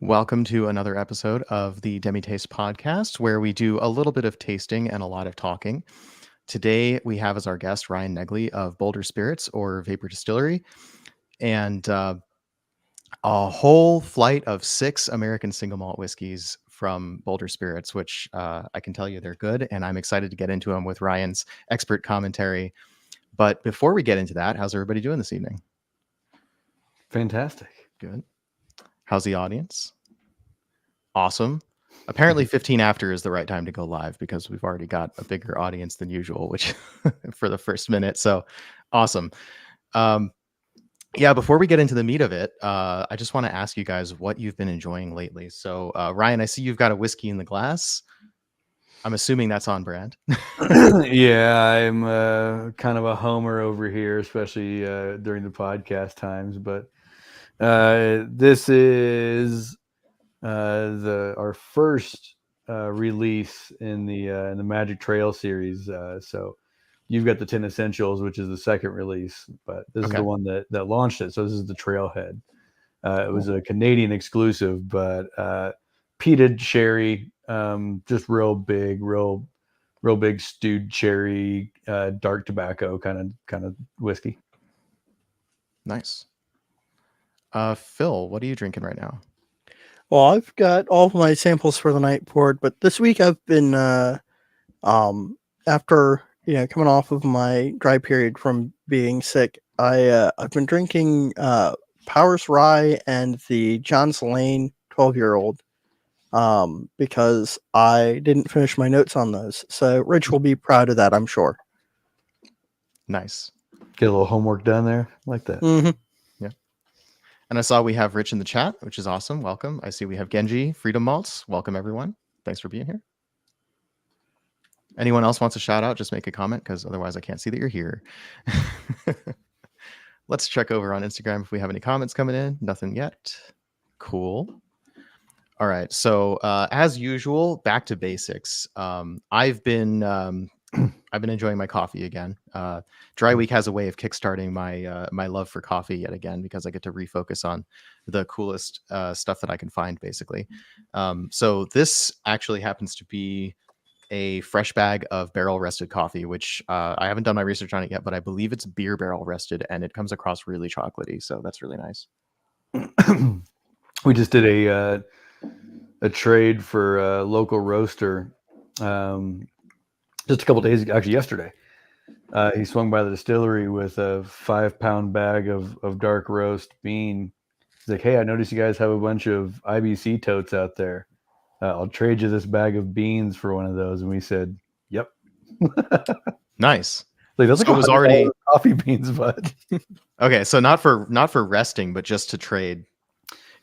Welcome to another episode of the Demi Taste Podcast, where we do a little bit of tasting and a lot of talking. Today, we have as our guest Ryan Negley of Boulder Spirits or Vapor Distillery, and a whole flight of 6 American Single Malt Whiskeys from Boulder Spirits, which I can tell you they're good, and I'm excited to get into them with Ryan's expert commentary. But before we get into that, how's everybody doing this evening? Fantastic. Good. How's the audience? Awesome. Apparently 15 after is the right time to go live because we've already got a bigger audience than usual, which for the first minute. So awesome. Yeah, before we get into the meat of it, I just want to ask you guys what you've been enjoying lately. So Ryan, I see you've got a whiskey in the glass. I'm assuming that's on brand. Yeah, I'm kind of a homer over here, especially during the podcast times. But this is our first release in the Magic Trail series. So you've got the 10 Essentials, which is the second release, but this is the one that launched it. So this is the Trailhead. It was a Canadian exclusive, but peated sherry, just real big stewed cherry, dark tobacco kind of whiskey. Nice. Phil, what are you drinking right now? Well, I've got all of my samples for the night poured, but this week I've been after coming off of my dry period from being sick, I've been drinking Powers Rye and the John's Lane 12-year-old because I didn't finish my notes on those. So Rich will be proud of that, I'm sure. Nice. Get a little homework done there, like that. Mm-hmm. And I saw we have Rich in the chat, which is awesome. Welcome. I see we have Genji, Freedom Malts. Welcome, everyone. Thanks for being here. Anyone else wants a shout out? Just make a comment because otherwise I can't see that you're here. Let's check over on Instagram if we have any comments coming in. Nothing yet. Cool. All right. So as usual, back to basics. I've been enjoying my coffee again. Dry week has a way of kickstarting my love for coffee yet again because I get to refocus on the coolest stuff that I can find, basically. So this actually happens to be a fresh bag of barrel rested coffee, which I haven't done my research on it yet, but I believe it's beer barrel rested and it comes across really chocolatey. So that's really nice. We just did a trade for a local roaster. Just a couple days, actually yesterday, he swung by the distillery with a 5-pound bag of dark roast bean. He's like, "Hey, I noticed you guys have a bunch of IBC totes out there. I'll trade you this bag of beans for one of those." And we said, "Yep." Nice. Like, that's like it was already coffee beans, but okay. So not for resting, but just to trade.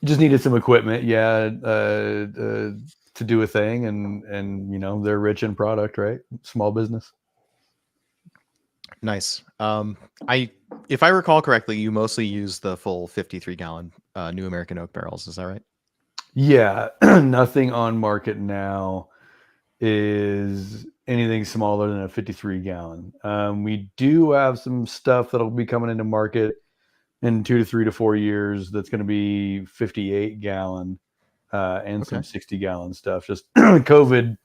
You just needed some equipment, yeah. To do a thing, and they're rich in product, right? Small business. Nice. If I recall correctly, you mostly use the full 53-gallon New American Oak barrels. Is that right? Yeah. Nothing on market now is anything smaller than a 53-gallon. We do have some stuff that'll be coming into market in 2 to 3 to 4 years. That's going to be 58-gallon. And some 60-gallon stuff. Just COVID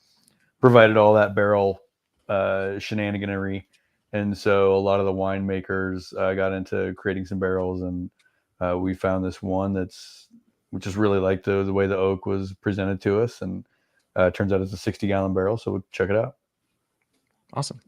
provided all that barrel shenaniganery, and so a lot of the winemakers got into creating some barrels, and we found this one we just really liked the way the oak was presented to us, and it turns out it's a 60-gallon barrel, so we'll check it out. Awesome.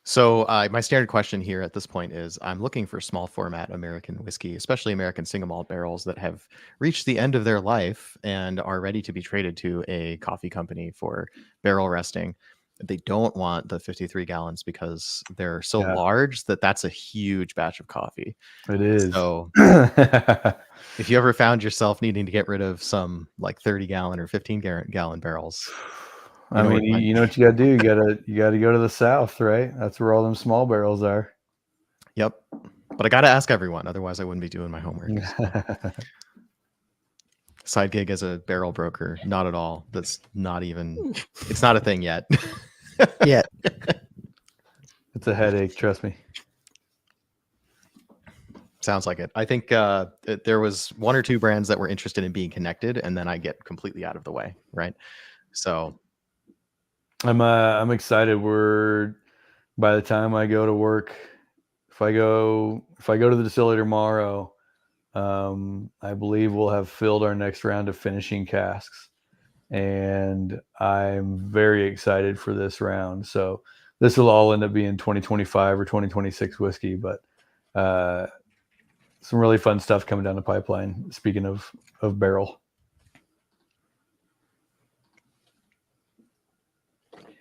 So my standard question here at this point is I'm looking for small format American whiskey, especially American single malt barrels that have reached the end of their life and are ready to be traded to a coffee company for barrel resting. They don't want the 53 gallons because they're so large that's a huge batch of coffee. It is. So if you ever found yourself needing to get rid of some like 30-gallon or 15-gallon barrels, you know what you gotta do. You gotta go to the south, right? That's where all them small barrels are. Yep. But I gotta ask everyone, otherwise I wouldn't be doing my homework. Side gig as a barrel broker, not at all. It's not a thing yet. Yeah. It's a headache, trust me. Sounds like it. I think there was one or two brands that were interested in being connected, and then I get completely out of the way, right? So I'm excited. By the time I go to work, if I go to the distillery tomorrow, I believe we'll have filled our next round of finishing casks, and I'm very excited for this round. So this will all end up being 2025 or 2026 whiskey, but some really fun stuff coming down the pipeline. Speaking of barrel.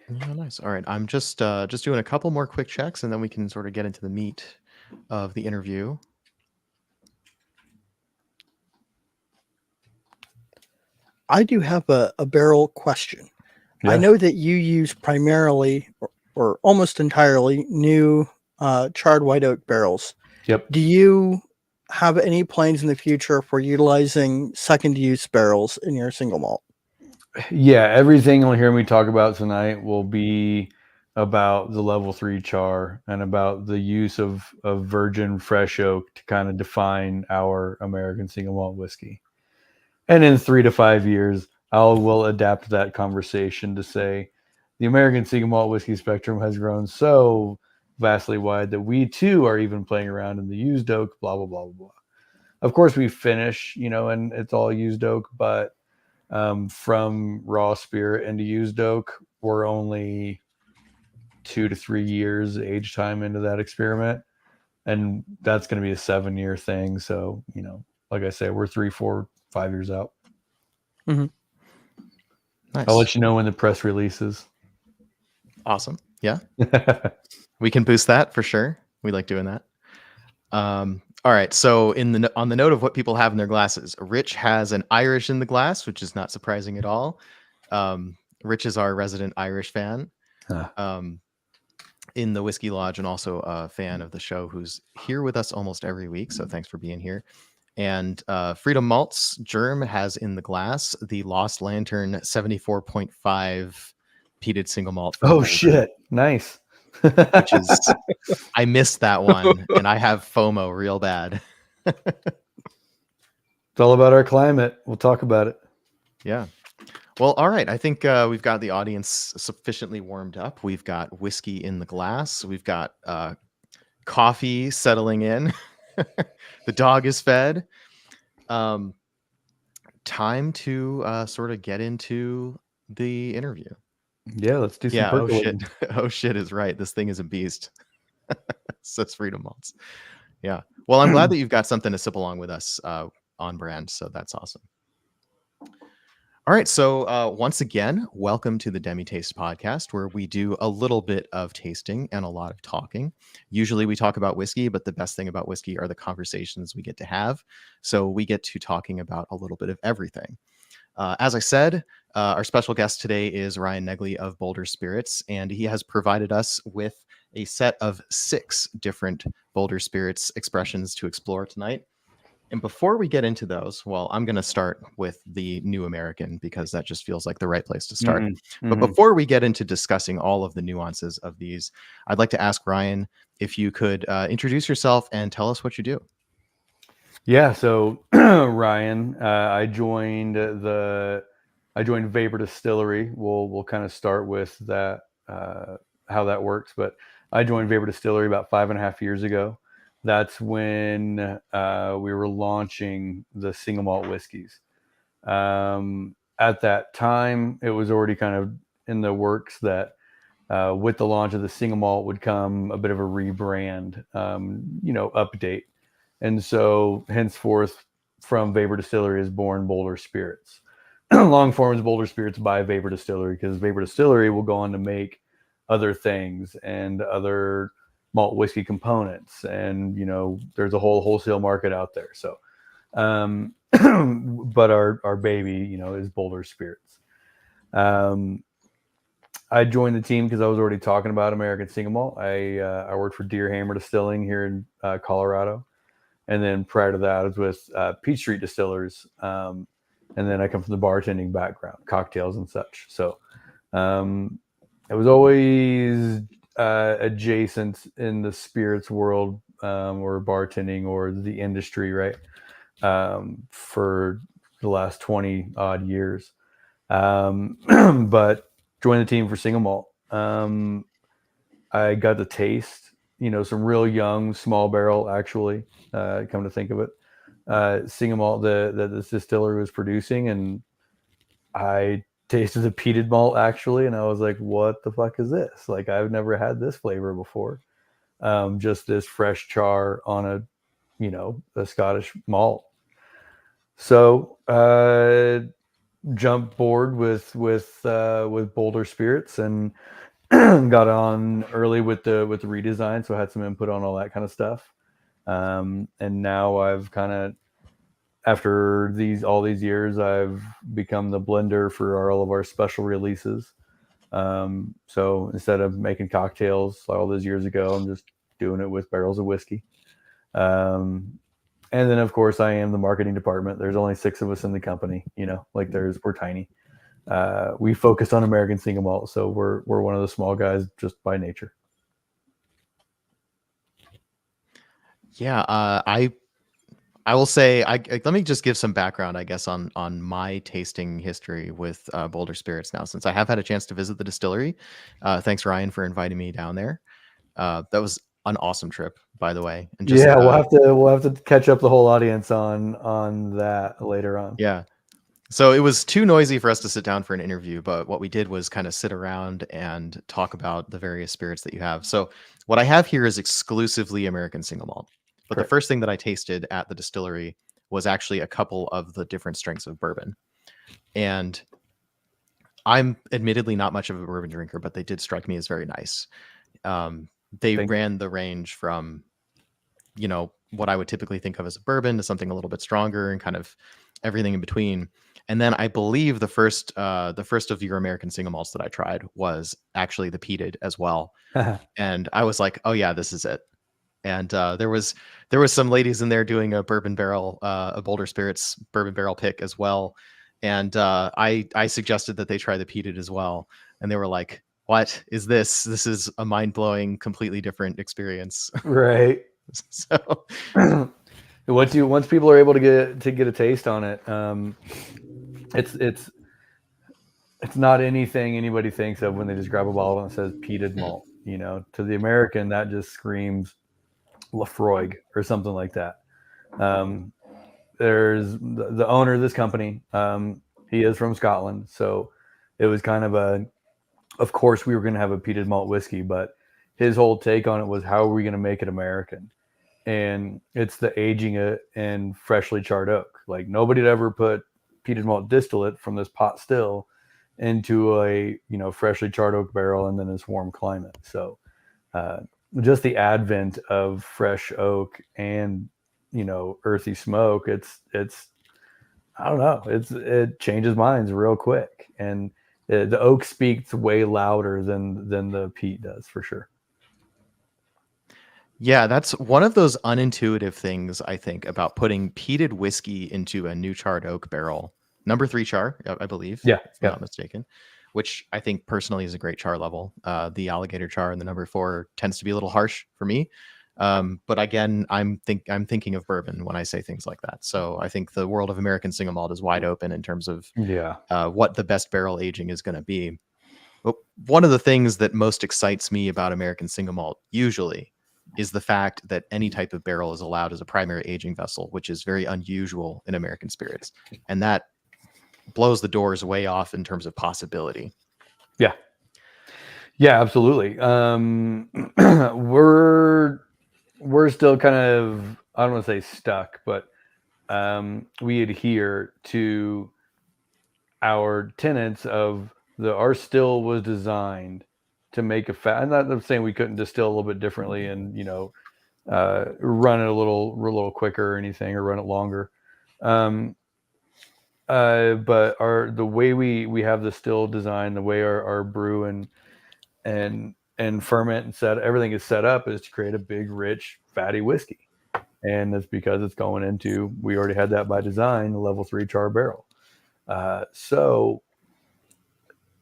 oh, nice. All right, I'm just doing a couple more quick checks, and then we can sort of get into the meat of the interview. I do have a barrel question. Yeah. I know that you use primarily or almost entirely new charred white oak barrels. Yep. Do you have any plans in the future for utilizing second use barrels in your single malt? Yeah, everything you'll hear me talk about tonight will be about the level 3 char and about the use of virgin fresh oak to kind of define our American single malt whiskey. And in 3 to 5 years, will adapt that conversation to say the American single malt whiskey spectrum has grown so vastly wide that we too are even playing around in the used oak, blah, blah, blah, blah, blah. Of course, we finish, and it's all used oak, but from raw spirit into used oak, we're only 2 to 3 years age time into that experiment. And that's going to be a 7-year thing. So, like I say, we're 3, 4, 5 years out. Mm-hmm. Nice. I'll let you know when the press releases. Awesome. Yeah. We can boost that for sure. We like doing that. All right. So on the note of what people have in their glasses, Rich has an Irish in the glass, which is not surprising at all. Rich is our resident Irish fan in the Whiskey Lodge, and also a fan of the show who's here with us almost every week. So thanks for being here. And Freedom Malts Germ has in the glass the Lost Lantern 74.5 peated single malt. Oh, shit. Nice. Which is, I missed that one, and I have FOMO real bad. It's all about our climate. We'll talk about it. Yeah. Well, all right. I think we've got the audience sufficiently warmed up. We've got whiskey in the glass. We've got coffee settling in. The dog is fed. Time to sort of get into the interview. Yeah, let's do some percolating. Oh shit. Oh shit is right. This thing is a beast. Says Freedom Malts. Yeah. Well, I'm glad that you've got something to sip along with us on brand. So that's awesome. All right. So once again, welcome to the Demi Taste Podcast, where we do a little bit of tasting and a lot of talking. Usually we talk about whiskey, but the best thing about whiskey are the conversations we get to have. So we get to talking about a little bit of everything. As I said, our special guest today is Ryan Negley of Boulder Spirits, and he has provided us with a set of 6 different Boulder Spirits expressions to explore tonight. And before we get into those, well, I'm going to start with the New American because that just feels like the right place to start. Mm-hmm. But before we get into discussing all of the nuances of these, I'd like to ask Ryan if you could introduce yourself and tell us what you do. Yeah, so Ryan, I joined Vapor Distillery. We'll kind of start with that, how that works. But I joined Vapor Distillery about 5.5 years ago. That's when we were launching the single malt whiskeys. At that time, it was already kind of in the works that with the launch of the single malt would come a bit of a rebrand, update. And so henceforth from Vapor Distillery is born Boulder Spirits. Long form is Boulder Spirits by Vapor Distillery, because Vapor Distillery will go on to make other things and other malt whiskey components. And, there's a whole wholesale market out there. So, but our baby, is Boulder Spirits. I joined the team because I was already talking about American Single Malt. I worked for Deer Hammer Distilling here in Colorado. And then prior to that, I was with Peach Street Distillers. And then I come from the bartending background, cocktails and such. So it was always adjacent in the spirits world, or bartending or the industry, right? For the last 20 odd years. But joined the team for single malt. I got to taste, some real young small barrel, actually, come to think of it, single malt that this distillery was producing. And I tasted the peated malt, actually, and I was like, what the fuck is this? Like, I've never had this flavor before. Just this fresh char on a Scottish malt. So jumped board with Boulder Spirits and got on early with the redesign, so I had some input on all that kind of stuff. And now I've kind of, after all these years, I've become the blender for all of our special releases. So instead of making cocktails all those years ago, I'm just doing it with barrels of whiskey. And then, of course, I am the marketing department. There's only 6 of us in the company. We're tiny. We focus on American Single Malt, so we're one of the small guys just by nature. Yeah, I will say, let me just give some background, I guess, on my tasting history with Boulder Spirits now, since I have had a chance to visit the distillery. Thanks, Ryan, for inviting me down there. That was an awesome trip, by the way. And just, yeah, we'll have to catch up the whole audience on that later on. Yeah. So it was too noisy for us to sit down for an interview, but what we did was kind of sit around and talk about the various spirits that you have. So what I have here is exclusively American Single Malt. But Correct. The first thing that I tasted at the distillery was actually a couple of the different strengths of bourbon. And I'm admittedly not much of a bourbon drinker, but they did strike me as very nice. They ran the range from, what I would typically think of as a bourbon to something a little bit stronger and kind of everything in between. And then I believe the first of your American single malts that I tried was actually the peated as well. And I was like, oh yeah, this is it. And there was some ladies in there doing a bourbon barrel, a Boulder Spirits bourbon barrel pick as well. And I suggested that they try the peated as well. And they were like, what is this? This is a mind-blowing, completely different experience. Right. So once people are able to get a taste on it, it's not anything anybody thinks of when they just grab a bottle and it says peated malt. To the American, that just screams Lafroig or something like that. There's the owner of this company. He is from Scotland, so it was kind of course we were going to have a peated malt whiskey, but his whole take on it was, how are we going to make it American? And it's the aging it in freshly charred oak. Like, nobody had ever put peated malt distillate from this pot still into a freshly charred oak barrel and then this warm climate. So just the advent of fresh oak and earthy smoke, it's I don't know, it changes minds real quick, and the oak speaks way louder than the peat does, for sure. yeah, that's one of those unintuitive things, I think, about putting peated whiskey into a new charred oak barrel. Number 3 char, I believe, Yeah, if I'm not mistaken, which I think personally is a great char level. The alligator char and the number 4 tends to be a little harsh for me. But again, I'm thinking of bourbon when I say things like that. So I think the world of American single malt is wide open in terms of what the best barrel aging is going to be. But one of the things that most excites me about American single malt usually is the fact that any type of barrel is allowed as a primary aging vessel, which is very unusual in American spirits. And that blows the doors way off in terms of possibility. Yeah, absolutely. We're still kind of, I don't want to say stuck, but we adhere to our tenets of our still was designed to make I'm not saying we couldn't distill a little bit differently and run it a little quicker or anything, or run it longer. But the way we have the still design, the way our brew and ferment and everything is set up, is to create a big, rich, fatty whiskey. And that's because it's going into, we already had that by design, a level 3 char barrel. So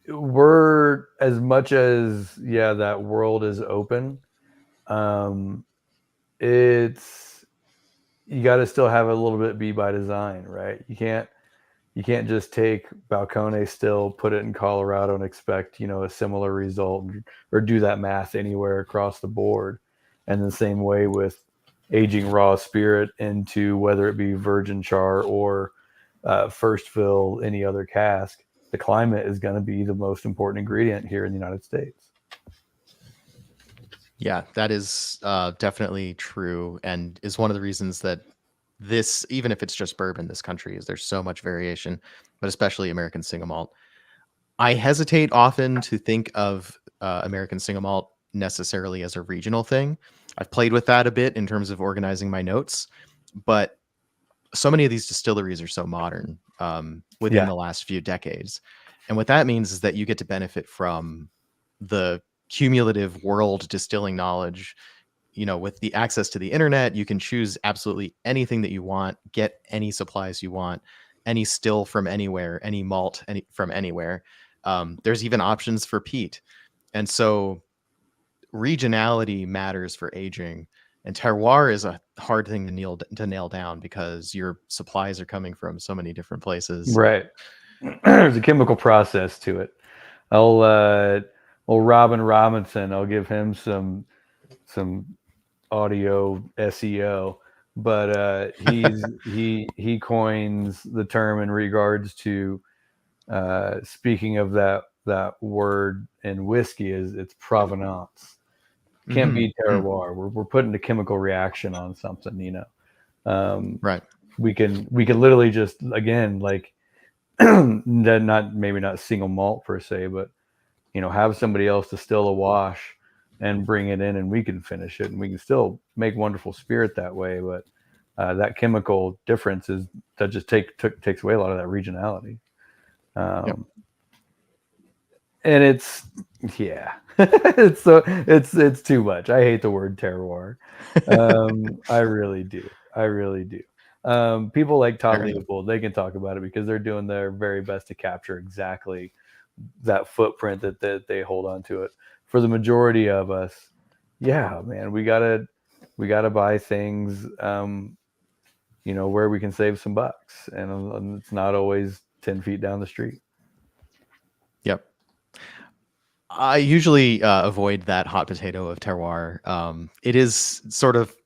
we're, as much as that world is open, you got to still have a little bit be by design, right? You can't just take Balcone still, put it in Colorado and expect, a similar result, or do that math anywhere across the board. And the same way with aging raw spirit into whether it be virgin char or first fill, any other cask, the climate is going to be the most important ingredient here in the United States. Yeah, that is definitely true, and is one of the reasons that this, even if it's just bourbon, this country is there's so much variation, but especially American single malt. I hesitate often to think of American single malt necessarily as a regional thing. I've played with that a bit in terms of organizing my notes, but so many of these distilleries are so modern within the last few decades. And what that means is that you get to benefit from the cumulative world distilling knowledge. With the access to the internet, you can choose absolutely anything that you want, get any supplies you want, any still from anywhere, any malt from anywhere. There's even options for peat. And so regionality matters for aging. And terroir is a hard thing to nail down because your supplies are coming from so many different places. Right. There's a chemical process to it. Old Robin Robinson, I'll give him some audio SEO, but he coins the term in regards to speaking of that word in whiskey is it's provenance. Can't be terroir. We're putting a chemical reaction on something, Right. We can literally just, again, like not single malt per se, but have somebody else distill a wash and bring it in, and we can finish it, and we can still make wonderful spirit that way. But that chemical difference that just takes away a lot of that regionality. And it's it's too much. I hate the word terroir. I really do. People like Todd Leopold, they can talk about it because they're doing their very best to capture exactly that footprint that they hold on to it. For the majority of us, man, we gotta buy things, where we can save some bucks, and it's not always 10 feet down the street. Yep. I usually avoid that hot potato of terroir. It is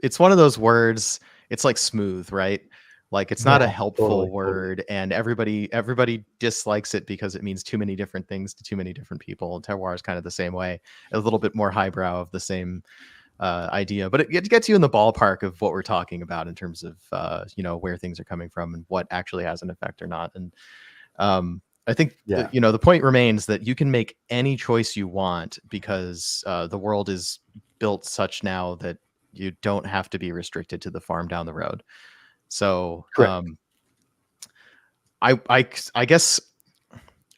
it's one of those words. It's like smooth, right? Like it's not a helpful word, and everybody dislikes it because it means too many different things to too many different people. And terroir is kind of the same way, a little bit more highbrow of the same idea, but it gets you in the ballpark of what we're talking about in terms of where things are coming from and what actually has an effect or not. And I think the point remains that you can make any choice you want because the world is built such now that you don't have to be restricted to the farm down the road. So I guess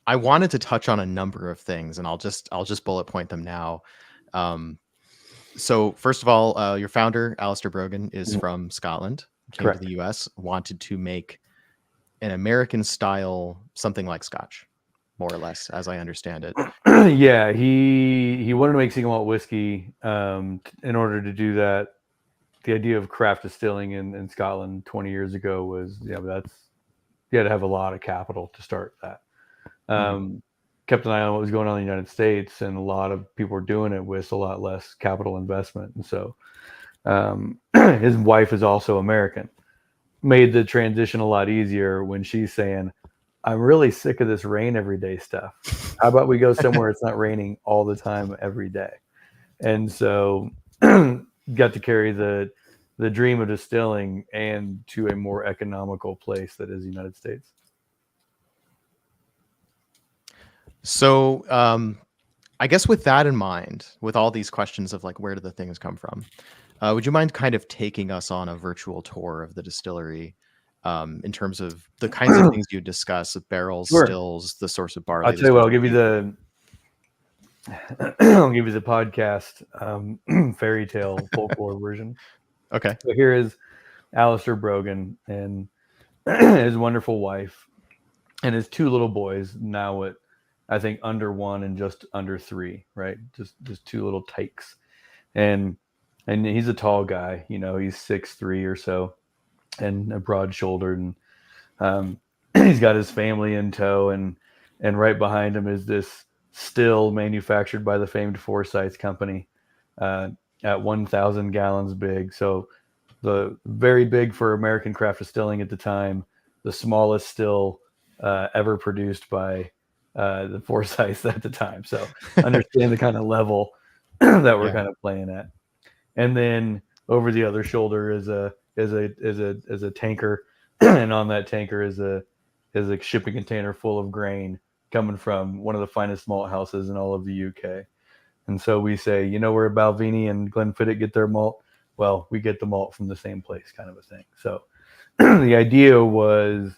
I wanted to touch on a number of things, and I'll just bullet point them now. So first of all, your founder, Alistair Brogan, is from Scotland, came to the US, wanted to make an American style, something like Scotch, more or less, as I understand it. Yeah, he wanted to make single malt whiskey. In order to do that, the idea of craft distilling in Scotland 20 years ago was, you had to have a lot of capital to start that. Kept an eye on what was going on in the United States, and a lot of people were doing it with a lot less capital investment. And so his wife is also American. Made the transition a lot easier when she's saying, I'm really sick of this rain every day stuff. How about we go somewhere it's not raining all the time every day? And so got to carry the dream of distilling and to a more economical place that is the United States. So I guess with that in mind, with all these questions of like, where do the things come from? Would you mind kind of taking us on a virtual tour of the distillery in terms of the kinds of things you discuss, barrels, stills, the source of barley? I'll tell you what, I'll give you the podcast fairy tale folklore version. Okay. So here is Alistair Brogan and his wonderful wife and his two little boys, now at I think under 1 and just under 3, right? Just two little tykes. And and he's a tall guy. You know, he's 6'3" or so, and a broad shouldered, and he's got his family in tow, and right behind him is this still manufactured by the famed Forsyth Company at 1,000 gallons big. So the very big for American craft distilling at the time, the smallest still ever produced by the Forsyths at the time. So understand the kind of level that we're kind of playing at. And then over the other shoulder is a tanker, and on that tanker is a shipping container full of grain coming from one of the finest malt houses in all of the UK. And so we say, you know, where Balvenie and Glenfiddich get their malt? Well, we get the malt from the same place, kind of a thing. So the idea was,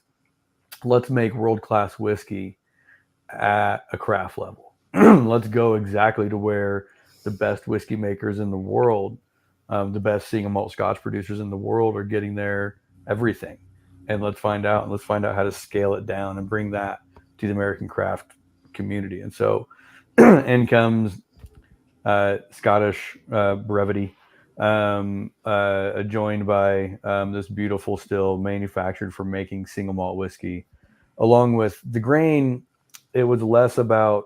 let's make world-class whiskey at a craft level. Let's go exactly to where the best whiskey makers in the world, the best single malt Scotch producers in the world are getting their everything. And let's find out how to scale it down and bring that to the American craft community. And so in comes Scottish brevity, joined by this beautiful still manufactured for making single malt whiskey. Along with the grain, it was less about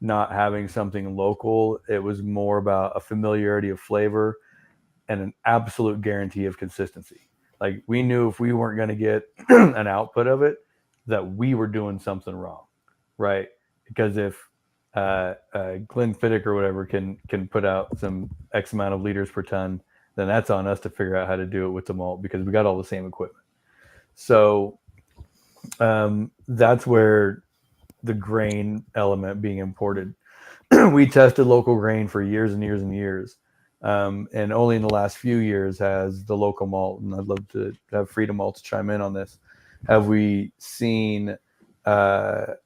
not having something local. It was more about a familiarity of flavor and an absolute guarantee of consistency. Like, we knew if we weren't going to get an output of it, that we were doing something wrong, right? Because if Glenfiddich or whatever can put out some X amount of liters per ton, then that's on us to figure out how to do it with the malt, because we got all the same equipment. So that's where the grain element being imported. We tested local grain for years and years and years. And only in the last few years has the local malt, and I'd love to have Freedom Malt to chime in on this, have we seen the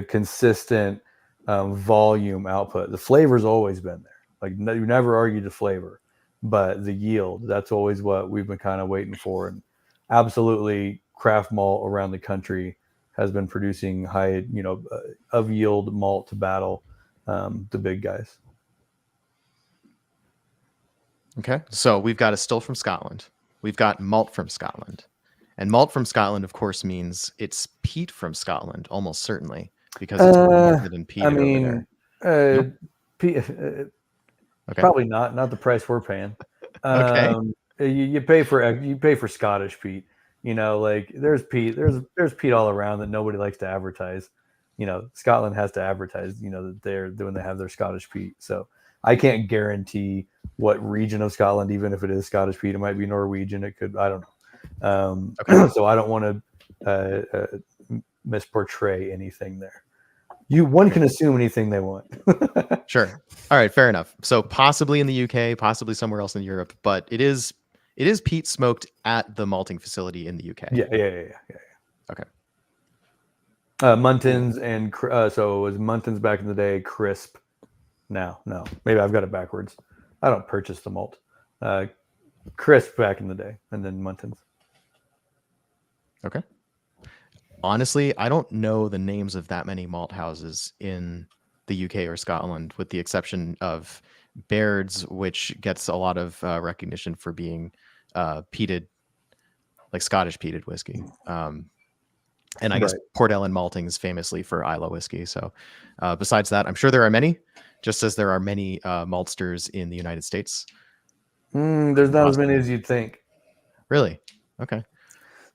consistent volume output. The flavor's always been there. Like, you never argued the flavor, but the yield, that's always what we've been kind of waiting for. And absolutely, craft malt around the country has been producing high, of yield malt to battle the big guys. Okay, so we've got a still from Scotland. We've got malt from Scotland. And malt from Scotland, of course, means it's peat from Scotland, almost certainly, because it's malted and peated over there. Okay. Probably not the price we're paying. Okay. You pay for Scottish peat. Like, there's peat all around that nobody likes to advertise. Scotland has to advertise, that they have their Scottish peat. So I can't guarantee what region of Scotland, even if it is Scottish peat, it might be Norwegian. It could, I don't know. Okay. So I don't want to misportray anything there. One can assume anything they want. Sure. All right. Fair enough. So possibly in the UK, possibly somewhere else in Europe, but it is peat smoked at the malting facility in the UK. Yeah. Okay. Muntins and so it was Muntins back in the day, crisp. No, maybe I've got it backwards. I don't purchase the malt. Crisp back in the day, and then Muntins. Okay. Honestly, I don't know the names of that many malt houses in the UK or Scotland, with the exception of Baird's, which gets a lot of recognition for being peated, like Scottish peated whiskey. And I guess Port Ellen Maltings famously for Islay whiskey. So besides that, I'm sure there are many, just as there are many maltsters in the United States. There's not as many as you'd think. Really? Okay.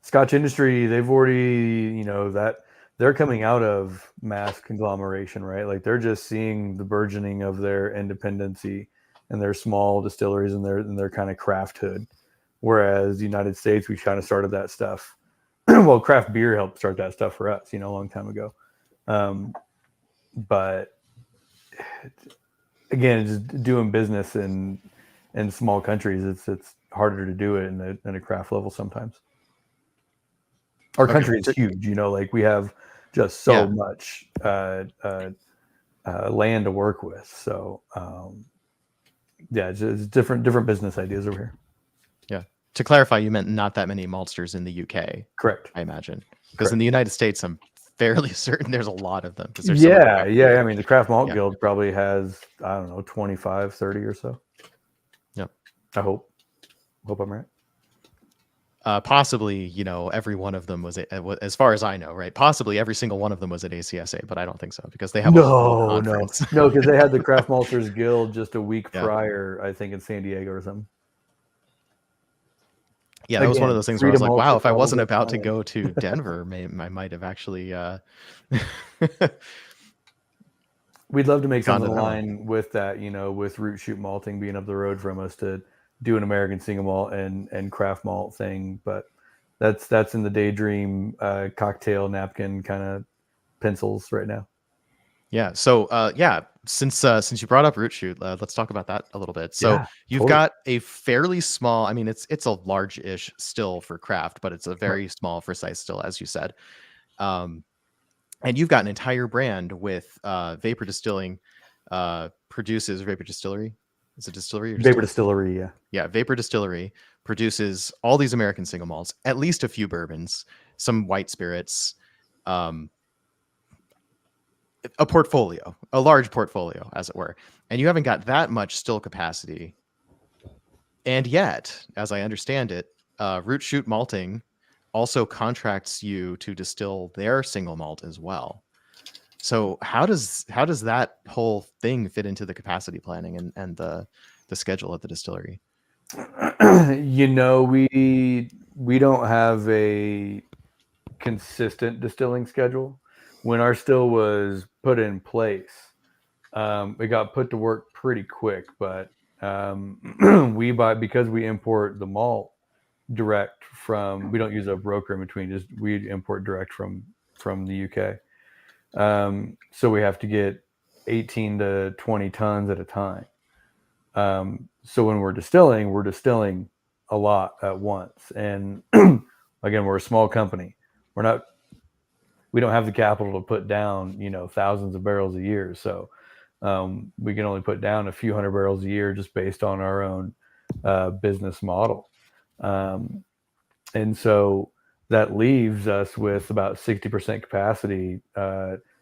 Scotch industry, they've already, that they're coming out of mass conglomeration, right? Like, they're just seeing the burgeoning of their independency and their small distilleries and their kind of crafthood. Whereas the United States, we kind of started that stuff. Well, craft beer helped start that stuff for us, a long time ago. But again, just doing business in small countries, it's harder to do it in a craft level sometimes. Our country is huge, like, we have just so much land to work with. So it's different business ideas over here. Yeah. To clarify, you meant not that many maltsters in the UK. Correct. I imagine. Because in the United States, I'm fairly certain there's a lot of them because there's so much Yeah, craft yeah. beer. I mean, the Craft Malt Yeah. Guild probably has, I don't know, 25, 30 or so. Yep. I hope I'm right. Possibly, you know, every one of them was, as far as I know, right? Possibly every single one of them was at ACSA, but I don't think so because they have a whole conference. No, because they had the Craft Malters Guild just a week Yeah. prior, I think, in San Diego or something. Yeah, that was one of Again, those things where I was Freedom like, wow, Malts if I are wasn't probably about to fine. go to Denver, I might have actually We'd love to make gone something to that one. align with that, you know, with Root Shoot Malting being up the road from us to do an American Single Malt and Craft Malt thing, but that's in the daydream cocktail napkin kind of pencils right now. Yeah. So, since you brought up Root Shoot, let's talk about that a little bit. So, Yeah, you've totally. got a fairly small. I mean, it's a large-ish still for craft, but it's a Right. very small for size still, as you said. And you've got an entire brand with Vapor Distilling produces Vapor Distillery. Is it distillery or Vapor distillery? Distillery, yeah. Yeah, Vapor Distillery produces all these American single malts, at least a few bourbons, some white spirits, a portfolio, a large portfolio, as it were. And you haven't got that much still capacity. And yet, as I understand it, Root Shoot Malting also contracts you to distill their single malt as well. So how does that whole thing fit into the capacity planning and the schedule at the distillery? You know, we don't have a consistent distilling schedule. When our still was put in place, it got put to work pretty quick, but because we import the malt direct from, we don't use a broker in between, just we import direct from the UK. So we have to get 18 to 20 tons at a time. So when we're distilling a lot at once. And again, we're a small company. We don't have the capital to put down, you know, thousands of barrels a year. So we can only put down a few hundred barrels a year just based on our own business model. And so that leaves us with about 60% capacity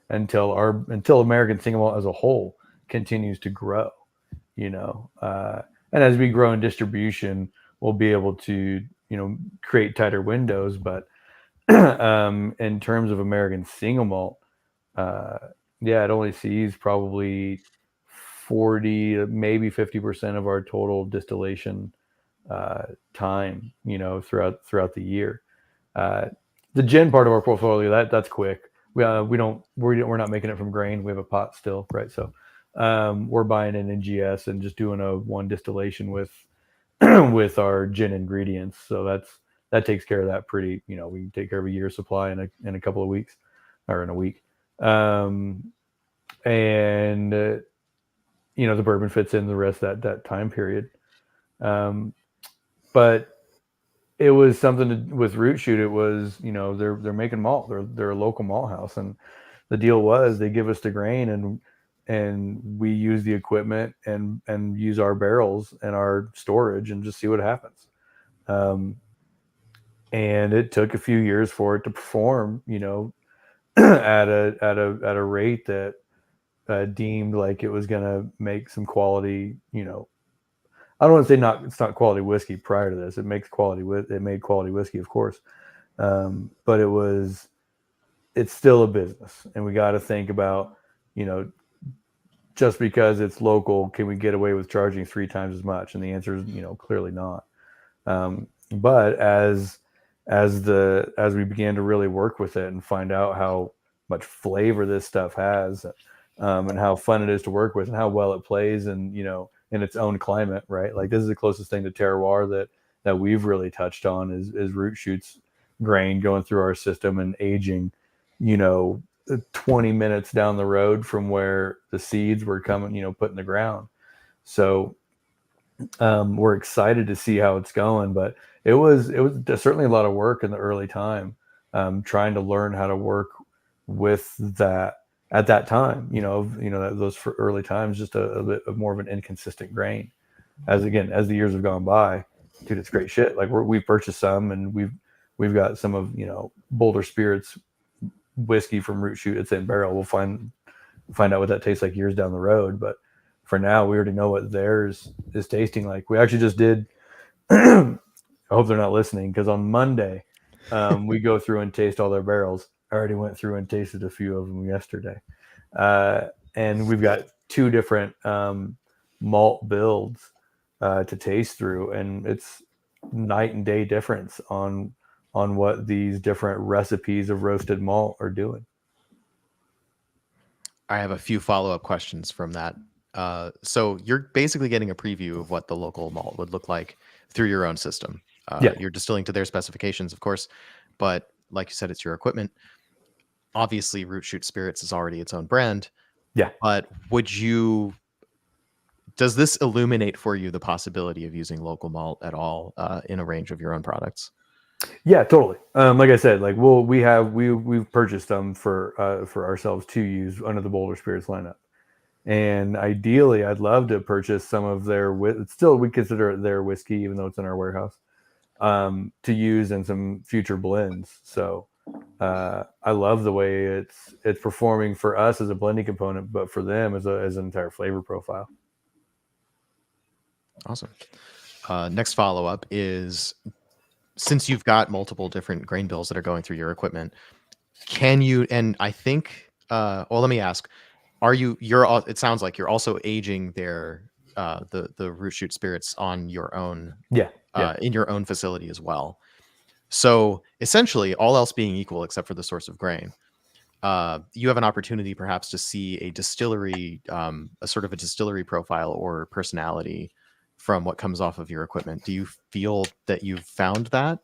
until American Single Malt as a whole continues to grow, you know. And as we grow in distribution, we'll be able to, you know, create tighter windows. But in terms of American Single Malt, yeah, it only sees probably 40, maybe 50% of our total distillation time, you know, throughout the year. The gin part of our portfolio, that's quick. We're not making it from grain. We have a pot still, right? So we're buying an NGS and just doing a one distillation with with our gin ingredients. So that takes care of that pretty. You know, we can take care of a year's supply in a couple of weeks or in a week. And you know, the bourbon fits in the rest of that time period. But it was something with Root Shoot. It was, you know, they're making malt. They're a local malt house, and the deal was they give us the grain and we use the equipment and use our barrels and our storage and just see what happens. And it took a few years for it to perform, you know, at a rate that deemed like it was going to make some quality, you know. I don't want to say it's not quality whiskey prior to this. It made quality whiskey, of course. But it's still a business, and we got to think about, you know, just because it's local, can we get away with charging 3 times as much? And the answer is, you know, clearly not. But as we began to really work with it and find out how much flavor this stuff has, and how fun it is to work with and how well it plays, and, you know, in its own climate, right? Like, this is the closest thing to terroir that we've really touched on is Root Shoot's grain going through our system and aging, you know, 20 minutes down the road from where the seeds were coming, you know, put in the ground. So we're excited to see how it's going, but it was certainly a lot of work in the early time, trying to learn how to work with that at that time, those early times, just a bit more of an inconsistent grain. As the years have gone by, dude, it's great shit. Like, we've purchased some, and we've got some of, Boulder Spirits whiskey from root shoot that's in barrel. We'll find out what that tastes like years down the road. But for now, we already know what theirs is tasting like. We actually just did. I hope they're not listening, because on Monday we go through and taste all their barrels. I already went through and tasted a few of them yesterday, and we've got 2 different malt builds to taste through, and it's night and day difference on what these different recipes of roasted malt are doing. I have a few follow-up questions from that. So you're basically getting a preview of what the local malt would look like through your own system. Yeah. You're distilling to their specifications, of course, but like you said, it's your equipment. Obviously, Root Shoot Spirits is already its own brand. Yeah. But does this illuminate for you the possibility of using local malt at all in a range of your own products? Yeah, totally. Like I said, like we've purchased them for ourselves to use under the Boulder Spirits lineup, and ideally, I'd love to purchase some of their still we consider it their whiskey, even though it's in our warehouse, to use in some future blends. So I love the way it's performing for us as a blending component, but for them as an entire flavor profile. Awesome. Next follow-up is, since you've got multiple different grain bills that are going through your equipment, can you, and I think, well, let me ask, it sounds like you're also aging the Root Shoot Spirits on your own, in your own facility as well. So essentially, all else being equal, except for the source of grain, you have an opportunity perhaps to see a distillery, a sort of a distillery profile or personality from what comes off of your equipment. Do you feel that you've found that?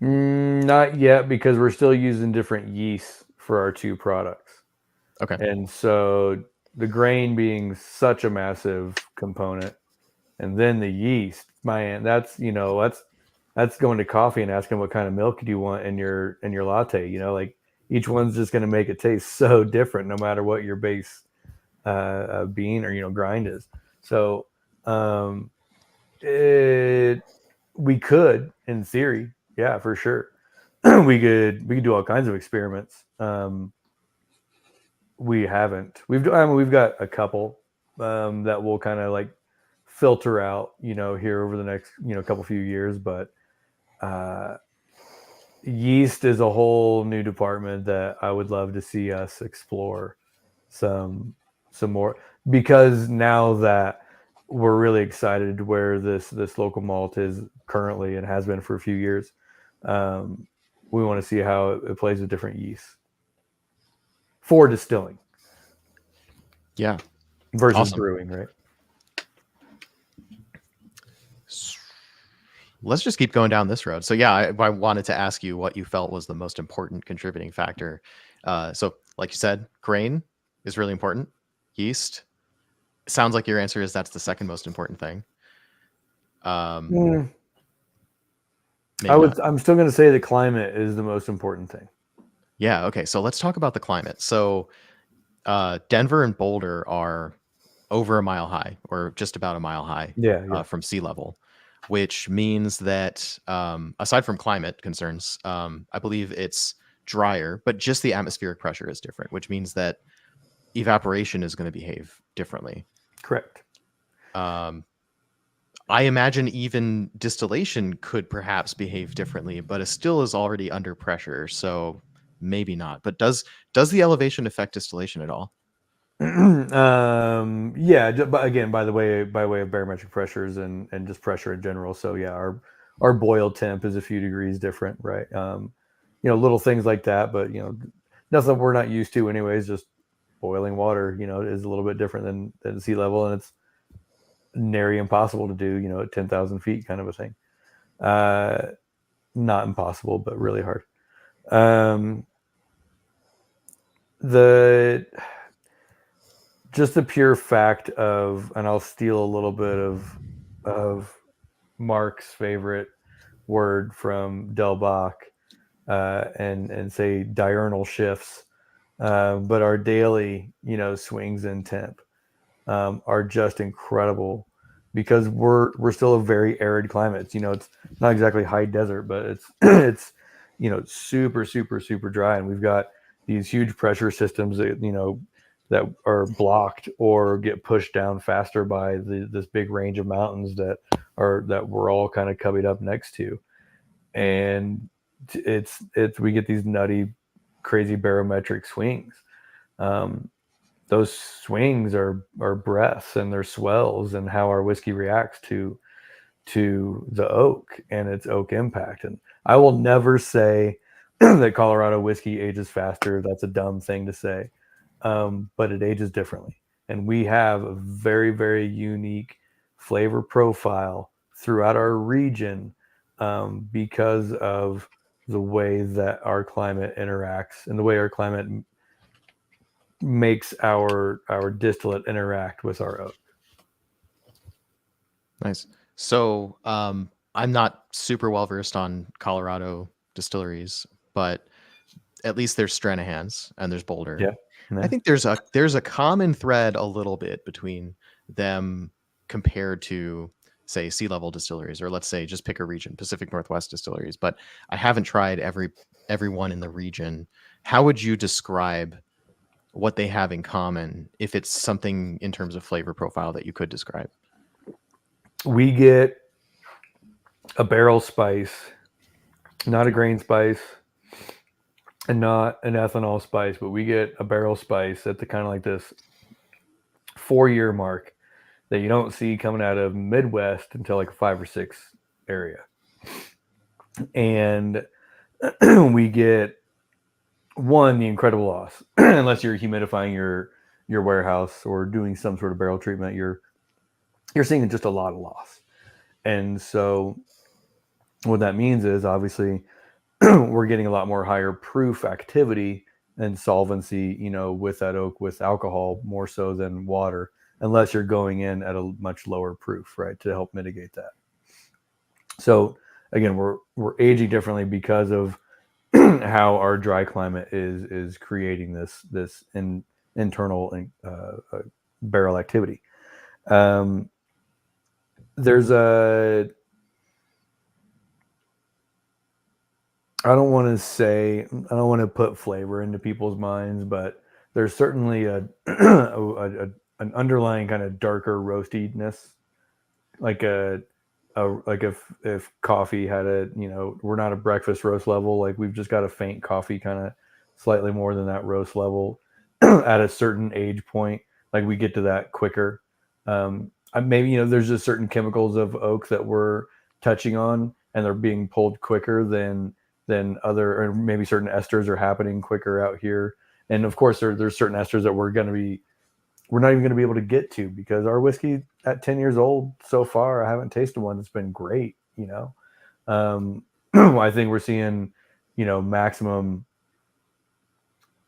Not yet, because we're still using different yeasts for our 2 products. Okay. And so the grain being such a massive component, and then the yeast, man, that's going to coffee and asking what kind of milk do you want in your latte. Like each one's just going to make it taste so different, no matter what your base bean or grind is. So we could, in theory, yeah, for sure, we could do all kinds of experiments. We haven't. We've got a couple that will kind of like filter out, here over the next couple few years. But yeast is a whole new department that I would love to see us explore some more, because now that we're really excited where this local malt is currently and has been for a few years, we want to see how it plays with different yeasts for distilling. Yeah. Versus Awesome. brewing, right? Let's just keep going down this road. So yeah, I wanted to ask you what you felt was the most important contributing factor. So like you said, grain is really important. Yeast. Sounds like your answer is that's the second most important thing. I'm still going to say the climate is the most important thing. Yeah. Okay. So let's talk about the climate. So Denver and Boulder are over a mile high, or just about a mile high, from sea level, which means that aside from climate concerns, I believe it's drier, but just the atmospheric pressure is different, which means that evaporation is going to behave differently. Correct. I imagine even distillation could perhaps behave differently, but it still is already under pressure, so maybe not. But does the elevation affect distillation at all? Yeah, but again, by way of barometric pressures and just pressure in general. So yeah, our boil temp is a few degrees different, right? Little things like that, but nothing we're not used to anyways. Just boiling water, is a little bit different than sea level, and it's nary impossible to do, at 10,000 feet kind of a thing. Not impossible, but really hard. Just the pure fact of, and I'll steal a little bit of Mark's favorite word from Del Bach, and say diurnal shifts, but our daily, swings in temp are just incredible, because we're still a very arid climate. It's not exactly high desert, but it's super, super, super dry. And we've got these huge pressure systems that, that are blocked or get pushed down faster by this big range of mountains that we're all kind of covered up next to. And we get these nutty, crazy barometric swings. Those swings are breaths and they're swells and how our whiskey reacts to the oak and its oak impact. And I will never say that Colorado whiskey ages faster. That's a dumb thing to say. But it ages differently. And we have a very, very unique flavor profile throughout our region because of the way that our climate interacts and the way our climate makes our distillate interact with our oak. Nice. So I'm not super well versed on Colorado distilleries, but at least there's Stranahan's and there's Boulder. Yeah. I think there's a common thread a little bit between them compared to, say, sea level distilleries, or let's say just pick a region, Pacific Northwest distilleries. But I haven't tried everyone in the region. How would you describe what they have in common, if it's something in terms of flavor profile that you could describe? We get a barrel spice, not a grain spice, and not an ethanol spice, but we get a barrel spice at the kind of like this 4-year mark that you don't see coming out of Midwest until like a 5 or 6 area. And we get the incredible loss. Unless you're humidifying your warehouse or doing some sort of barrel treatment, you're seeing just a lot of loss. And so what that means is obviously we're getting a lot more higher proof activity and solvency, with that oak, with alcohol more so than water, unless you're going in at a much lower proof, right, to help mitigate that. So again, we're aging differently because of how our dry climate is creating this internal barrel activity. There's I don't want to put flavor into people's minds, but there's certainly an underlying kind of darker roastiness, like if coffee had we're not a breakfast roast level, like we've just got a faint coffee kind of slightly more than that roast level at a certain age point, like we get to that quicker. Maybe there's just certain chemicals of oak that we're touching on and they're being pulled quicker than other, or maybe certain esters are happening quicker out here. And of course there's certain esters that we're not even going to be able to get to, because our whiskey at 10 years old so far, I haven't tasted one that's been great. I think we're seeing, maximum,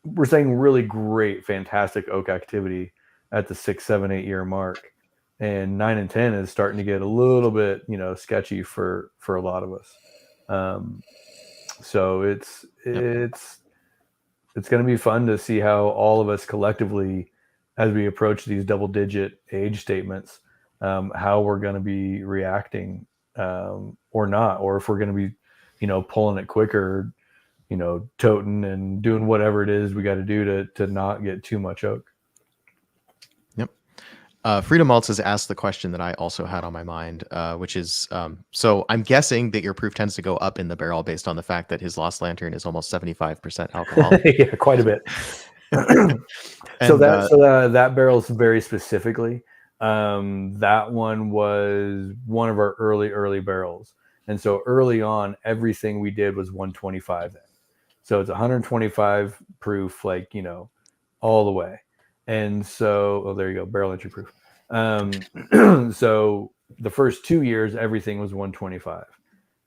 we're saying really great, fantastic oak activity at the 6, 7, 8 year mark, and 9 and 10 is starting to get a little bit, sketchy for a lot of us. So it's going to be fun to see how all of us collectively, as we approach these double-digit age statements, how we're going to be reacting or not, or if we're going to be, pulling it quicker, toting and doing whatever it is we got to do to not get too much oak. Yep. Freedom Maltz has asked the question that I also had on my mind, which is, so I'm guessing that your proof tends to go up in the barrel based on the fact that his Lost Lantern is almost 75% alcohol. Yeah, quite a bit. So that barrel is very specifically, that one was one of our early barrels. And so early on, everything we did was 125 then. So it's 125 proof, like, all the way. And so, there you go, barrel entry proof. So the first 2 years, everything was 125.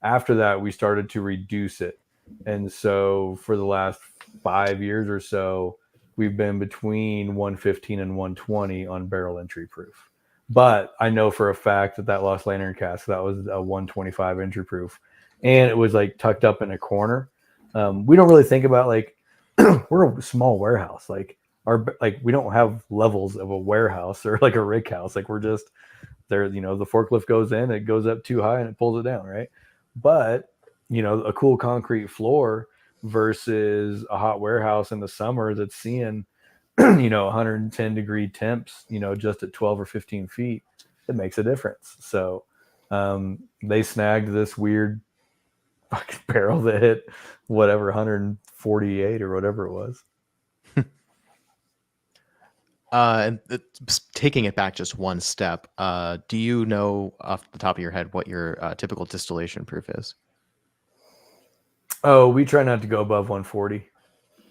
After that, we started to reduce it. And so for the last 5 years or so, we've been between 115 and 120 on barrel entry proof. But I know for a fact that Lost Lantern cask, that was a 125 entry proof. And it was like tucked up in a corner. We don't really think about, like, we're a small warehouse. Like we don't have levels of a warehouse or like a rick house. Like we're just there, the forklift goes in, it goes up too high and it pulls it down. Right. But, a cool concrete floor versus a hot warehouse in the summer that's seeing 110-degree temps, just at 12 or 15 feet. It makes a difference. So they snagged this weird fucking barrel that hit whatever 148 or whatever it was. And taking it back just one step, do you know off the top of your head what your typical distillation proof is? Oh, we try not to go above 140.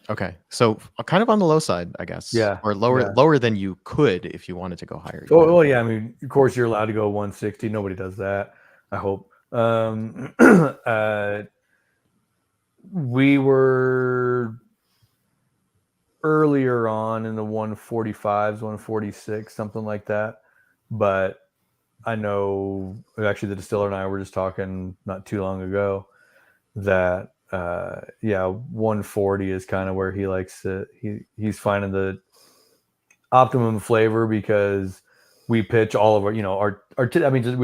Okay, so kind of on the low side, I guess. Yeah, or lower than you could if you wanted to go higher. Oh, well, yeah. I mean, of course, you're allowed to go 160. Nobody does that, I hope. We were earlier on in the 145s, 146, something like that. But I know, actually, the distiller and I were just talking not too long ago that 140 is kind of where he likes to. He's finding the optimum flavor, because we pitch all of our, we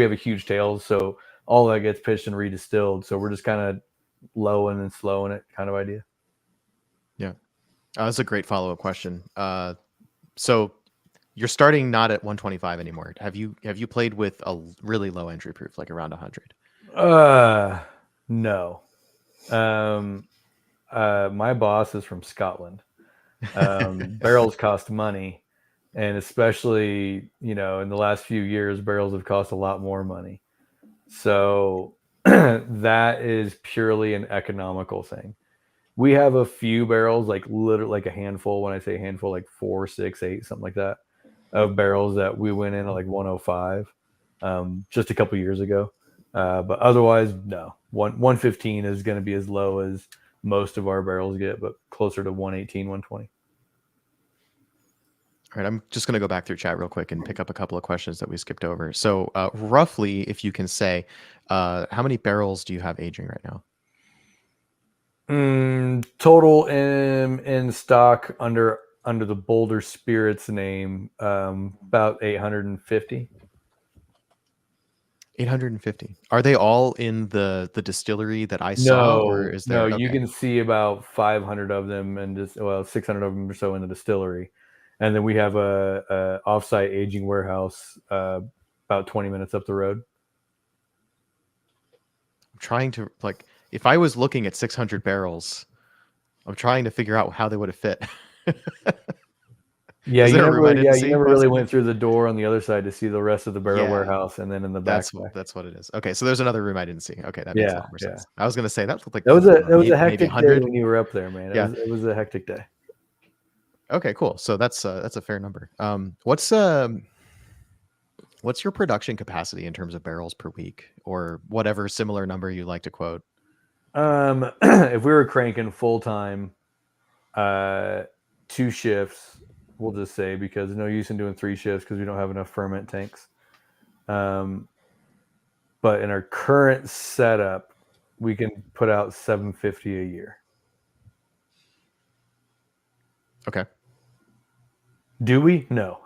have a huge tail, so all that gets pitched and redistilled. So we're just kind of lowing and slowing it kind of idea. Yeah. That's a great follow-up question. So you're starting not at 125 anymore. Have you played with a really low entry proof, like around 100? No. My boss is from Scotland. Barrels cost money, and especially, in the last few years, barrels have cost a lot more money. So that is purely an economical thing. We have a few barrels, like literally like a handful. When I say handful, like 4, 6, 8, something like that, of barrels that we went in at like 105 just a couple years ago. But otherwise, no. 115 is going to be as low as most of our barrels get, but closer to 118, 120. All right, I'm just going to go back through chat real quick and pick up a couple of questions that we skipped over. So roughly, if you can say, how many barrels do you have aging right now? Total in stock under the Boulder Spirits name, about 850. 850. Are they all in the distillery that I saw, or is there? No, you can see about 500 of them, and 600 of them or so in the distillery, and then we have a offsite aging warehouse about 20 minutes up the road. I'm trying to, like, if I was looking at 600 barrels, I'm trying to figure out how they would have fit. Yeah, you never really went through the door on the other side to see the rest of the barrel warehouse, and then in the back. That's what it is. Okay, so there's another room I didn't see. Okay, that makes a lot more sense. I was going to say that looked like that was a hectic day when you were up there, man. It was a hectic day. Okay, cool. So that's a fair number. What's your production capacity in terms of barrels per week, or whatever similar number you like to quote? If we were cranking full time, 2 shifts, we'll just say, because no use in doing 3 shifts because we don't have enough ferment tanks. But in our current setup, we can put out 750 a year. Okay. Do we? No.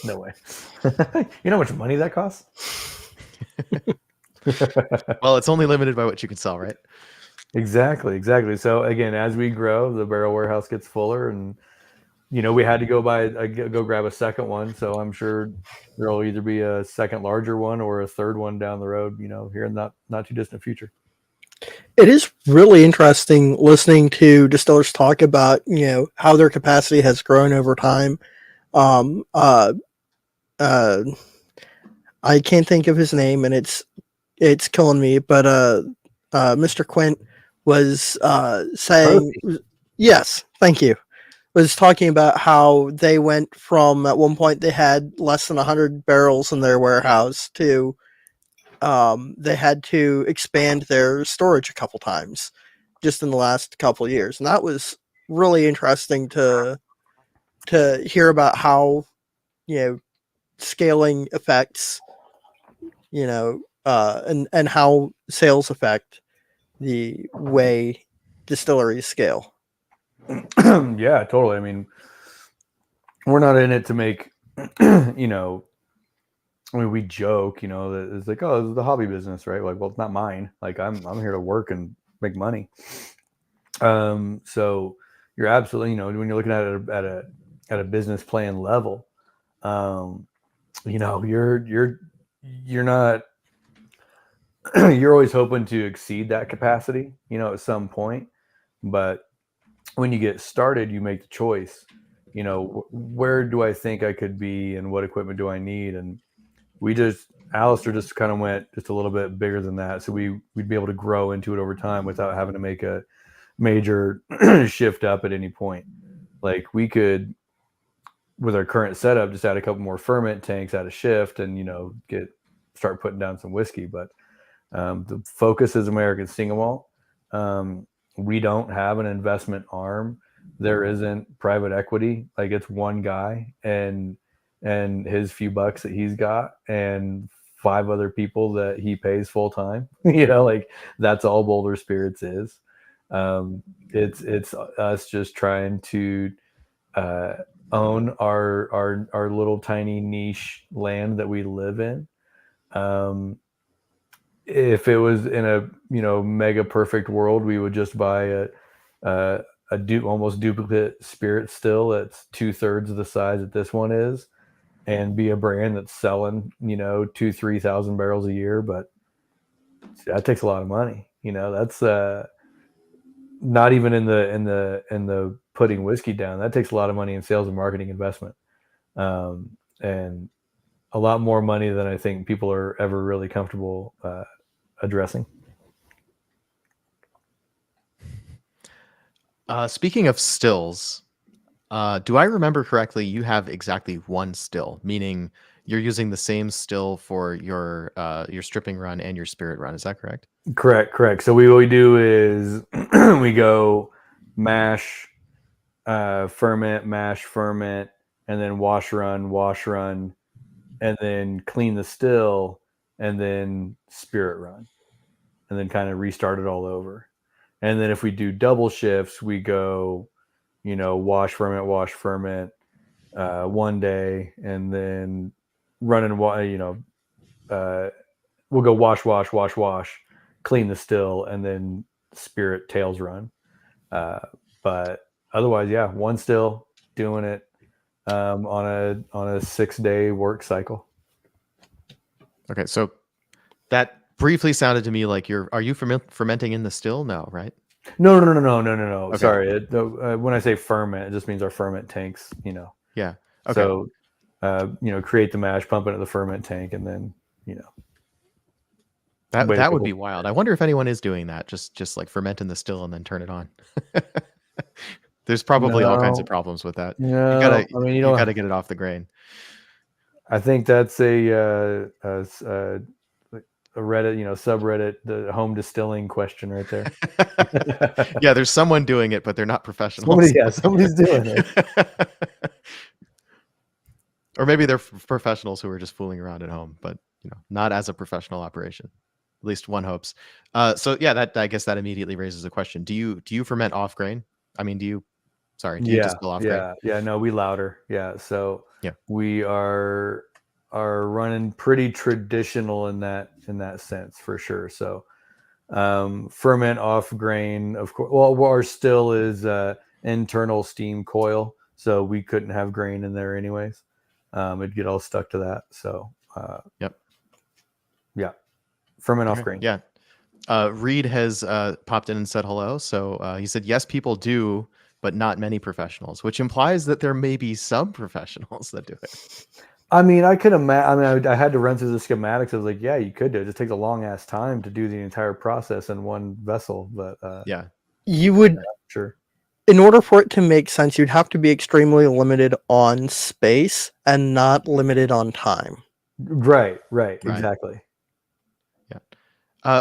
No way. You know how much money that costs? Well, it's only limited by what you can sell, right? Exactly. So again, as we grow, the barrel warehouse gets fuller, and we had to go grab a second one. So I'm sure there'll either be a second larger one or a third one down the road, here in not too distant future. It is really interesting listening to distillers talk about, how their capacity has grown over time. I can't think of his name, and it's killing me, but Mr. Quint was saying, yes, thank you, was talking about how they went from, at one point they had less than 100 barrels in their warehouse to they had to expand their storage a couple times just in the last couple of years. And that was really interesting to hear about how, scaling affects, and how sales affect the way distilleries scale. Yeah, totally. I mean, we're not in it to make, I mean, we joke, that it's like, oh, this is the hobby business, right? Like, well, it's not mine. Like, I'm here to work and make money. So you're absolutely, when you're looking at it at a business plan level, you're not you're always hoping to exceed that capacity, at some point. But when you get started, you make the choice, where do I think I could be and what equipment do I need? And Alistair just kind of went just a little bit bigger than that. So we'd be able to grow into it over time without having to make a major shift up at any point. Like we could, with our current setup, just add a couple more ferment tanks, add a shift, and start putting down some whiskey. But the focus is American Single Malt. We don't have an investment arm. There isn't private equity. Like it's one guy and his few bucks that he's got and 5 other people that he pays full time. Like that's all Boulder Spirits is. It's us just trying to own our little tiny niche land that we live in. If it was in a mega perfect world, we would just buy almost duplicate spirit still that's 2/3 of the size that this one is, and be a brand that's selling 2,000-3,000 barrels a year. But that takes a lot of money. That's not even in the putting whiskey down. That takes a lot of money in sales and marketing investment, and a lot more money than I think people are ever really comfortable addressing. Speaking of stills, do I remember correctly? You have exactly one still, meaning you're using the same still for your stripping run and your spirit run. Is that correct? Correct. So what we do is we go mash, ferment, mash, ferment, and then wash run, and then clean the still, and then spirit run, and then kind of restart it all over. And then if we do double shifts, we go, wash, ferment, one day, and then run and we'll go wash, clean the still, and then spirit tails run. But otherwise, yeah, one still doing it on a 6-day work cycle. Okay, so that briefly sounded to me like are you fermenting in the still? No, right? No. Okay. Sorry. When I say ferment, it just means our ferment tanks, Yeah. Okay. So, create the mash, pump it into the ferment tank, and then, that would be wild. I wonder if anyone is doing that. Just like ferment in the still and then turn it on. There's probably all kinds of problems with that. No, you gotta get it off the grain. I think that's a Reddit, subreddit, the home distilling question right there. Yeah, there's someone doing it, but they're not professionals. Somebody's doing it. Or maybe they're professionals who are just fooling around at home, but not as a professional operation. At least one hopes. So yeah, I guess that immediately raises a question. Do you ferment off grain? I mean, do you distill off grain? Yeah, no, we louder. Yeah. So yeah, we are running pretty traditional in that sense for sure. So ferment off grain, of course. Well, our still is internal steam coil, so we couldn't have grain in there anyways. It'd get all stuck to that. So yep. Yeah. Ferment off grain. Yeah. Reed has popped in and said hello. So he said, yes, people do, but not many professionals, which implies that there may be some professionals that do it. I mean, I could imagine. I mean, I had to run through the schematics. I was like, yeah, you could do it. It just takes a long ass time to do the entire process in one vessel. But yeah, you would sure. In order for it to make sense, you'd have to be extremely limited on space and not limited on time. Right. Exactly. Yeah.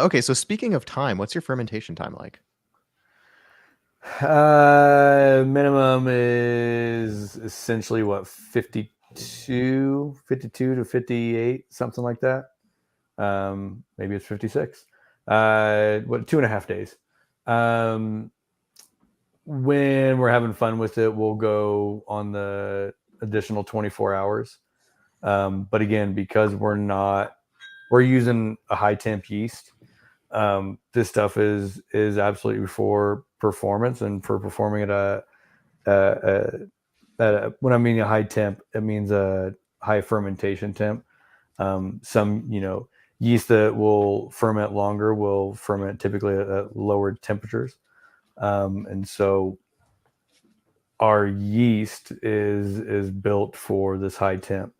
Okay. So speaking of time, what's your fermentation time like? Minimum is essentially what, 52 to 58, something like that. Maybe it's 56. 2.5 days. When we're having fun with it, we'll go on the additional 24 hours. But again, because we're using a high temp yeast, this stuff is absolutely for performance and for performing at when I mean a high temp, it means a high fermentation temp. Some, yeast that will ferment longer will ferment typically at lower temperatures. And so our yeast is built for this high temp.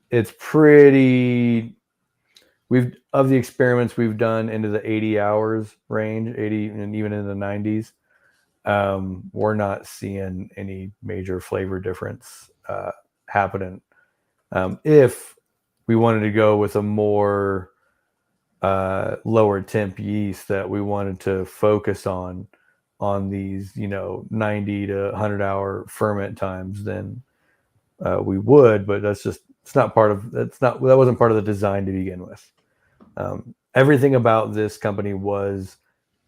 It's pretty, of the experiments we've done into the 80 hours range, 80 and even in the 90s, we're not seeing any major flavor difference happening. If we wanted to go with a more lower temp yeast that we wanted to focus on these 90 to 100 hour ferment times, then we would, but that wasn't part of the design to begin with. Everything about this company was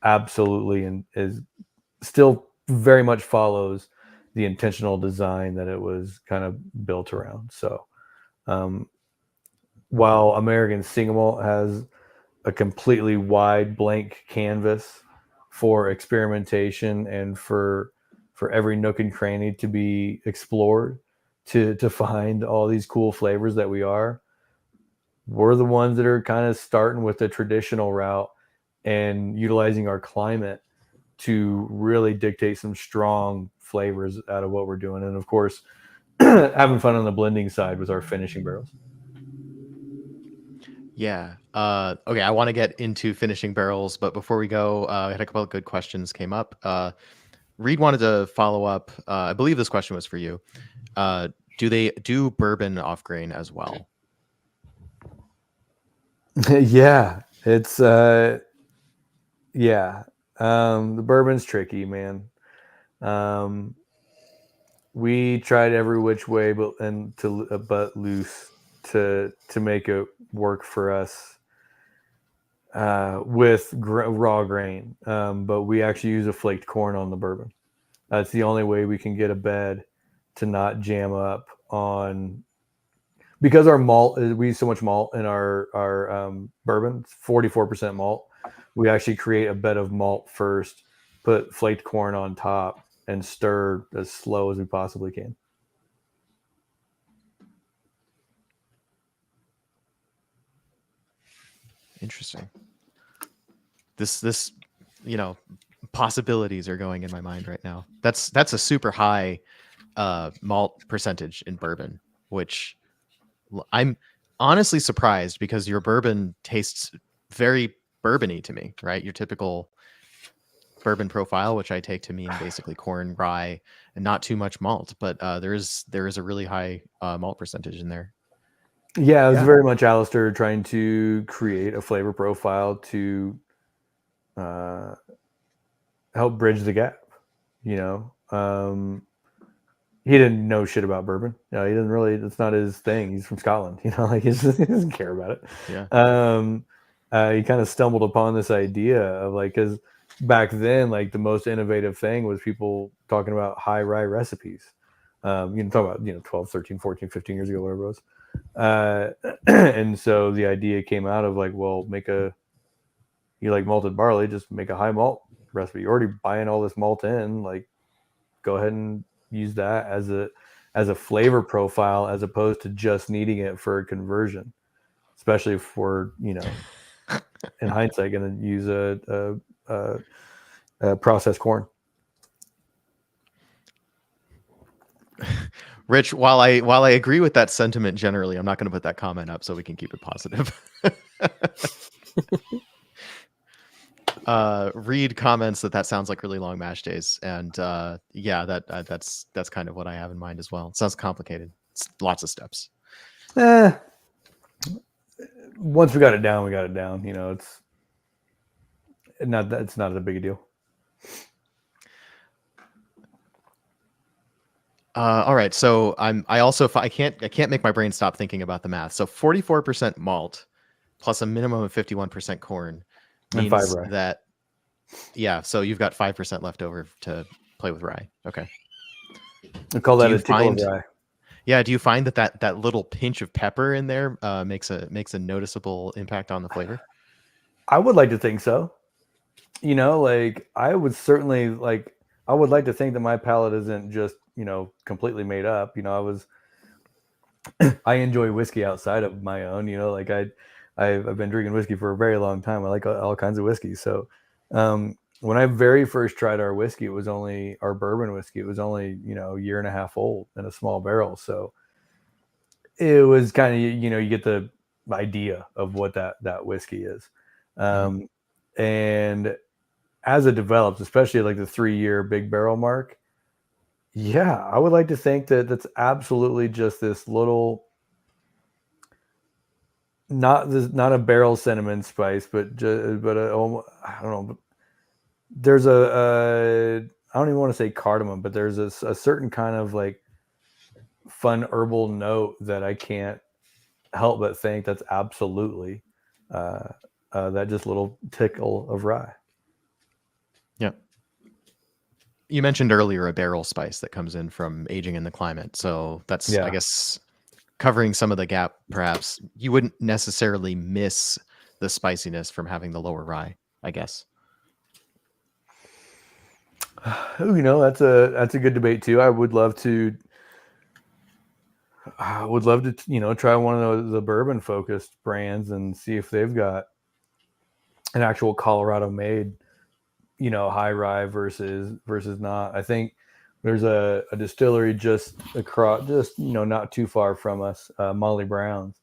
absolutely and is still very much follows the intentional design that it was kind of built around. So while American Single Malt has a completely wide blank canvas for experimentation and for every nook and cranny to be explored to find all these cool flavors that we're the ones that are kind of starting with the traditional route and utilizing our climate to really dictate some strong flavors out of what we're doing. And of course, having fun on the blending side with our finishing barrels. Yeah. Okay, I want to get into finishing barrels, but before we go, I had a couple of good questions came up. Reed wanted to follow up. I believe this question was for you. Do they do bourbon off grain as well? Yeah, it's the bourbon's tricky, man. We tried every which way but loose to make it work for us with raw grain, but we actually use a flaked corn on the bourbon. That's the only way we can get a bed to not jam up on, because our malt we use so much malt in our bourbon. It's 44% malt. We actually create a bed of malt first, put flaked corn on top, and stir as slow as we possibly can. Interesting. This possibilities are going in my mind right now. That's a super high malt percentage in bourbon, which I'm honestly surprised because your bourbon tastes very bourbony to me, right? Your typical bourbon profile, which I take to mean basically corn, rye, and not too much malt, but there is a really high malt percentage in there. Yeah, it was very much Alistair trying to create a flavor profile to help bridge the gap. He didn't know shit about bourbon. He didn't really. That's not his thing. He's from Scotland. He doesn't care about it. Yeah. He kind of stumbled upon this idea of because back then, the most innovative thing was people talking about high rye recipes. Talk about 12, 13, 14, 15 years ago, whatever it was. And so the idea came out of you like malted barley, just make a high malt recipe. You're already buying all this malt in, go ahead and use that as a flavor profile as opposed to just needing it for a conversion, especially if we're in hindsight going to use a processed corn. Rich, while I agree with that sentiment generally, I'm not going to put that comment up so we can keep it positive. Reed comments that sounds like really long mash days, and that's kind of what I have in mind as well. It sounds complicated. It's lots of steps. Once we got it down, we got it down. It's not a big a deal. All right, so I can't make my brain stop thinking about the math. So 44% malt plus a minimum of 51% corn means and 5 rye. that so you've got 5% left over to play with rye. Okay, I call that a tickle of rye. Yeah, do you find that little pinch of pepper in there makes a noticeable impact on the flavor? I would like to think so. Like I would certainly like. I would like to think that my palate isn't just completely made up. I enjoy whiskey outside of my own. Like I've been drinking whiskey for a very long time. I like all kinds of whiskey. So when I very first tried our whiskey, it was only our bourbon whiskey. It was only a year and a half old in a small barrel. So it was kind of you get the idea of what that whiskey is. And as it develops, especially like the 3-year big barrel mark, yeah, I would like to think that that's absolutely just this little, not a barrel cinnamon spice, but I don't know. There's I don't even want to say cardamom, but there's a certain kind of like fun herbal note that I can't help but think that's absolutely that just little tickle of rye. Yeah. You mentioned earlier a barrel spice that comes in from aging in the climate. So that's, I guess, covering some of the gap, perhaps. You wouldn't necessarily miss the spiciness from having the lower rye, I guess. That's a good debate too. I would love to try one of the bourbon focused brands and see if they've got an actual Colorado made high rye versus not. I think there's a distillery just across, not too far from us, Molly Brown's.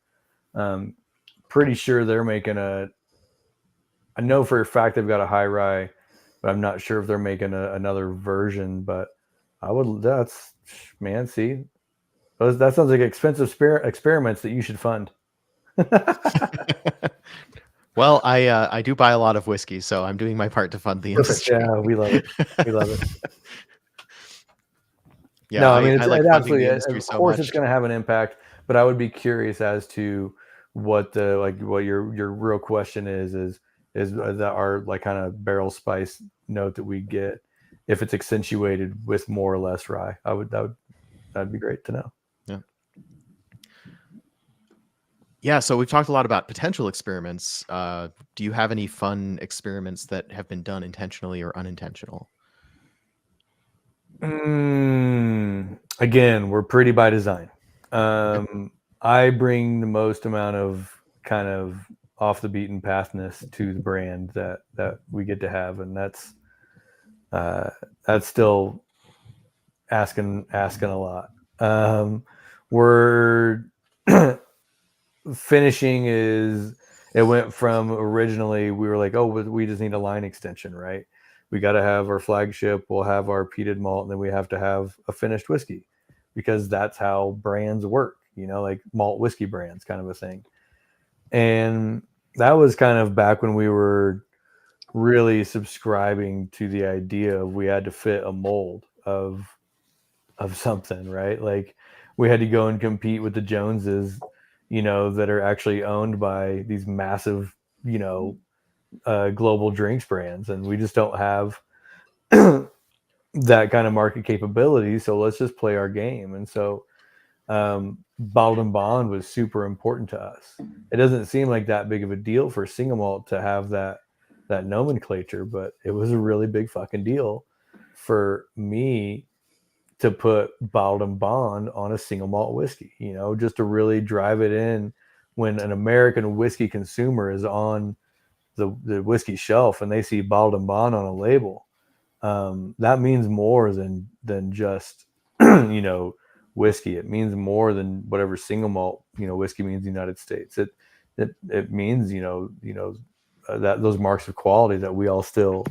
Pretty sure they're making I know for a fact they've got a high rye, but I'm not sure if they're making another version. But that sounds like expensive experiments that you should fund. Well, I do buy a lot of whiskey, so I'm doing my part to fund the industry. Yeah, we love it. We love it. Yeah, no, I mean, I like it funding the absolutely. industry Of so course, much. it's going to have an impact, but I would be curious as to what what your real question is that our like kind of barrel spice note that we get, if it's accentuated with more or less rye. That'd be great to know. Yeah. Yeah, so we've talked a lot about potential experiments. Do you have any fun experiments that have been done intentionally or unintentional? Again, we're pretty by design. I bring the most amount of kind of off the beaten pathness to the brand that we get to have, and that's still asking a lot. We're finishing it went from originally we were like, oh, we just need a line extension, right? We got to have our flagship, we'll have our peated malt, and then we have to have a finished whiskey, because that's how brands work, like malt whiskey brands kind of a thing. And that was kind of back when we were really subscribing to the idea of we had to fit a mold of something, right? Like we had to go and compete with the Joneses, that are actually owned by these massive, global drinks brands, and we just don't have that kind of market capability. So let's just play our game. And so bottled and bond was super important to us. It doesn't seem like that big of a deal for single malt to have that nomenclature, but it was a really big fucking deal for me to put bottled and bond on a single malt whiskey, just to really drive it in when an American whiskey consumer is on the whiskey shelf and they see bottled and bond on a label. That means more than just, whiskey. It means more than whatever single malt, whiskey means in the United States. It means, that those marks of quality that we all still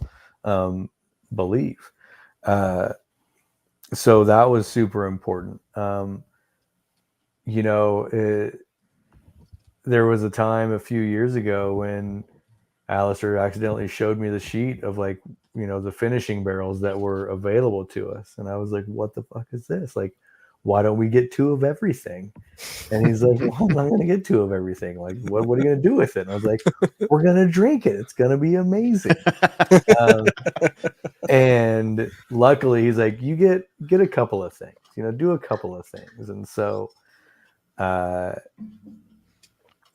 believe. So that was super important. There was a time a few years ago when Alistair accidentally showed me the sheet of like, the finishing barrels that were available to us. And I was like, what the fuck is this? Like, why don't we get 2 of everything? And he's like, well, I'm not going to get 2 of everything. Like, what are you going to do with it? And I was like, we're going to drink it. It's going to be amazing. And luckily he's like, you get a couple of things. do a couple of things. And so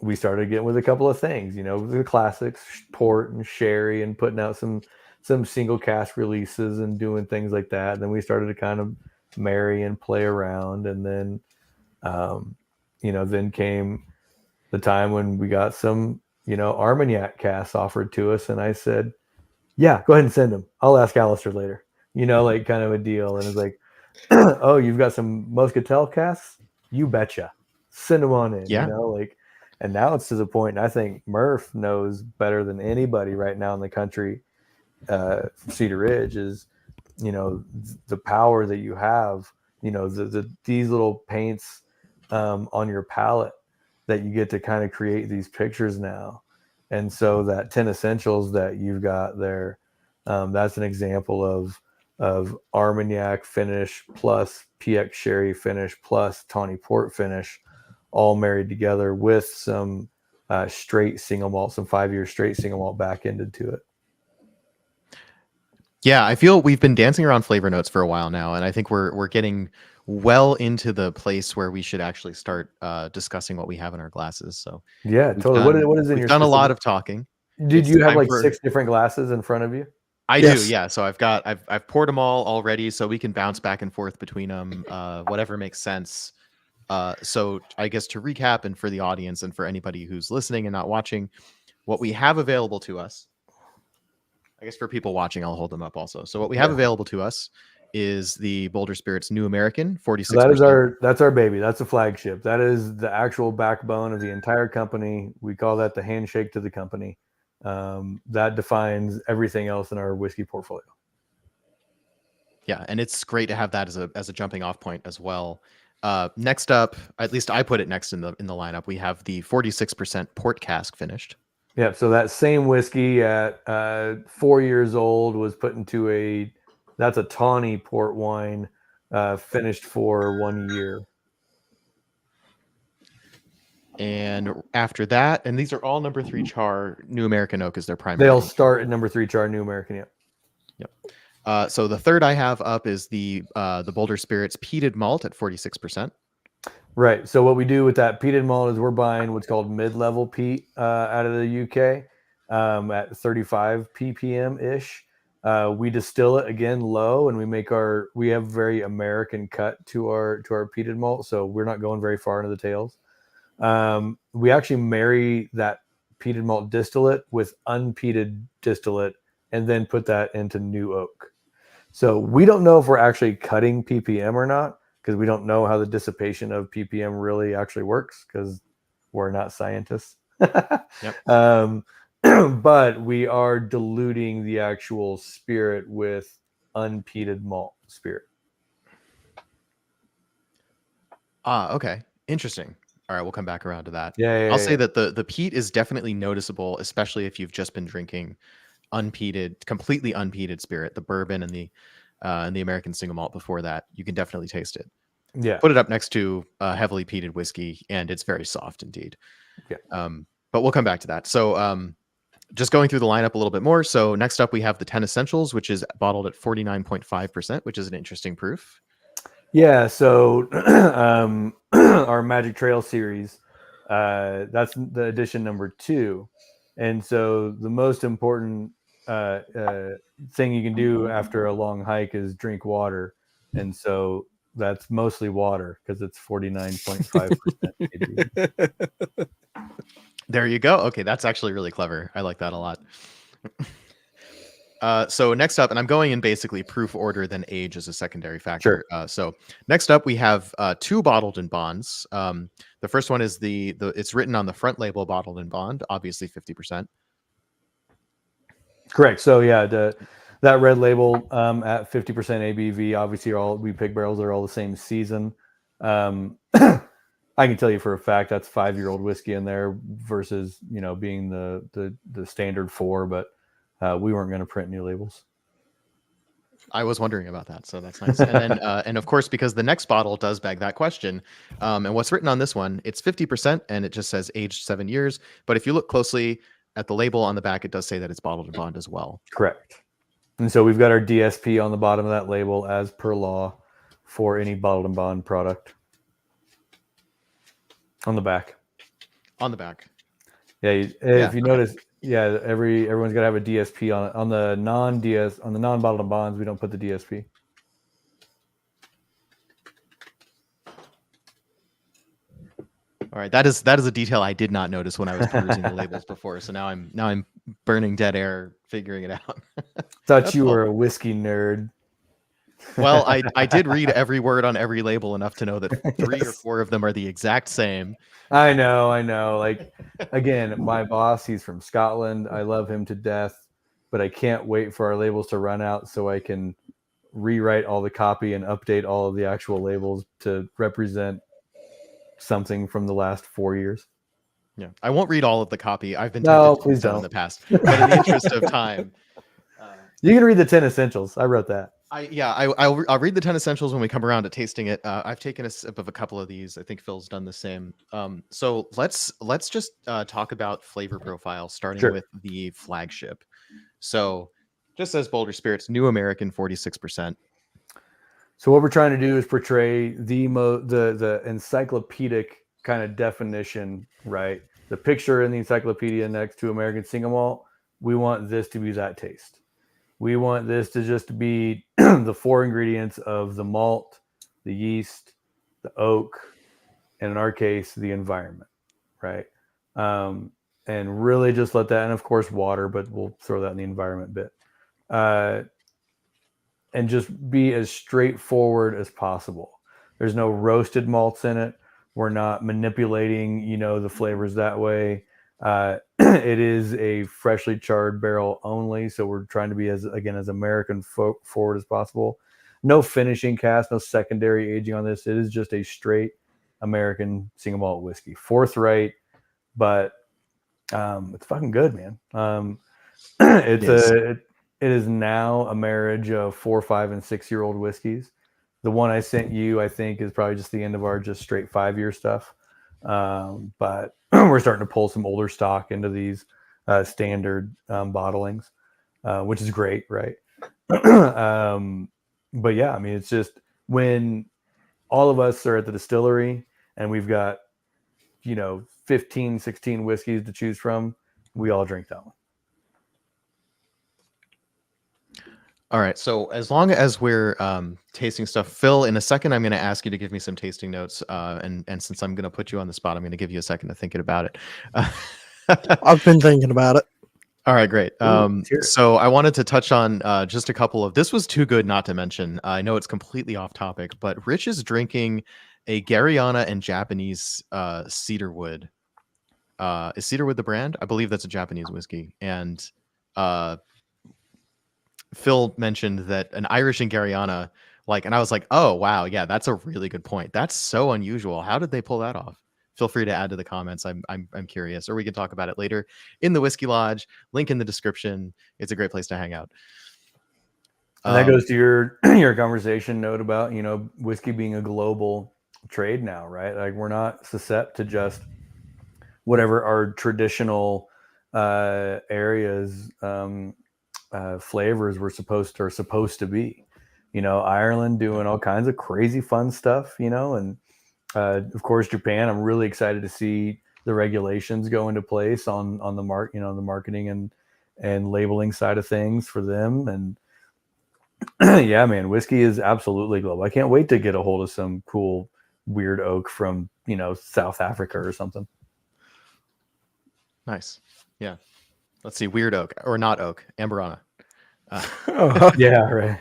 we started getting with a couple of things, the classics, port and sherry, and putting out some single cask releases and doing things like that. And then we started to kind of marry and play around. And then, then came the time when we got some, Armagnac casks offered to us. And I said, yeah, go ahead and send them. I'll ask Alistair later, like kind of a deal. And it's like, oh, you've got some Muscatel casks? You betcha. Send them on in, Yeah. And now it's to the point, and I think Murph knows better than anybody right now in the country, Cedar Ridge, is, the power that you have, these little paints on your palette that you get to kind of create these pictures now. And so that 10 essentials that you've got there, that's an example of Armagnac finish plus PX sherry finish plus tawny port finish, all married together with some straight single malt, some 5-year straight single malt back ended to it. Yeah, I feel we've been dancing around flavor notes for a while now, and I think we're getting well into the place where we should actually start discussing what we have in our glasses. So yeah, totally. What is in we've your done system? a lot of talking. Did you have like 6 different glasses in front of you? I do, yeah. So I've poured them all already, so we can bounce back and forth between them, whatever makes sense. So I guess to recap, and for the audience and for anybody who's listening and not watching, what we have available to us, I guess for people watching, I'll hold them up also. So what we have available to us is the Boulder Spirits New American 46%. So that's our baby. That's a flagship. That is the actual backbone of the entire company. We call that the handshake to the company. That defines everything else in our whiskey portfolio. Yeah, and it's great to have that as a jumping off point as well. Next up, at least I put it next in the lineup, we have the 46% port cask finished. Yeah, so that same whiskey at 4 years old was put into that's a tawny port wine, finished for 1 year. And after that, and these are all number 3 char, New American Oak is their primary. They'll start at number 3 char, New American, yeah. Yep. So the third I have up is the Boulder Spirits peated malt at 46%. Right. So what we do with that peated malt is we're buying what's called mid-level peat out of the UK at 35 ppm ish. We distill it again low, and we have very American cut to our peated malt, so we're not going very far into the tails. We actually marry that peated malt distillate with unpeated distillate, and then put that into new oak. So we don't know if we're actually cutting ppm or not, because we don't know how the dissipation of ppm really actually works, because we're not scientists. Yep. But we are diluting the actual spirit with unpeated malt spirit. Okay. Interesting. All right, we'll come back around to that. Yeah, I'll say that the peat is definitely noticeable, especially if you've just been drinking completely unpeated spirit, the bourbon and the American single malt before that. You can definitely taste it. Yeah. Put it up next to heavily peated whiskey, and it's very soft indeed. Yeah. But we'll come back to that. So just going through the lineup a little bit more. So next up, we have the 10 Essentials, which is bottled at 49.5%, which is an interesting proof. Yeah. So our Magic Trail series, that's the edition number 2. And so the most important thing you can do after a long hike is drink water. And so that's mostly water, because it's 49.5%. There you go. Okay, that's actually really clever. I like that a lot. So next up, and I'm going in basically proof order, then age as a secondary factor. Sure. So next up, we have 2 bottled in bonds. The first one is it's written on the front label, bottled in bond, obviously 50%. Correct. So yeah, that red label at 50% ABV, obviously we pig barrels are all the same season. I can tell you for a fact that's 5-year-old whiskey in there versus being the standard 4, but we weren't going to print new labels. I was wondering about that, so that's nice. And then, and of course, because the next bottle does beg that question, and what's written on this one, it's 50%, and it just says aged 7 years. But if you look closely at the label on the back, it does say that it's bottled in bond as well. Correct. And so we've got our DSP on the bottom of that label as per law for any bottled and bond product. On the back. On the back. Yeah, if you notice, yeah, everyone's got to have a DSP on the non-bottled and bonds. We don't put the DSP. All right, that is a detail I did not notice when I was perusing the labels before. So now I'm burning dead air figuring it out. Thought you were a whiskey nerd. Well, I did read every word on every label enough to know that 3 or Yes. 4 of them are the exact same. I know. Like, again, my boss, he's from Scotland. I love him to death, but I can't wait for our labels to run out so I can rewrite all the copy and update all of the actual labels to represent something from the last 4 years. Yeah, I won't read all of the copy. I've been No, tempted to do please so don't. in the past, but in the interest of time, you can read the 10 essentials. I wrote that. I'll read the 10 essentials when we come around to tasting it. I've taken a sip of a couple of these. I think Phil's done the same. So let's just talk about flavor profile, starting Sure. with the flagship. So just as Boulder Spirits, New American 46%. So what we're trying to do is portray the encyclopedic kind of definition, right? The picture in the encyclopedia next to American Single Malt. We want this to be that taste. We want this to just be the 4 ingredients of the malt, the yeast, the oak, and in our case, the environment, right? And really just let that, and of course water, but we'll throw that in the environment bit. And just be as straightforward as possible. There's no roasted malts in it. We're not manipulating, the flavors that way. It is a freshly charred barrel only, so we're trying to be as American forward as possible. No finishing cast, no secondary aging on this. It is just a straight American single malt whiskey, forthright, but it's fucking good, man. It is now a marriage of 4, 5, and 6-year-old whiskeys. The one I sent you, I think, is probably just the end of our just straight 5-year stuff. But we're starting to pull some older stock into these standard bottlings, which is great, right? But yeah, I mean, it's just when all of us are at the distillery and we've got, 15, 16 whiskeys to choose from, we all drink that one. All right. So as long as we're tasting stuff, Phil, in a second, I'm going to ask you to give me some tasting notes. And since I'm going to put you on the spot, I'm going to give you a second to think about it. I've been thinking about it. All right, great. Cheers. So I wanted to touch on just a couple of, this was too good not to mention. I know it's completely off topic, but Rich is drinking a Gariana and Japanese cedarwood. Is cedarwood the brand? I believe that's a Japanese whiskey. And Phil mentioned that an Irish and Gariana, and I was like, oh, wow. Yeah, that's a really good point. That's so unusual. How did they pull that off? Feel free to add to the comments. I'm curious, or we can talk about it later in the Whiskey Lodge. Link in the description. It's a great place to hang out. And that goes to your conversation note about, whiskey being a global trade now, right? Like, we're not susceptible to just whatever our traditional areas flavors are supposed to be. Ireland doing all kinds of crazy fun stuff, and of course Japan. I'm really excited to see the regulations go into place on the the marketing and labeling side of things for them. And yeah, man, whiskey is absolutely global. I can't wait to get a hold of some cool weird oak from South Africa or something. Nice. Yeah. Let's see. Weird oak or not oak. Amberana. Yeah, right.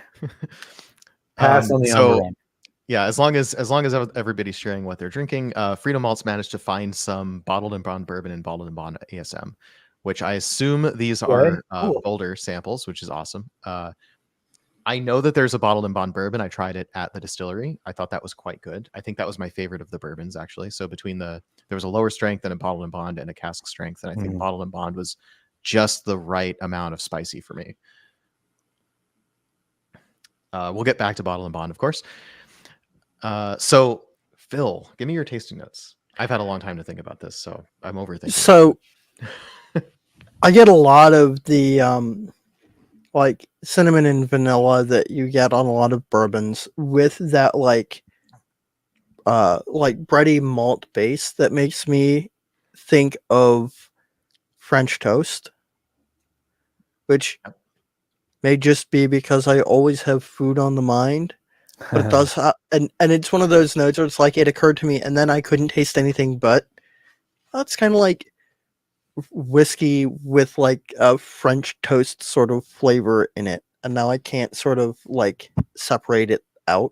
Pass on the Amberana. Yeah, as long as everybody's sharing what they're drinking, Freedom Malts managed to find some bottled and bond bourbon and bottled and bond ASM, which I assume these are Cool. Boulder samples, which is awesome. I know that there's a bottled and bond bourbon. I tried it at the distillery. I thought that was quite good. I think that was my favorite of the bourbons, actually. So there was a lower strength and a bottled and bond and a cask strength, and I think bottled and bond was just the right amount of spicy for me. We'll get back to bottled and bond, of course. So Phil, give me your tasting notes. I've had a long time to think about this, so I'm overthinking. So I get a lot of the cinnamon and vanilla that you get on a lot of bourbons with that like bready malt base that makes me think of French toast, which may just be because I always have food on the mind. But it does, and it's one of those notes where it's like it occurred to me, and then I couldn't taste anything but. That's kind of like whiskey with like a French toast sort of flavor in it, and now I can't sort of like separate it out.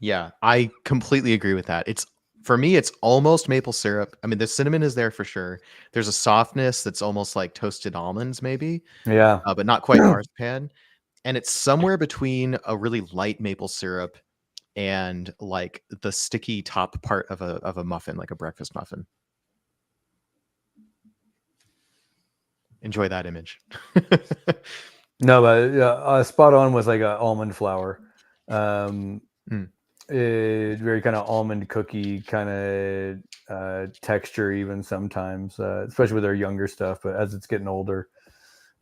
Yeah, I completely agree with that. It's for me, it's almost maple syrup. I mean, the cinnamon is there for sure. There's a softness that's almost like toasted almonds, maybe, Yeah. but not quite marzipan. And it's somewhere between a really light maple syrup and like the sticky top part of a muffin, like a breakfast muffin. Enjoy that image. No, but spot on was like a almond flour. Very kind of almond cookie kind of texture, even sometimes, especially with our younger stuff. But as it's getting older,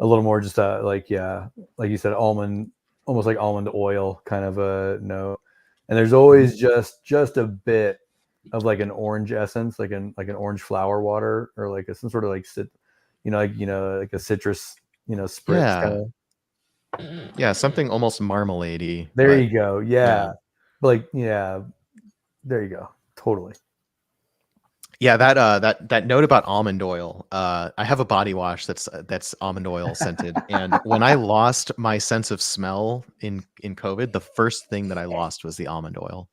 a little more just like you said, almond, almost like almond oil kind of a note. And there's always just a bit of like an orange essence, like an orange flower water, or like some sort of like like a citrus, spritz kind of. Yeah, something almost marmalade-y. There you go. Yeah. Like, yeah, there you go. Totally. Yeah, that note about almond oil. I have a body wash that's almond oil scented, and when I lost my sense of smell in COVID, the first thing that I lost was the almond oil.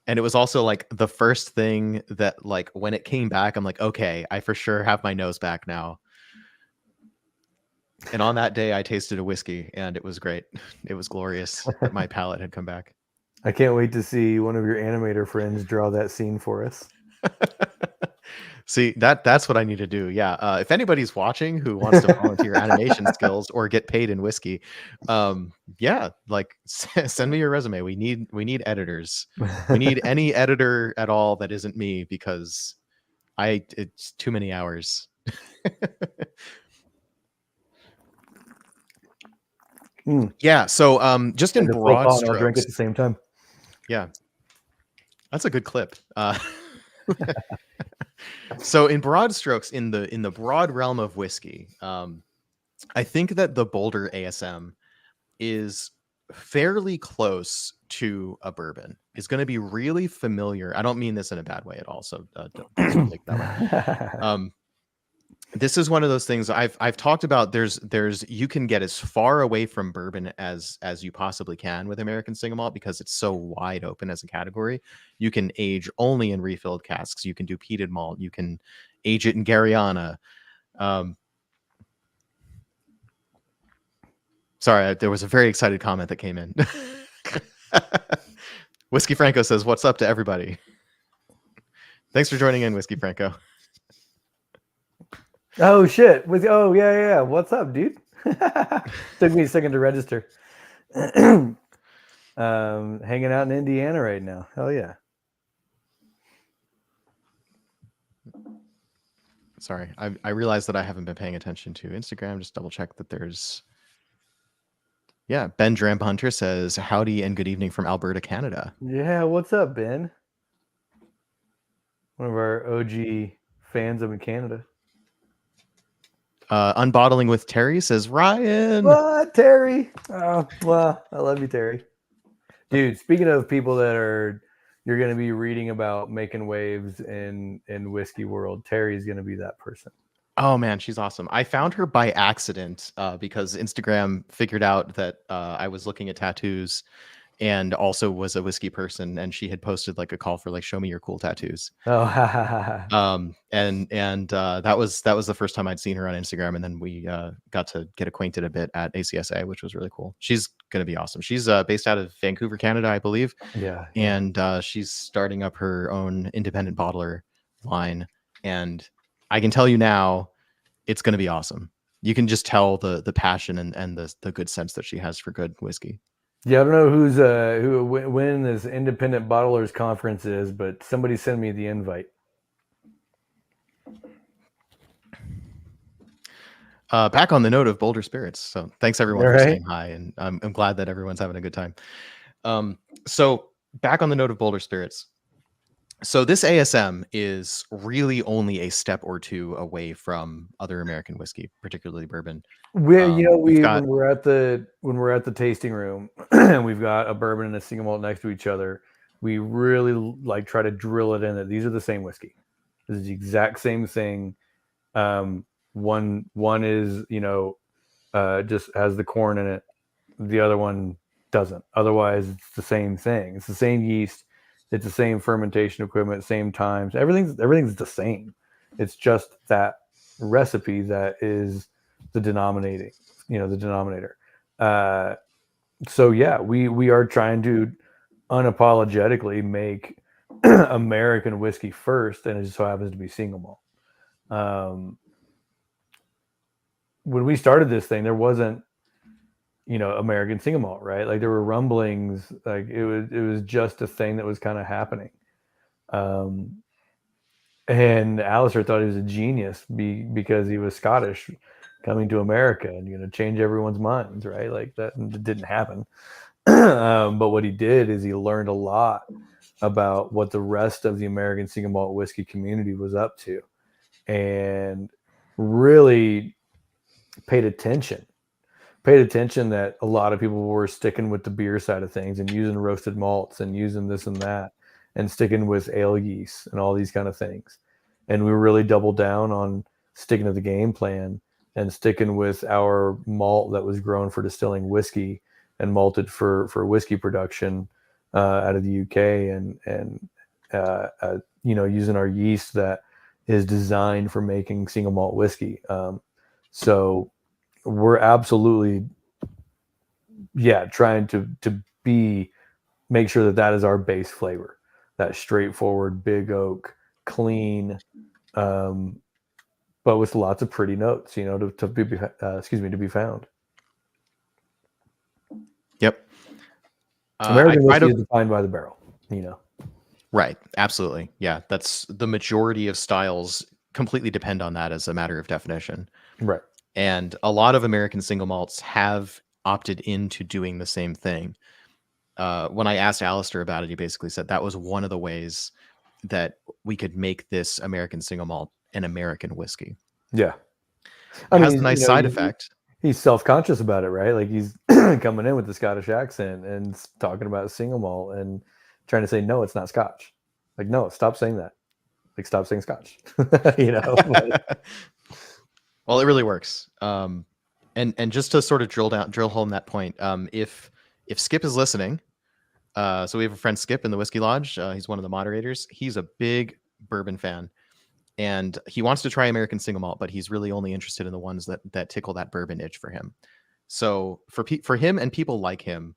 And it was also like the first thing that, like, when it came back, I'm like, okay, I for sure have my nose back now. And on that day, I tasted a whiskey, and it was great. It was glorious that my palate had come back. I can't wait to see one of your animator friends draw that scene for us. See, that's what I need to do. Yeah. If anybody's watching who wants to volunteer animation skills or get paid in whiskey, yeah, like send me your resume. We need editors. We need any editor at all that isn't me, because it's too many hours. Yeah. So just in broad strokes, I'll drink at the same time. Yeah. That's a good clip. So in broad strokes, in the broad realm of whiskey, I think that the Boulder ASM is fairly close to a bourbon. It's going to be really familiar. I don't mean this in a bad way at all, so don't take that way. This is one of those things I've talked about. There's you can get as far away from bourbon as you possibly can with American Single Malt, because it's so wide open as a category. You can age only in refilled casks. You can do peated malt. You can age it in Garyana. Sorry, there was a very excited comment that came in. Whiskey Franco says, "What's up to everybody?" Thanks for joining in, Whiskey Franco. Oh shit! Yeah. What's up, dude? Took me a second to register. Hanging out in Indiana right now. Hell yeah. Sorry, I realized that I haven't been paying attention to Instagram. Just double check that there's. Yeah, Ben Dramp Hunter says, "Howdy and good evening from Alberta, Canada." Yeah, what's up, Ben? One of our OG fans up in Canada. Unbottling with Terry says, "Ryan." What, Terry? Oh, well, I love you, Terry. Dude, speaking of people that you're going to be reading about making waves in whiskey world, Terry's going to be that person. Oh man, she's awesome. I found her by accident because Instagram figured out that I was looking at tattoos and also was a whiskey person, and she had posted like a call for like, show me your cool tattoos. Oh, and that was the first time I'd seen her on Instagram, and then we got to get acquainted a bit at ACSA, which was really cool. She's gonna be awesome. She's based out of Vancouver, Canada, I believe. Yeah. And she's starting up her own independent bottler line, and I can tell you now, it's gonna be awesome. You can just tell the passion and the good sense that she has for good whiskey. Yeah, I don't know when this independent bottlers conference is, but somebody send me the invite. Back on the note of Boulder Spirits. So thanks everyone All for right. saying hi, and I'm glad that everyone's having a good time. So back on the note of Boulder Spirits. So this ASM is really only a step or two away from other American whiskey, particularly bourbon. We've got When we're at the tasting room and we've got a bourbon and a single malt next to each other, we really like try to drill it in that these are the same whiskey. This is the exact same thing. One is just has the corn in it. The other one doesn't. Otherwise, it's the same thing. It's the same yeast. It's the same fermentation equipment, same times. Everything's the same. It's just that recipe that is the denominator. So yeah, we are trying to unapologetically make American whiskey first, and it just so happens to be single malt. When we started this thing, there wasn't American single malt, right? Like there were rumblings, like it was just a thing that was kind of happening. And Alistair thought he was a genius because he was Scottish coming to America and change everyone's minds, right? Like that didn't happen. But what he did is he learned a lot about what the rest of the American single malt whiskey community was up to, and really paid attention that a lot of people were sticking with the beer side of things and using roasted malts and using this and that and sticking with ale yeast and all these kind of things. And we really doubled down on sticking to the game plan and sticking with our malt that was grown for distilling whiskey and malted for whiskey production out of the UK and using our yeast that is designed for making single malt whiskey. So we're absolutely, trying to make sure that is our base flavor, that straightforward big oak, clean, but with lots of pretty notes, to be found. Yep. American whiskey is defined by the barrel, Right. Absolutely. Yeah. That's the majority of styles completely depend on that as a matter of definition. Right. And a lot of American single malts have opted into doing the same thing. When I asked Alistair about it, he basically said that was one of the ways that we could make this American single malt an American whiskey. Yeah. It has a nice side effect. He's self-conscious about it, right? Like he's coming in with the Scottish accent and talking about single malt and trying to say, no, it's not Scotch. Like, no, stop saying that. Like, stop saying Scotch. Well, it really works. And just to sort of drill home that point, if Skip is listening, so we have a friend Skip in the Whiskey Lodge. He's one of the moderators. He's a big bourbon fan, and he wants to try American single malt, but he's really only interested in the ones that tickle that bourbon itch for him. So for him and people like him,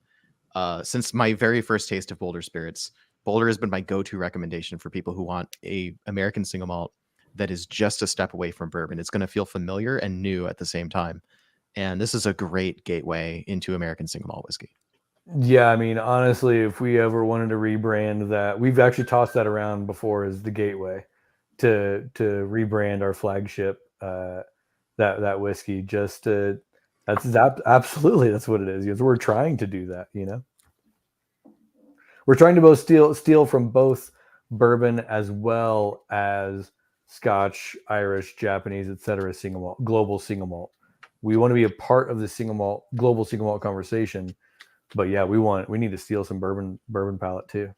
since my very first taste of Boulder Spirits, Boulder has been my go-to recommendation for people who want a American single malt that is just a step away from bourbon. It's going to feel familiar and new at the same time. And this is a great gateway into American single malt whiskey. Yeah, I mean, honestly, if we ever wanted to rebrand that, we've actually tossed that around before as the gateway to rebrand our flagship, that whiskey. Absolutely that's what it is. Because we're trying to do that, We're trying to both steal from both bourbon as well as Scotch, Irish, Japanese, etc. single malt, global single malt. We want to be a part of the global single malt conversation, but yeah, we need to steal some bourbon palate too.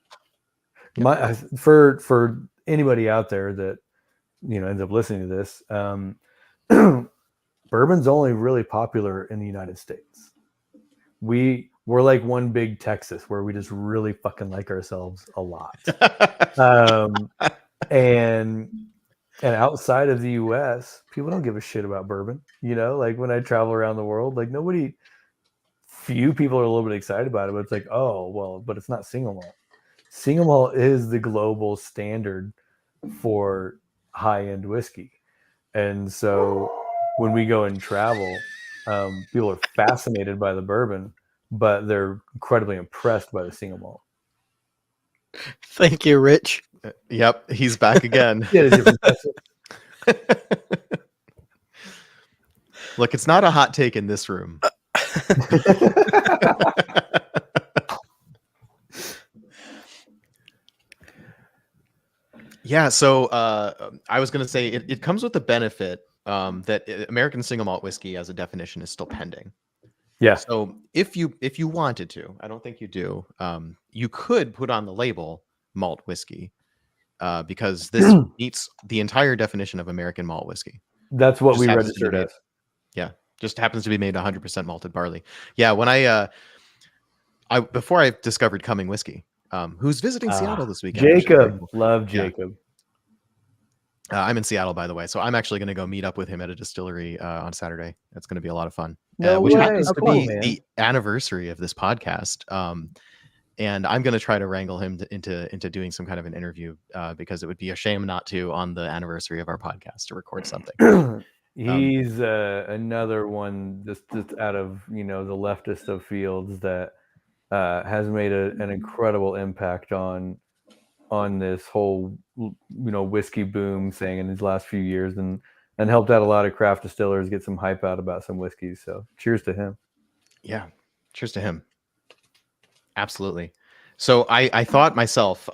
Yep. For anybody out there that ends up listening to this, bourbon's only really popular in the United States. We're like one big Texas where we just really fucking like ourselves a lot. And outside of the US, people don't give a shit about bourbon. Like when I travel around the world, like few people are a little bit excited about it, but it's like, oh, well, but it's not single malt. Single malt is the global standard for high-end whiskey. And so when we go and travel, people are fascinated by the bourbon, but they're incredibly impressed by the single malt. Thank you, Rich. Yep, he's back again. Look, it's not a hot take in this room. Yeah, so I was going to say it comes with the benefit that American Single Malt Whiskey, as a definition, is still pending. Yeah. So if you wanted to, I don't think you do, you could put on the label malt whiskey because this meets the entire definition of American malt whiskey. That's what Just we happens to be registered made- as. Yeah, just happens to be made 100% malted barley. Yeah, when I before I discovered Cumming Whiskey, who's visiting Seattle this weekend. which is very Jacob. cool. Love Yeah. Jacob. I'm in Seattle, by the way, so I'm actually going to go meet up with him at a distillery on Saturday. That's going to be a lot of fun. No which way. happens How to cool, be man. the anniversary of this podcast. And I'm going to try to wrangle him into doing some kind of an interview because it would be a shame not to on the anniversary of our podcast to record something. He's another one just out of the leftist of fields that has made an incredible impact on this whole whiskey boom thing in these last few years, and helped out a lot of craft distillers get some hype out about some whiskeys. So cheers to him. Yeah, cheers to him. Absolutely. So I thought myself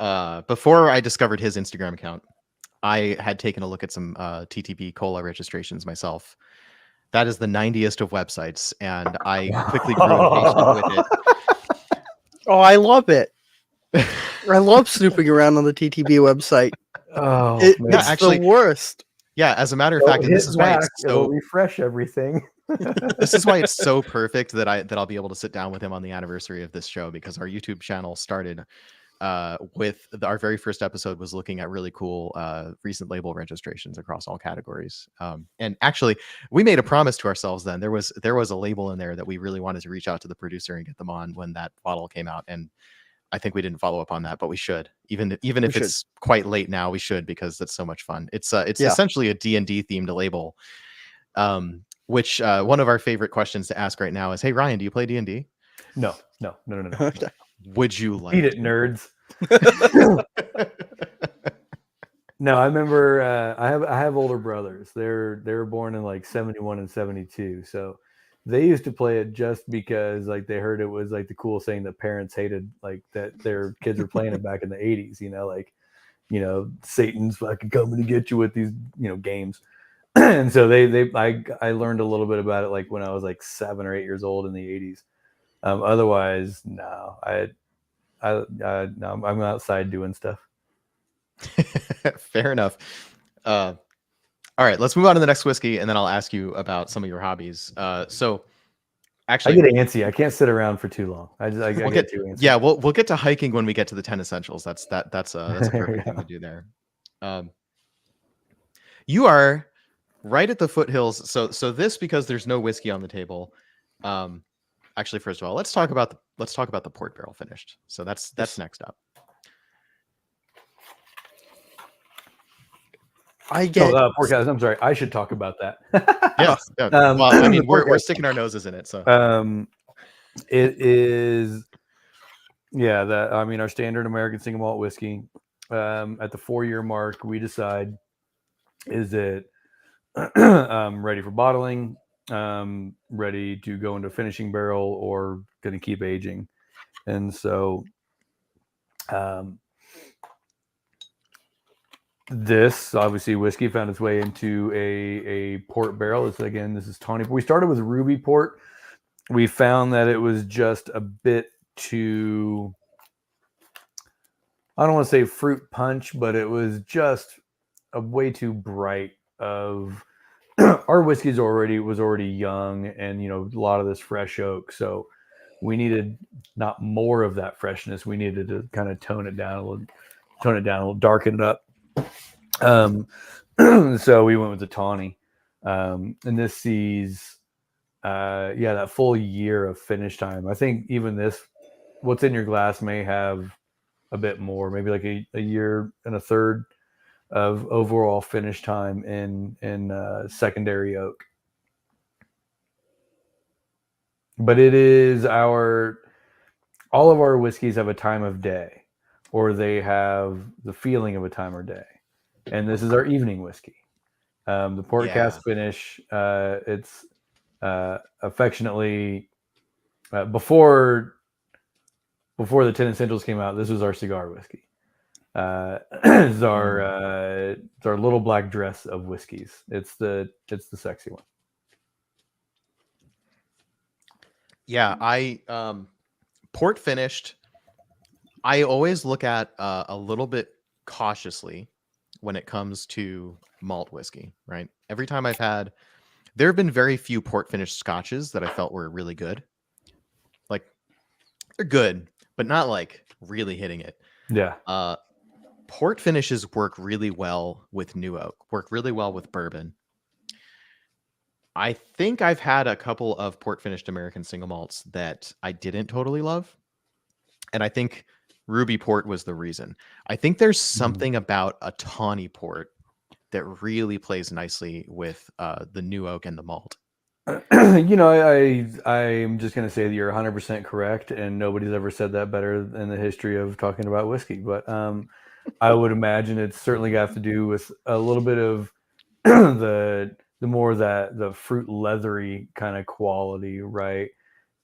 before I discovered his Instagram account, I had taken a look at some TTB cola registrations myself. That is the 90th of websites, and I quickly grew impatient with it. Oh, I love it. I love snooping around on the TTB website. Oh, It's man. actually- the worst. Yeah, as a matter of fact, and this is why it's it'll so refresh everything. this is why it's so perfect that I'll be able to sit down with him on the anniversary of this show, because our YouTube channel started with our very first episode was looking at really cool recent label registrations across all categories. And actually, we made a promise to ourselves then. There was a label in there that we really wanted to reach out to the producer and get them on when that bottle came out, and I think we didn't follow up on that, but we should. Even if it's quite late now, we should, because that's so much fun. It's essentially a D&D themed label. Which one of our favorite questions to ask right now is, "Hey Ryan, do you play D&D?" No. Would you like Eat it, nerds. No, I remember I have older brothers. They were born in like 71 and 72. So they used to play it just because like they heard it was like the coolest thing that parents hated, like that their kids were playing it back in the 80s, Satan's fucking coming to get you with these, games. And so I learned a little bit about it like when I was like 7 or 8 years old in the 80s. Otherwise, no, I'm outside doing stuff. Fair enough. All right, let's move on to the next whiskey, and then I'll ask you about some of your hobbies. So actually, I get antsy. I can't sit around for too long. I get too antsy. Yeah, we'll get to hiking when we get to the 10 essentials. That's a perfect thing to do there. You are right at the foothills. So this, because there's no whiskey on the table. Actually, first of all, let's talk about the port barrel finished. So that's next up. I'm sorry. I should talk about that. Yes. Yeah. Well, I mean, we're sticking our noses in it. So it is, our standard American single malt whiskey. At the 4-year mark, we decide, is it ready for bottling, ready to go into finishing barrel, or going to keep aging? And so this obviously whiskey found its way into a port barrel. This is tawny. We started with ruby port. We found that it was just a bit too, I don't want to say fruit punch, but it was just a way too bright of our whiskey was already young, and a lot of this fresh oak. So we needed not more of that freshness. We needed to kind of tone it down a little, darken it up. So we went with the tawny, and this sees that full year of finish time. I think even this, what's in your glass, may have a bit more, maybe like a year and a third of overall finish time in secondary oak. But it is all of our whiskeys have a time of day, or they have the feeling of a time or day. And this is our evening whiskey. The port cast finish, it's affectionately, before the 10 Essentials came out, this was our cigar whiskey. It's our little black dress of whiskeys. It's the sexy one. Yeah, I port finished. I always look at a little bit cautiously when it comes to malt whiskey, right? Every time there have been very few port finished scotches that I felt were really good. Like, they're good, but not like really hitting it. Yeah. Port finishes work really well with new oak, work really well with bourbon. I think I've had a couple of port finished American single malts that I didn't totally love. And I think Ruby Port was the reason. I think there's something about a tawny port that really plays nicely with the new oak and the malt. You know, I'm just going to say that you're 100% correct, and nobody's ever said that better in the history of talking about whiskey. But I would imagine it's certainly got to do with a little bit of the more that the fruit leathery kind of quality, right?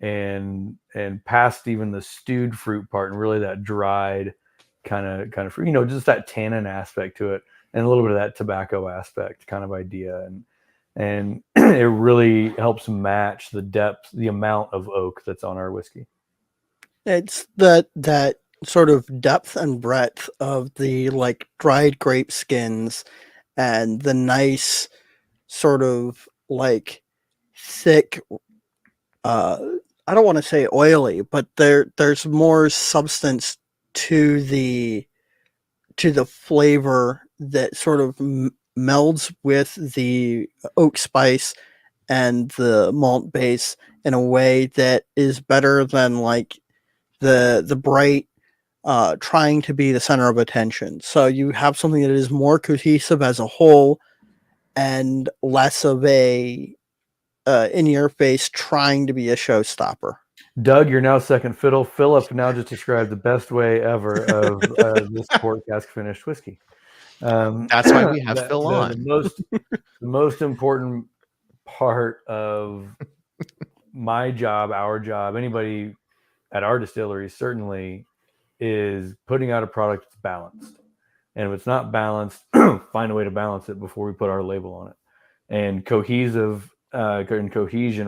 And past even the stewed fruit part, and really that dried kind of fruit, you know, just that tannin aspect to it, and a little bit of that tobacco aspect kind of idea, and it really helps match the depth, the amount of oak that's on our whiskey. It's that sort of depth and breadth of the like dried grape skins and the nice sort of like thick, I don't want to say oily, but there's more substance to the flavor that sort of melds with the oak spice and the malt base in a way that is better than like the bright trying to be the center of attention. So you have something that is more cohesive as a whole and less of a in your face trying to be a showstopper. Doug, you're now second fiddle. Philip now just described the best way ever of this port cask finished whiskey. That's why we have Phil on. The most important part of my job, our job, anybody at our distillery certainly, is putting out a product that's balanced. And if it's not balanced, find a way to balance it before we put our label on it. And cohesion,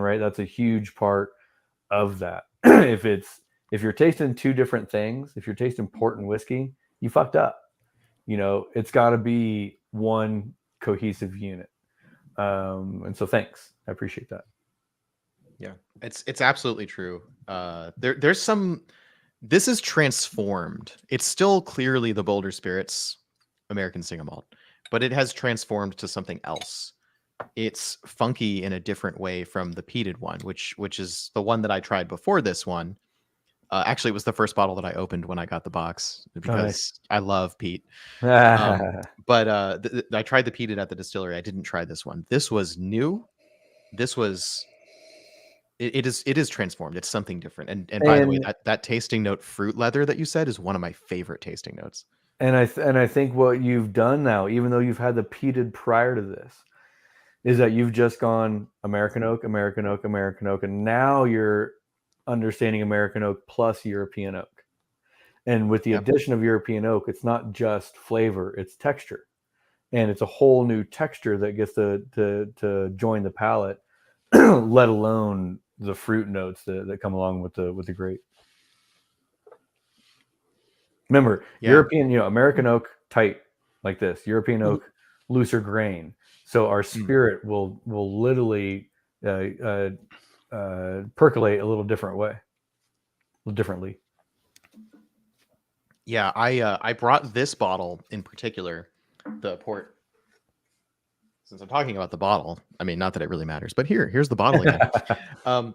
right? That's a huge part of that. If you're tasting two different things, if you're tasting port and whiskey, you fucked up. You know, it's got to be one cohesive unit. And so thanks. I appreciate that. Yeah, it's absolutely true. There's some, this is transformed. It's still clearly the Boulder Spirits American Single Malt, but it has transformed to something else. It's funky in a different way from the peated one, which is the one that I tried before this one. Actually, it was the first bottle that I opened when I got the box because I love peat. But I tried the peated at the distillery. I didn't try this one. This was new. This was it is transformed. It's something different. And by the way, that tasting note, fruit leather that you said, is one of my favorite tasting notes. And I think what you've done now, even though you've had the peated prior to this, is that you've just gone American oak, American oak, American oak, and now you're understanding American oak plus European oak. And with the addition of European oak, it's not just flavor, it's texture. And it's a whole new texture that gets to join the palate, let alone the fruit notes that come along with the grape. Remember, European, American oak tight like this, European oak looser grain. So our spirit will literally percolate a little differently. Yeah, I brought this bottle in particular, the port. Since I'm talking about the bottle, I mean, not that it really matters, but here's the bottle again.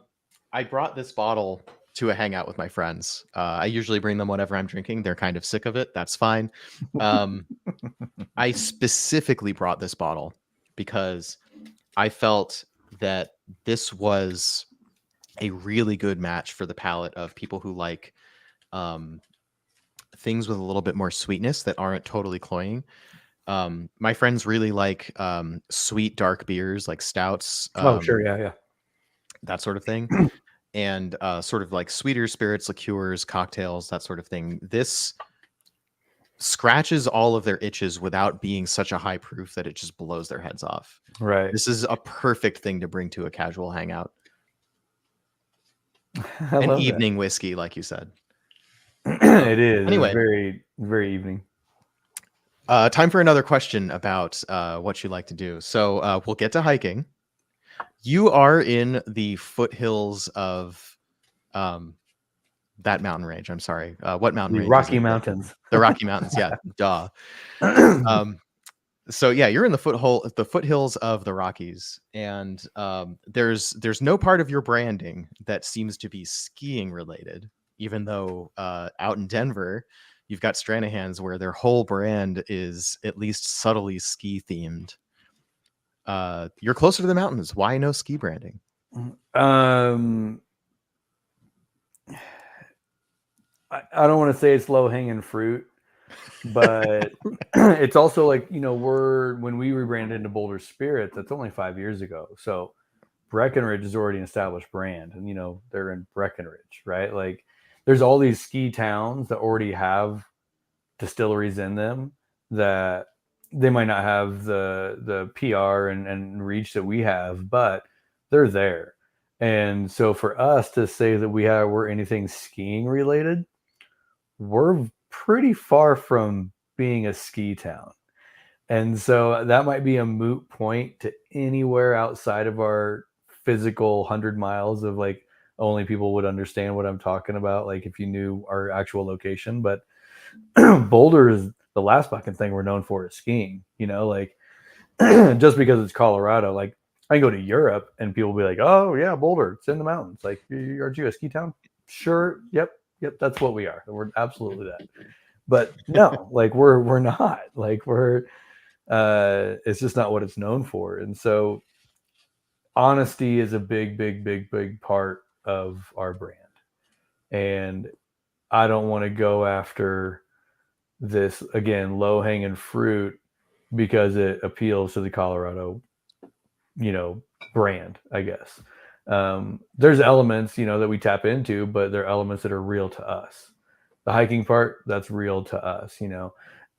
I brought this bottle to a hangout with my friends. I usually bring them whatever I'm drinking. They're kind of sick of it. That's fine. I specifically brought this bottle because I felt that this was a really good match for the palate of people who like things with a little bit more sweetness that aren't totally cloying. My friends really like sweet dark beers like stouts. Oh, sure. Yeah. that sort of thing, and sort of like sweeter spirits, liqueurs, cocktails, that sort of thing. This scratches all of their itches without being such a high proof that it just blows their heads off. Right. This is a perfect thing to bring to a casual hangout. I An love evening whiskey, like you said. that. It is. Anyway. It's very, very evening. Time for another question about what you like to do. So we'll get to hiking. You are in the foothills of that mountain range. I'm sorry. What mountain The range? Rocky is it? Mountains. The Rocky Mountains. Yeah. Duh. So yeah, you're in the foothills of the Rockies, and there's no part of your branding that seems to be skiing related, even though out in Denver, you've got Stranahan's where their whole brand is at least subtly ski themed. You're closer to the mountains. Why no ski branding? I don't want to say it's low hanging fruit, but it's also like, when we rebranded into Boulder Spirits, that's only 5 years ago. So Breckenridge is already an established brand, and they're in Breckenridge, right? Like there's all these ski towns that already have distilleries in them that they might not have the PR and reach that we have, but they're there. And so for us to say that we're anything skiing related, we're pretty far from being a ski town. And so that might be a moot point to anywhere outside of our physical 100 miles of like only people would understand what I'm talking about, like if you knew our actual location. But Boulder is the last fucking thing we're known for is skiing, like just because it's Colorado. Like I can go to Europe and people will be like, oh yeah, Boulder, it's in the mountains. Like, aren't you a ski town? Sure. Yep, that's what we are. We're absolutely that. But no, like we're not. Like it's just not what it's known for. And so honesty is a big part of our brand. And I don't want to go after this, again, low hanging fruit because it appeals to the Colorado, brand, I guess. There's elements, that we tap into, but they're elements that are real to us. The hiking part, that's real to us,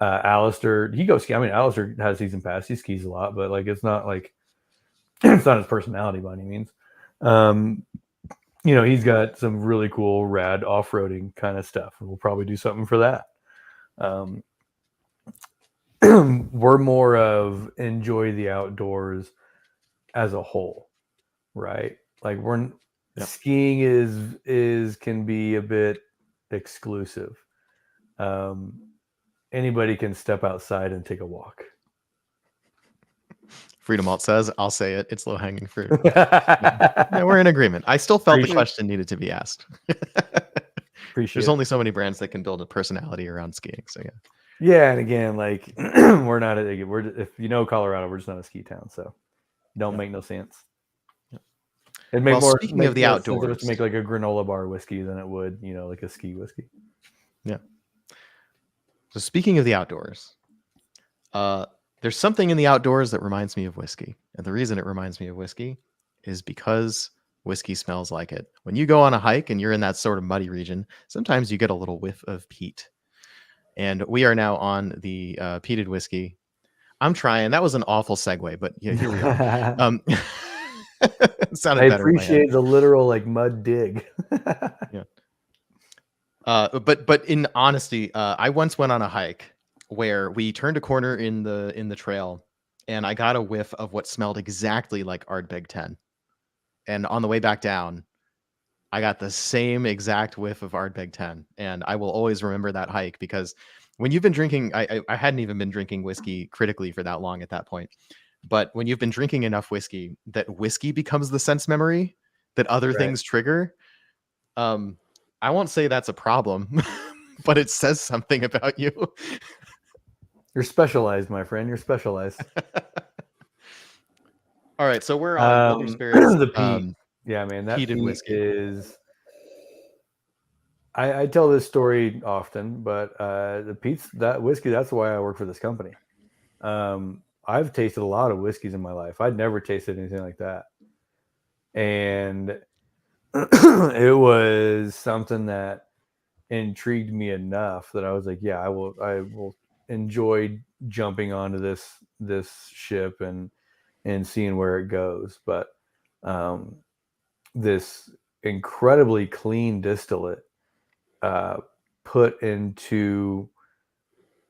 Alistair, he goes ski. I mean, Alistair has season pass. He skis a lot, but like, it's not like, it's not his personality by any means. He's got some really cool, rad off-roading kind of stuff. And we'll probably do something for that. We're more of enjoy the outdoors as a whole, right? Like skiing can be a bit exclusive. Anybody can step outside and take a walk. Freedom Alt says, I'll say it. It's low hanging fruit. Yeah, we're in agreement. I still felt the question needed to be asked. There's only so many brands that can build a personality around skiing. So yeah. Yeah, and again, like we're not if Colorado, we're just not a ski town, so don't make no sense. Yeah. It'd make more. Speaking of the outdoors, to make like a granola bar whiskey than it would, like a ski whiskey. Yeah. So speaking of the outdoors, there's something in the outdoors that reminds me of whiskey, and the reason it reminds me of whiskey is because whiskey smells like it. When you go on a hike and you're in that sort of muddy region, sometimes you get a little whiff of peat. And we are now on the peated whiskey. I'm trying. That was an awful segue, but yeah, here we are. I appreciate the literal like mud dig. Yeah. But in honesty, I once went on a hike where we turned a corner in the trail, and I got a whiff of what smelled exactly like Ardbeg 10. And on the way back down, I got the same exact whiff of Ardbeg 10, and I will always remember that hike because when you've been drinking, I hadn't even been drinking whiskey critically for that long at that point, but when you've been drinking enough whiskey that whiskey becomes the sense memory that other things trigger, I won't say that's a problem, but it says something about you. You're specialized, my friend. You're specialized. All right, so we're on Boulder Spirits. The peat. Yeah, man, that peated peat whiskey is. I tell this story often, but the peat's that whiskey. That's why I work for this company. I've tasted a lot of whiskeys in my life. I'd never tasted anything like that. and it was something that intrigued me enough that I was like, yeah, I will enjoy jumping onto this ship and seeing where it goes. But this incredibly clean distillate put into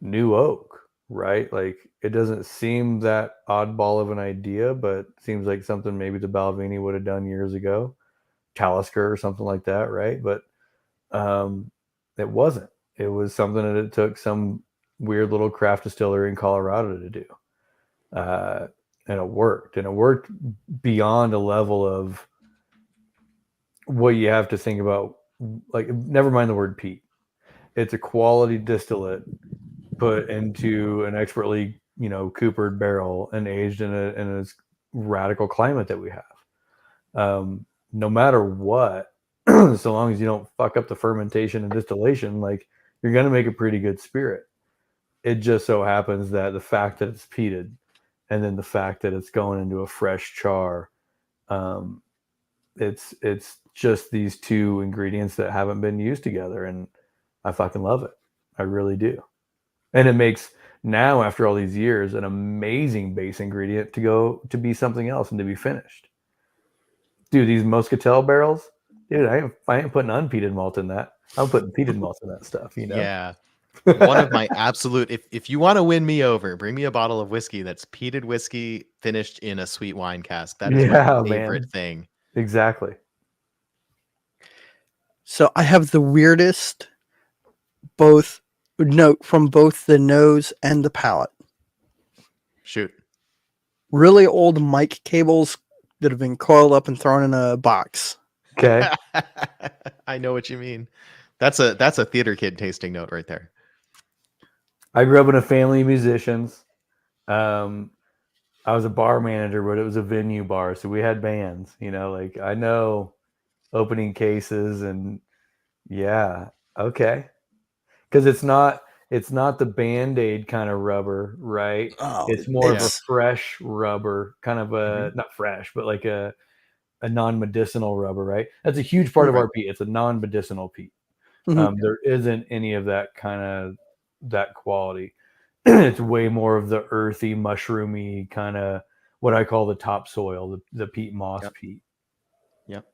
new oak, right? Like, it doesn't seem that oddball of an idea, but seems like something maybe the Balvenie would have done years ago, Talisker or something like that, right? But it wasn't. It was something that it took some weird little craft distillery in Colorado to do, and it worked. And it worked beyond a level of what you have to think about. Like, never mind the word peat. It's a quality distillate put into an expertly, coopered barrel and aged in a radical climate that we have. No matter what, so long as you don't fuck up the fermentation and distillation, like, you're going to make a pretty good spirit. It just so happens that the fact that it's peated and then the fact that it's going into a fresh char, it's just these two ingredients that haven't been used together, and I fucking love it. I really do. And it makes now, after all these years, an amazing base ingredient to be something else and to be finished. Dude, these Muscatel barrels, dude, I ain't putting unpeated malt in that. I'm putting peated malt in that stuff, Yeah. One of my absolute, if you want to win me over, bring me a bottle of whiskey that's peated whiskey finished in a sweet wine cask. That is my favorite thing. Exactly. So I have the weirdest note from both the nose and the palate. Shoot. Really old mic cables that have been coiled up and thrown in a box. Okay. I know what you mean. That's a theater kid tasting note right there. I grew up in a family of musicians. I was a bar manager, but it was a venue bar, so we had bands. Like, I know opening cases, and yeah, okay, because it's not the Band-Aid kind of rubber, right? Oh, it's more of a fresh rubber, kind of a not fresh, but like a non-medicinal rubber, right? That's a huge part of our peat. It's a non-medicinal peat. There isn't any of that kind of that quality. It's way more of the earthy, mushroomy kind of what I call the topsoil, the peat moss peat. Yep.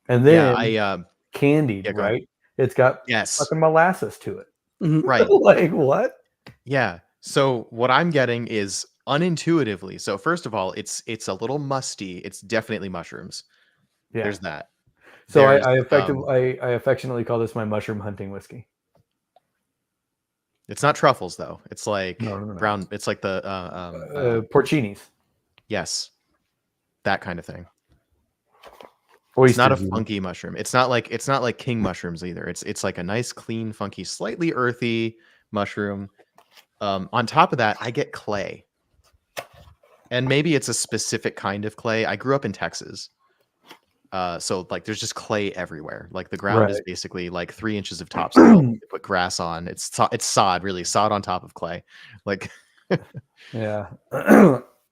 And then candied, right? It's got fucking molasses to it. Right. Like, what? Yeah. So what I'm getting is unintuitively. So first of all, it's a little musty. It's definitely mushrooms. Yeah. There's that. So I affectionately call this my mushroom hunting whiskey. It's not truffles though. It's like brown. It's like the porcinis. Yes, that kind of thing. Oysters, it's not a funky mushroom. It's not like king mushrooms either. It's like a nice, clean, funky, slightly earthy mushroom. On top of that, I get clay, and maybe it's a specific kind of clay. I grew up in Texas. So like there's just clay everywhere. Like the ground is basically like 3 inches of topsoil. They put grass on. It's sod, really sod on top of clay. Like, yeah,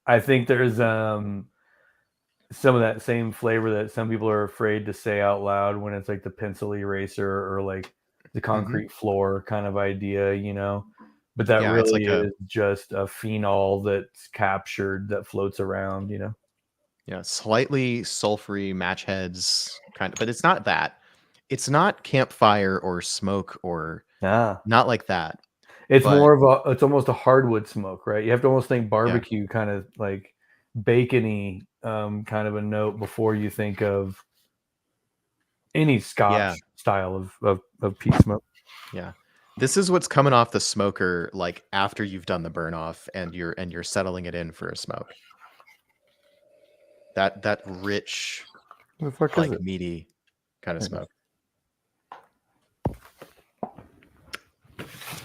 I think there's some of that same flavor that some people are afraid to say out loud when it's like the pencil eraser or like the concrete floor kind of idea, But that really is just a phenol that's captured that floats around, Yeah, slightly sulfury match heads kind of, but it's not that. It's not campfire or smoke or not like that. It's more of it's almost a hardwood smoke, right? You have to almost think barbecue, kind of like bacony, kind of a note before you think of any Scotch style of peat smoke. Yeah. This is what's coming off the smoker, like after you've done the burn off and you're settling it in for a smoke. That rich, like meaty kind of smoke.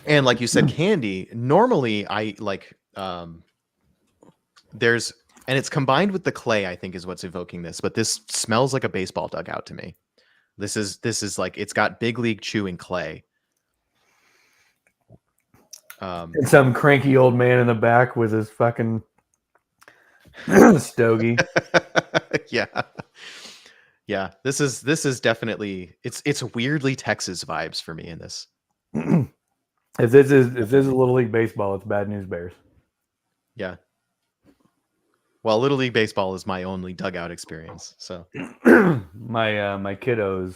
And like you said, candy, normally I like there's, and it's combined with the clay, I think is what's evoking this, but this smells like a baseball dugout to me. This is like, it's got big league chewing clay. And some cranky old man in the back with his fucking Stogie. Yeah. Yeah. This is definitely it's weirdly Texas vibes for me in this. If this is Little League baseball, it's Bad News Bears. Yeah. Well, Little League baseball is my only dugout experience. So my kiddo,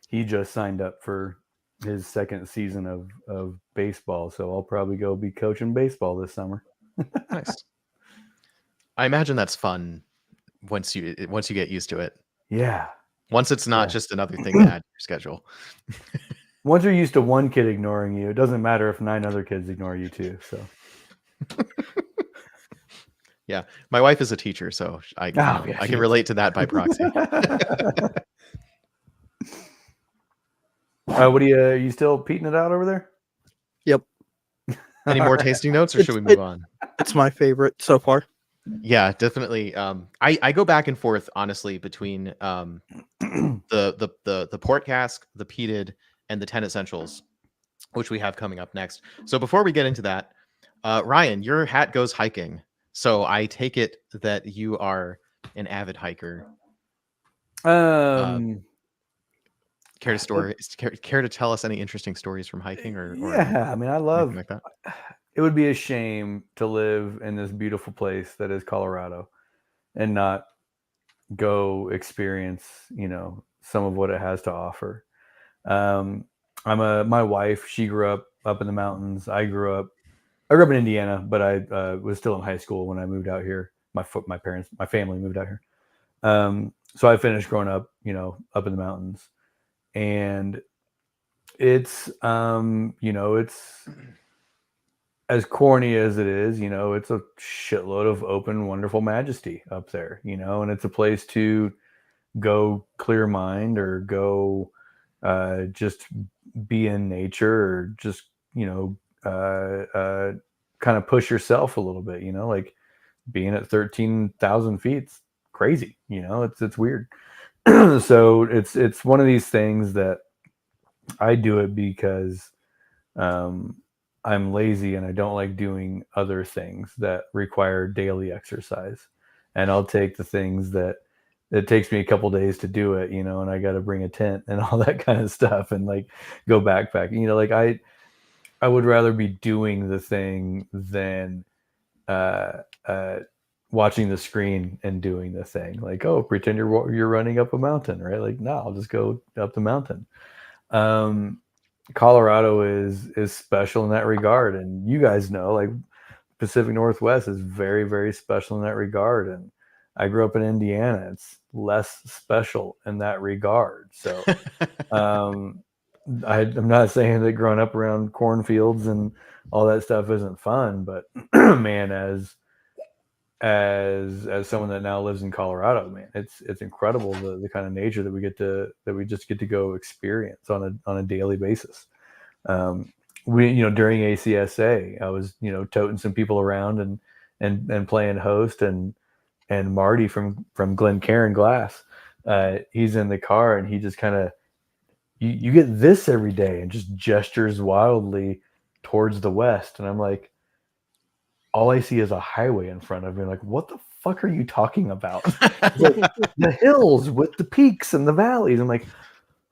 he just signed up for his second season of baseball, so I'll probably go be coaching baseball this summer. nice. I imagine that's fun once you get used to it. Yeah. Once it's not just another thing to add to your schedule. Once you're used to one kid ignoring you, it doesn't matter if 9 other kids ignore you too. So yeah, my wife is a teacher, so I can relate to that by proxy. What are you still peating it out over there? Yep. Any more tasting notes, or should we move on? It's my favorite so far. Yeah, definitely. I go back and forth honestly between the port cask, the peated, and the 10 essentials, which we have coming up next. So before we get into that, Ryan, your hat goes hiking. So I take it that you are an avid hiker. Care to tell us any interesting stories from hiking or yeah, I mean, I love like that? It would be a shame to live in this beautiful place that is Colorado and not go experience, some of what it has to offer. My wife, she grew up in the mountains. I grew up in Indiana, but I was still in high school when I moved out here. My family moved out here. So I finished growing up, up in the mountains, and it's, it's as corny as it is, it's a shitload of open, wonderful majesty up there, and it's a place to go clear mind or go just be in nature or just, kind of push yourself a little bit, like being at 13,000 feet, it's crazy, it's weird. So it's one of these things that I do it because I'm lazy and I don't like doing other things that require daily exercise. And I'll take the things that it takes me a couple days to do it, and I got to bring a tent and all that kind of stuff and like go backpacking, like I would rather be doing the thing than watching the screen and doing the thing. Like, oh, pretend you're running up a mountain, right? Like, no, I'll just go up the mountain. Colorado is special in that regard, and you guys know, like, Pacific Northwest is very, very special in that regard. And I grew up in Indiana; it's less special in that regard. So, I'm not saying that growing up around cornfields and all that stuff isn't fun, but man, as someone that now lives in Colorado, man, it's incredible the kind of nature that we just get to go experience on a daily basis. We, during ACSA, I was, toting some people around and playing host, and Marty from Glencairn Glass, he's in the car and he just kind of, you get this every day, and just gestures wildly towards the west. And I'm like, all I see is a highway in front of me. Like, what the fuck are you talking about? Like, the hills with the peaks and the valleys. I'm like,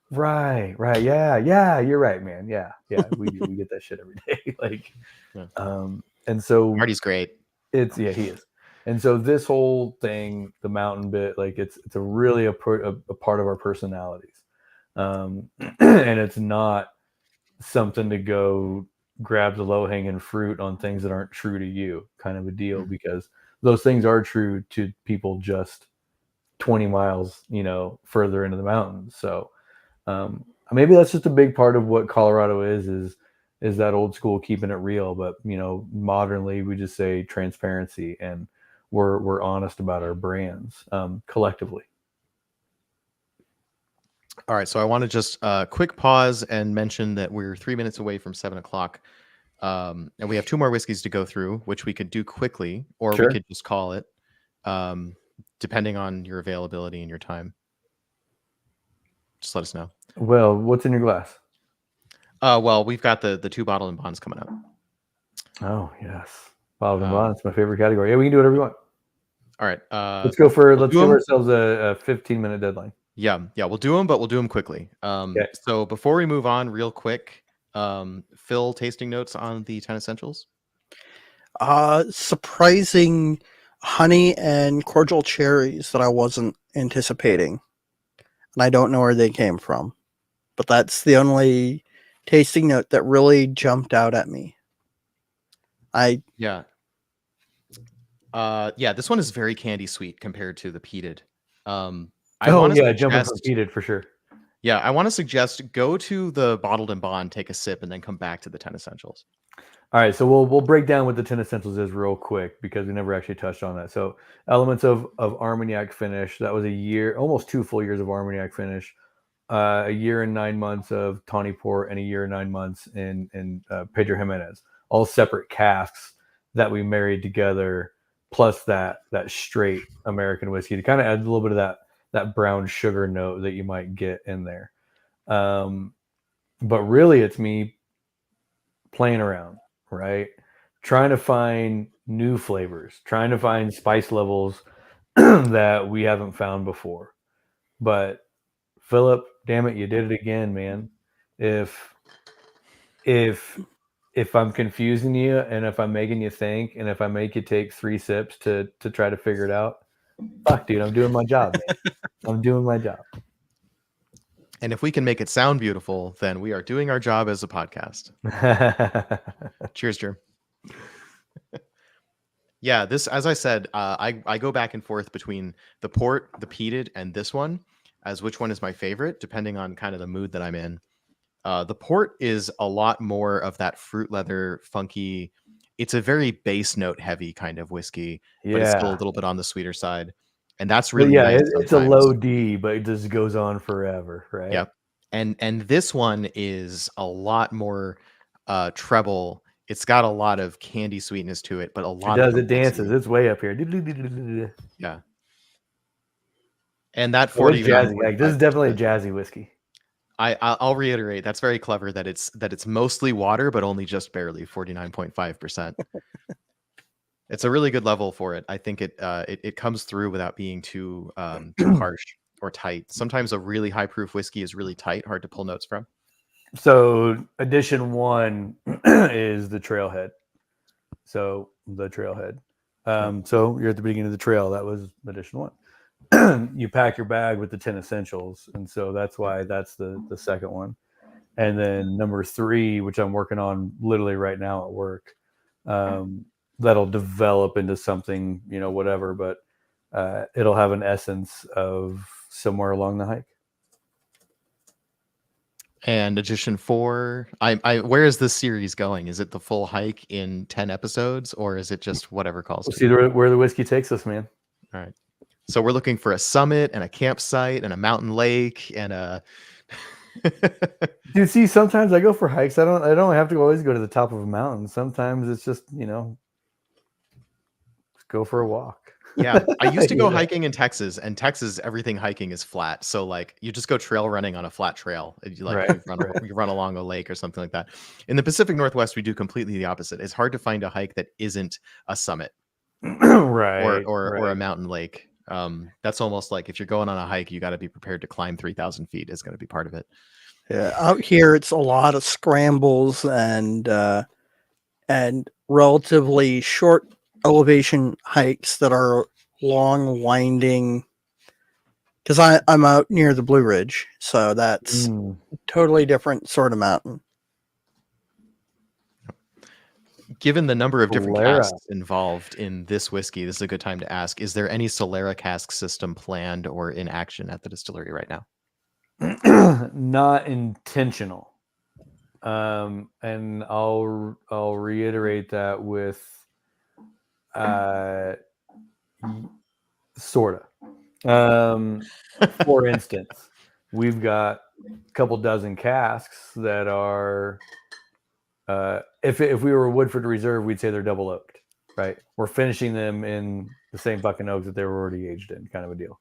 right. Yeah. You're right, man. Yeah. We get that shit every day. Like, yeah. And so Marty's great. he is. And so this whole thing, the mountain bit, like it's a really a part of our personalities. And it's not something to go grab the low hanging fruit on things that aren't true to you, kind of a deal, because those things are true to people just 20 miles, further into the mountains. So maybe that's just a big part of what Colorado is that old school keeping it real. But modernly we just say transparency, and we're honest about our brands collectively. All right, so I want to just quick pause and mention that we're 3 minutes away from 7 o'clock, and we have 2 more whiskeys to go through, which we could do quickly, or Sure. we could just call it, depending on your availability and your time. Just let us know. Well, what's in your glass? Well, we've got the 2 bottle and bonds coming up. Oh yes. Bottled and bond. It's my favorite category. Yeah, we can do whatever you want. All right. Let's give ourselves a 15-minute deadline. Yeah, we'll do them, but we'll do them quickly. Okay. So before we move on, real quick, Phil, tasting notes on the 10 essentials. Surprising honey and cordial cherries that I wasn't anticipating, and I don't know where they came from, but that's the only tasting note that really jumped out at me. Yeah, this one is very candy sweet compared to the peated. Jumping from peated for sure. Yeah, I want to suggest go to the bottled and bond, take a sip, and then come back to the 10 essentials. All right, so we'll break down what the 10 essentials is real quick because we never actually touched on that. So elements of Armagnac finish. That was a year, almost 2 full years of Armagnac finish. A year and 9 months of Tawny Port, and a year and 9 months in Pedro Jimenez. All separate casks that we married together, plus that straight American whiskey to kind of add a little bit of that brown sugar note that you might get in there. But really, it's me playing around, right? Trying to find new flavors, trying to find spice levels that we haven't found before. But Philip, damn it, you did it again, man. If I'm confusing you, and if I'm making you think, and if I make you take 3 sips to try to figure it out, fuck, dude, I'm doing my job, man. I'm doing my job. And if we can make it sound beautiful, then we are doing our job as a podcast. Cheers, Jerm. Yeah, this, as I said, I go back and forth between the port, the peated, and this one as which one is my favorite, depending on kind of the mood that I'm in. The port is a lot more of that fruit leather, funky. It's a very bass note heavy kind of whiskey, but it's still a little bit on the sweeter side. And that's really nice. It's a low D, but it just goes on forever, right? Yep. And this one is a lot more treble. It's got a lot of candy sweetness to it, but a lot of it dances. It's way up here. Yeah. And that 40 jazzy. Like, this is definitely a jazzy whiskey. I'll reiterate, that's very clever that it's mostly water, but only just barely 49.5%. It's a really good level for it. I think it comes through without being too harsh or tight. Sometimes a really high proof whiskey is really tight, hard to pull notes from. So edition 1 is the Trailhead. So the Trailhead. So you're at the beginning of the trail. That was edition 1. You pack your bag with the 10 essentials, and so that's why that's the second one. And then number 3, which I'm working on literally right now at work, that'll develop into something, whatever, but it'll have an essence of somewhere along the hike. And edition 4, where is this series going? Is it the full hike in 10 episodes, or is it just whatever calls? We'll see where the whiskey takes us, man. All right. So we're looking for a summit and a campsite and a mountain lake and a. Dude, see, sometimes I go for hikes. I don't have to always go to the top of a mountain. Sometimes it's just, just go for a walk. Yeah, I used to go hiking in Texas, and Texas, everything hiking is flat. So like you just go trail running on a flat trail. You run along a lake or something like that. In the Pacific Northwest, we do completely the opposite. It's hard to find a hike that isn't a summit, right, or a mountain lake. That's almost like if you're going on a hike, you got to be prepared to climb 3,000 feet is going to be part of it. Yeah, out here it's a lot of scrambles and relatively short elevation hikes that are long, winding. Because I'm out near the Blue Ridge, so that's totally different sort of mountain. Given the number of different casks involved in this whiskey, this is a good time to ask, is there any Solera cask system planned or in action at the distillery right now? Not intentional. And I'll reiterate that with sorta. For instance, we've got a couple dozen casks that are if we were Woodford Reserve, we'd say they're double oaked, right? We're finishing them in the same fucking oak that they were already aged in, kind of a deal.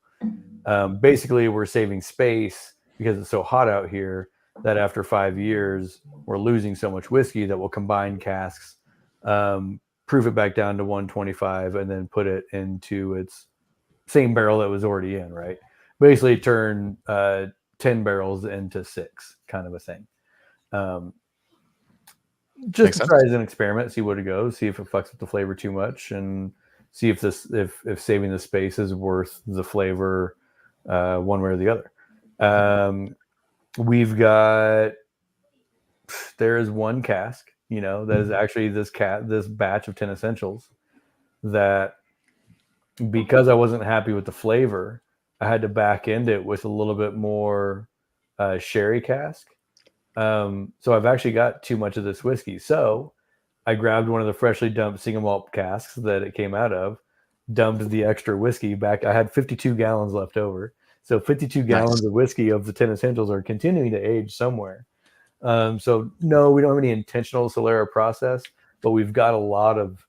Basically, we're saving space because it's so hot out here that after 5 years, we're losing so much whiskey that we'll combine casks, proof it back down to 125, and then put it into its same barrel that was already in, right? Basically turn 10 barrels into 6, kind of a thing. Just Makes to sense. try as an experiment, see where it goes, see if it fucks with the flavor too much, and see if saving the space is worth the flavor one way or the other. We've got, there is one cask, that is actually this batch of 10 essentials that, because I wasn't happy with the flavor, I had to back end it with a little bit more sherry cask. So I've actually got too much of this whiskey. So I grabbed one of the freshly dumped single malt casks that it came out of, dumped the extra whiskey back. I had 52 gallons left over. So 52 gallons of whiskey of the 10 essentials are continuing to age somewhere. So no, we don't have any intentional Solera process, but we've got a lot of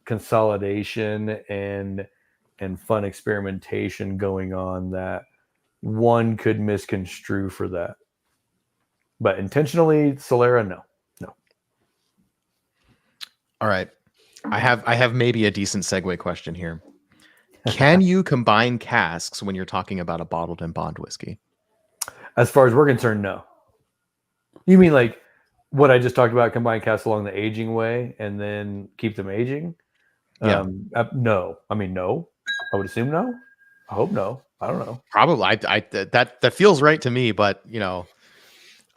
consolidation and fun experimentation going on that one could misconstrue for that. But intentionally, Solera, no. All right. I have maybe a decent segue question here. Can you combine casks when you're talking about a bottled and bond whiskey? As far as we're concerned, no. You mean like what I just talked about, combine casks along the aging way and then keep them aging? Yeah. No. I mean, no. I would assume no. I hope no. I don't know. Probably. That feels right to me, but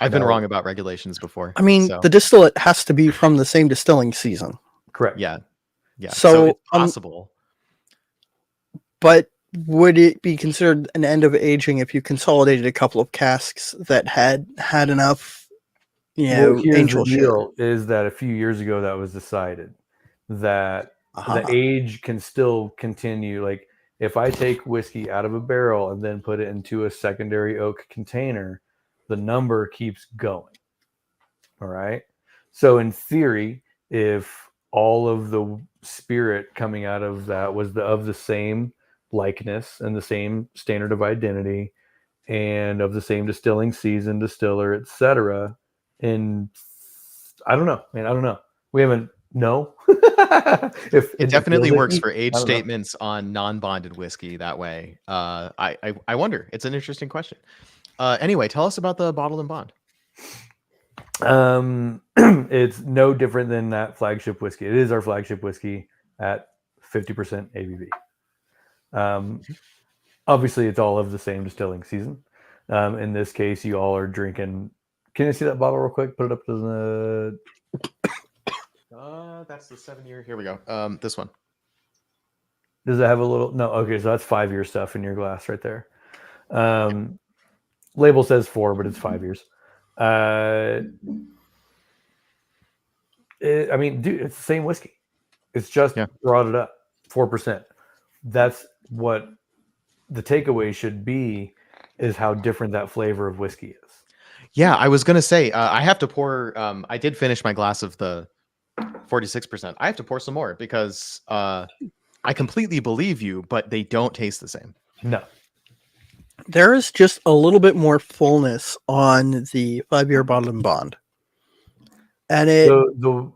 I've been No. wrong about regulations before. I mean, so. the distillate has to be from the same distilling season. Correct. Yeah. So, So it's possible. But would it be considered an end of aging if you consolidated a couple of casks that had enough, Well, here's angel the shit? deal: is that a few years ago that was decided that the age can still continue. Like if I take whiskey out of a barrel and then put it into a secondary oak container, the number keeps going. All right. So in theory, if all of the spirit coming out of that was of the same likeness and the same standard of identity and of the same distilling season, distiller, etc. And I don't know, man. I don't know. We haven't. No. If It definitely works for I age don't know. statements on non-bonded whiskey that way. I wonder. It's an interesting question. Anyway, tell us about the bottled and bond. It's no different than that flagship whiskey. It is our flagship whiskey at 50% ABV. Obviously, it's all of the same distilling season. In this case, you all are drinking. Can you see that bottle real quick? Put it up to the. That's the 7-year. Here we go. This one. Does it have a little? No. Okay, so that's 5-year stuff in your glass right there. Label says 4, but it's 5 years. I mean, dude, it's the same whiskey. It's just brought it up 4%. That's what the takeaway should be, is how different that flavor of whiskey is. Yeah, I was gonna say I have to pour. I did finish my glass of the 46%. I have to pour some more because I completely believe you, but they don't taste the same. No. There is just a little bit more fullness on the 5-year bottled and bond, and it the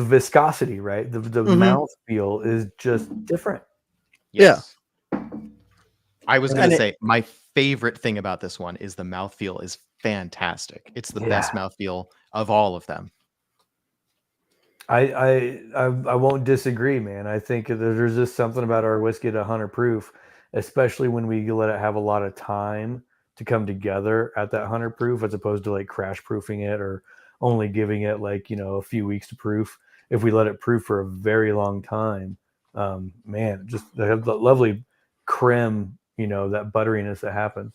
viscosity, right? The mouth feel is just different. Yes. Yeah. I was gonna And say my favorite thing about this one is the mouthfeel is fantastic. It's the best mouthfeel of all of them. I won't disagree, man. I think there's just something about our whiskey at 100 proof, especially when we let it have a lot of time to come together at that 100 proof, as opposed to like crash proofing it or only giving it like, a few weeks to proof. If we let it proof for a very long time, man, just they have the lovely creme, that butteriness that happens.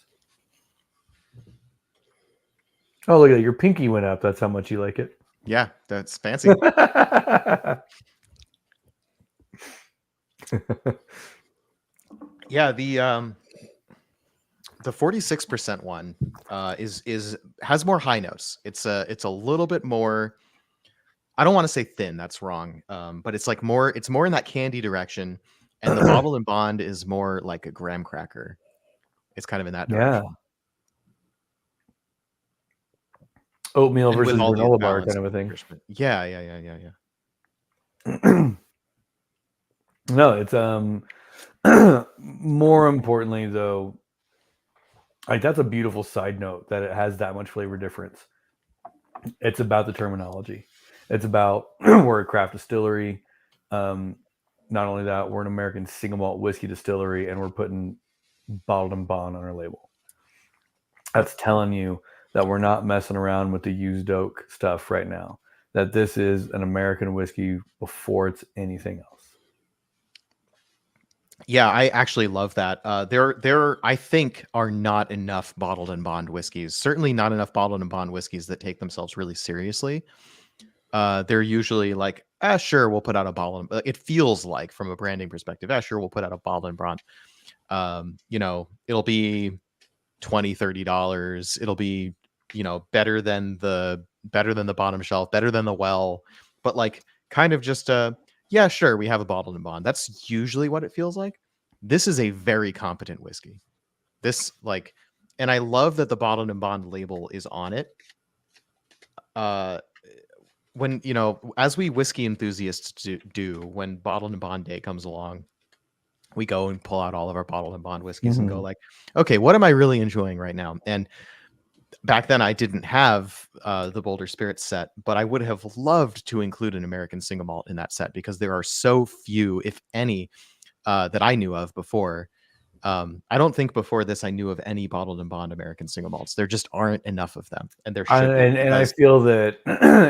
Oh, look at that. Your pinky went up. That's how much you like it. Yeah, that's fancy. Yeah, the 46% one has more high notes. It's a little bit more. I don't want to say thin. That's wrong. But it's like more. It's more in that candy direction, and the bottle and bond is more like a graham cracker. It's kind of in that direction. Yeah. Oatmeal And versus with all the granola bar balance kind of a thing. Yeah. No, it's more importantly though, like that's a beautiful side note that it has that much flavor difference. It's about the terminology. It's about we're a craft distillery. Not only that, we're an American single malt whiskey distillery, and we're putting bottled and bond on our label. That's telling you that we're not messing around with the used oak stuff right now. That this is an American whiskey before it's anything else. Yeah, I actually love that. There, I think, are not enough bottled and bond whiskeys. Certainly not enough bottled and bond whiskeys that take themselves really seriously. They're usually like, sure, we'll put out a bottle. It feels like, from a branding perspective, sure, we'll put out a bottled and bond. It'll be $20-$30. It'll be, better than the bottom shelf, better than the well, but like kind of just yeah, sure, we have a bottled and bond. That's usually what it feels like. This is a very competent whiskey. This like, and I love that the bottled and bond label is on it. When as we whiskey enthusiasts do, when bottled and bond day comes along, we go and pull out all of our bottled and bond whiskeys and go like, okay, what am I really enjoying right now? And back then I didn't have the Boulder Spirits set, but I would have loved to include an American single malt in that set because there are so few, if any, that I knew of before. I don't think before this I knew of any bottled and bond American single malts. There just aren't enough of them, and there should be. And I feel that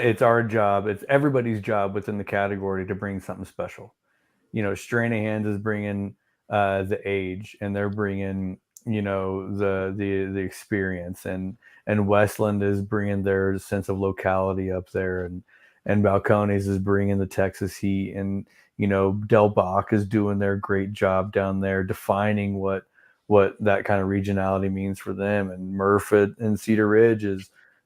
it's our job, it's everybody's job within the category to bring something special. Stranahan's is bringing the age, and they're bringing the experience, and Westland is bringing their sense of locality up there, and Balcones is bringing the Texas heat, and Del Bach is doing their great job down there defining what that kind of regionality means for them, and Murphy and Cedar Ridge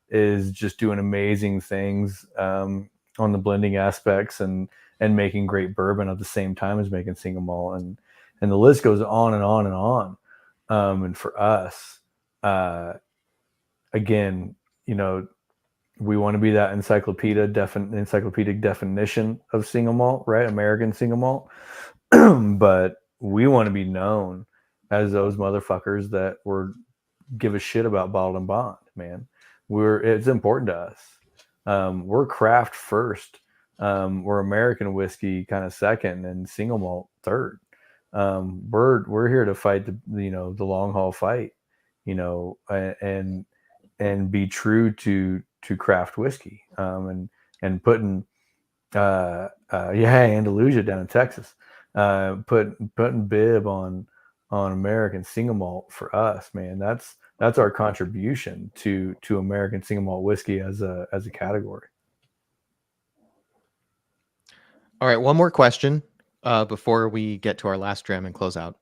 is just doing amazing things on the blending aspects and making great bourbon at the same time as making single malt, and the list goes on and on and on. And for us, again, we want to be that encyclopedic definition of single malt, right? American single malt. But we want to be known as those motherfuckers that give a shit about bottled and bond, man. It's important to us. We're craft first. We're American whiskey kind of second, and single malt third. We're here to fight the long haul fight, and be true to craft whiskey, and putting Andalusia down in Texas, putting bib on American single malt for us, man. That's our contribution to American single malt whiskey as a category. All right, one more question before we get to our last dram and close out.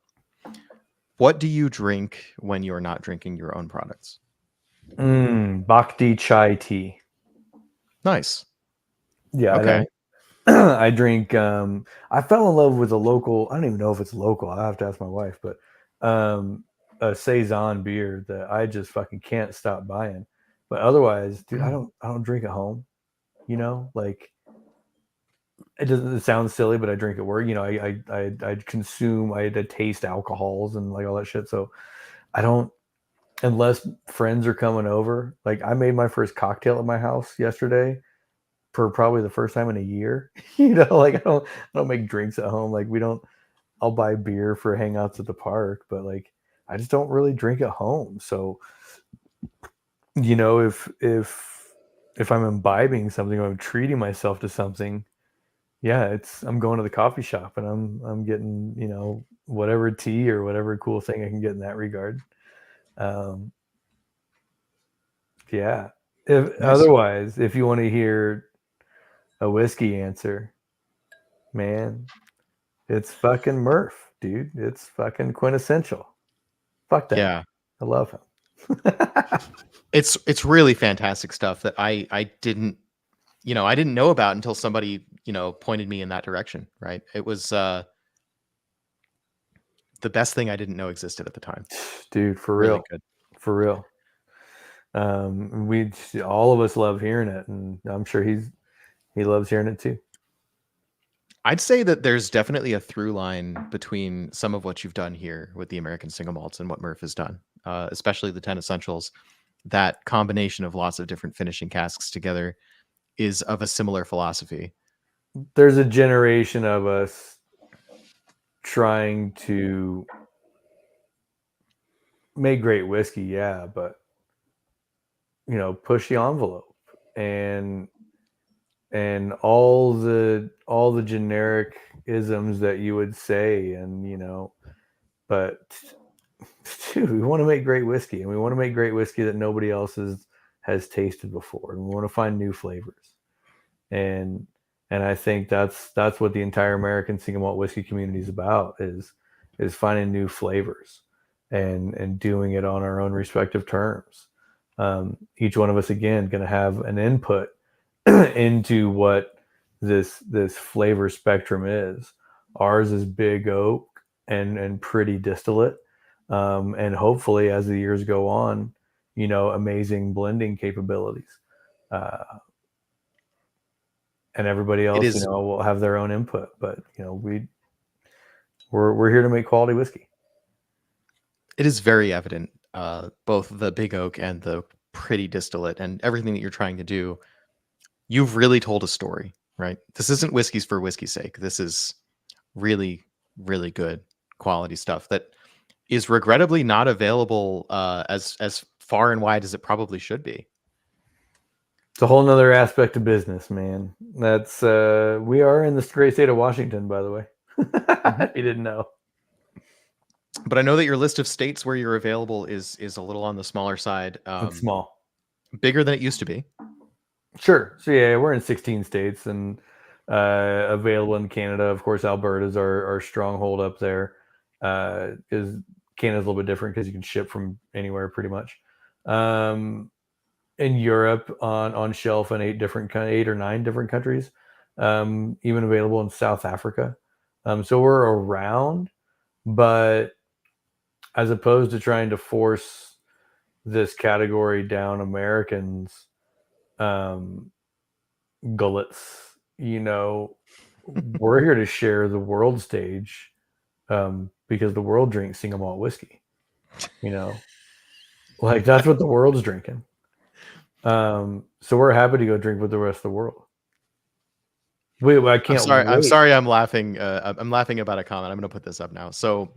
What do you drink when you're not drinking your own products? Bhakti chai tea. Nice. Yeah. Okay. I drink. I fell in love with a local. I don't even know if it's local. I have to ask my wife, but a saison beer that I just fucking can't stop buying. But otherwise, dude, I don't drink at home. Like, it sounds silly, but I drink at work. I consume. I taste alcohols and like all that shit. So I don't, unless friends are coming over. Like, I made my first cocktail at my house yesterday for probably the first time in a year. Like, I don't make drinks at home. Like, I'll buy beer for hangouts at the park, but like, I just don't really drink at home. So, if I'm imbibing something or I'm treating myself to something, yeah, I'm going to the coffee shop and I'm getting, whatever tea or whatever cool thing I can get in that regard. Yeah. Nice. Otherwise, if you want to hear a whiskey answer, man, it's fucking Murph, dude. It's fucking quintessential. Fuck that. Yeah. I love him. It's really fantastic stuff that I didn't know about until somebody, pointed me in that direction, right? It was the best thing I didn't know existed at the time. Dude, for Really real. good. For real. All of us love hearing it, and I'm sure he loves hearing it too. I'd say that there's definitely a through line between some of what you've done here with the American single malts and what Murph has done, especially the 10 essentials. That combination of lots of different finishing casks together is of a similar philosophy. There's a generation of us trying to make great whiskey, yeah, but push the envelope and all the generic isms that you would say, and but dude, we want to make great whiskey, and we want to make great whiskey that nobody else has tasted before, and we want to find new flavors, and I think that's what the entire American single malt whiskey community is about, is finding new flavors and doing it on our own respective terms. Each one of us, again, going to have an input into what this flavor spectrum is. Ours is big oak and pretty distillate, and hopefully as the years go on, amazing blending capabilities, and everybody else will have their own input, but we're here to make quality whiskey. It is very evident, both the big oak and the pretty distillate and everything that you're trying to do. You've really told a story, right? This isn't whiskeys for whiskey's sake. This is really, really good quality stuff that is regrettably not available as far and wide as it probably should be. It's a whole nother aspect of business, man. That's we are in the great state of Washington, by the way. If you didn't know. But I know that your list of states where you're available is a little on the smaller side. It's small. Bigger than it used to be. Sure. So yeah, we're in 16 states and available in Canada. Of course, Alberta's our stronghold up there. Because Canada's a little bit different because you can ship from anywhere pretty much. In Europe, on shelf in 8 or 9 different countries, even available in South Africa. So we're around, but as opposed to trying to force this category down Americans' gullets, we're here to share the world stage, because the world drinks single malt whiskey. Like that's what the world's drinking. So we're happy to go drink with the rest of the world. I can't. I'm sorry. I'm laughing. I'm laughing about a comment. I'm going to put this up now. So,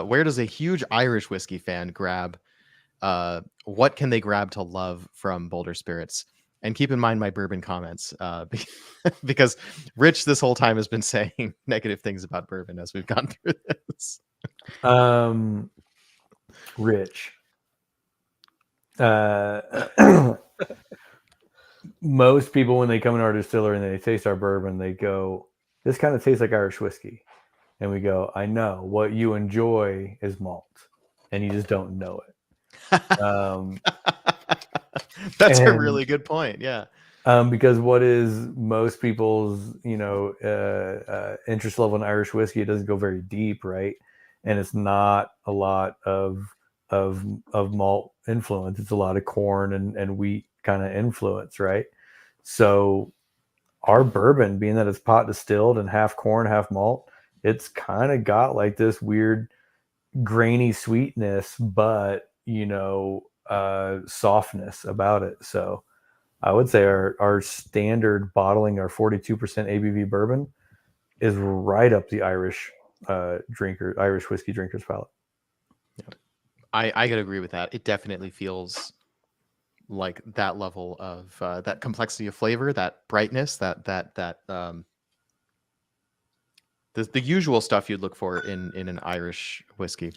where does a huge Irish whiskey fan grab? What can they grab to love from Boulder Spirits? And keep in mind my bourbon comments, because Rich this whole time has been saying negative things about bourbon as we've gone through this. Rich. Most people, when they come in our distillery and they taste our bourbon, they go, "This kind of tastes like Irish whiskey," and we go, "I know what you enjoy is malt, and you just don't know it." That's a really good point. Yeah. Because what is most people's, interest level in Irish whiskey? It doesn't go very deep, right? And it's not a lot of malt influence. It's a lot of corn and wheat kind of influence, right? So our bourbon, being that it's pot distilled and half corn, half malt, it's kind of got like this weird grainy sweetness, but softness about it. So I would say our standard bottling, our 42% ABV bourbon, is right up the Irish whiskey drinkers palate. I could agree with that. It definitely feels like that level of that complexity of flavor, that brightness, the usual stuff you'd look for in an Irish whiskey.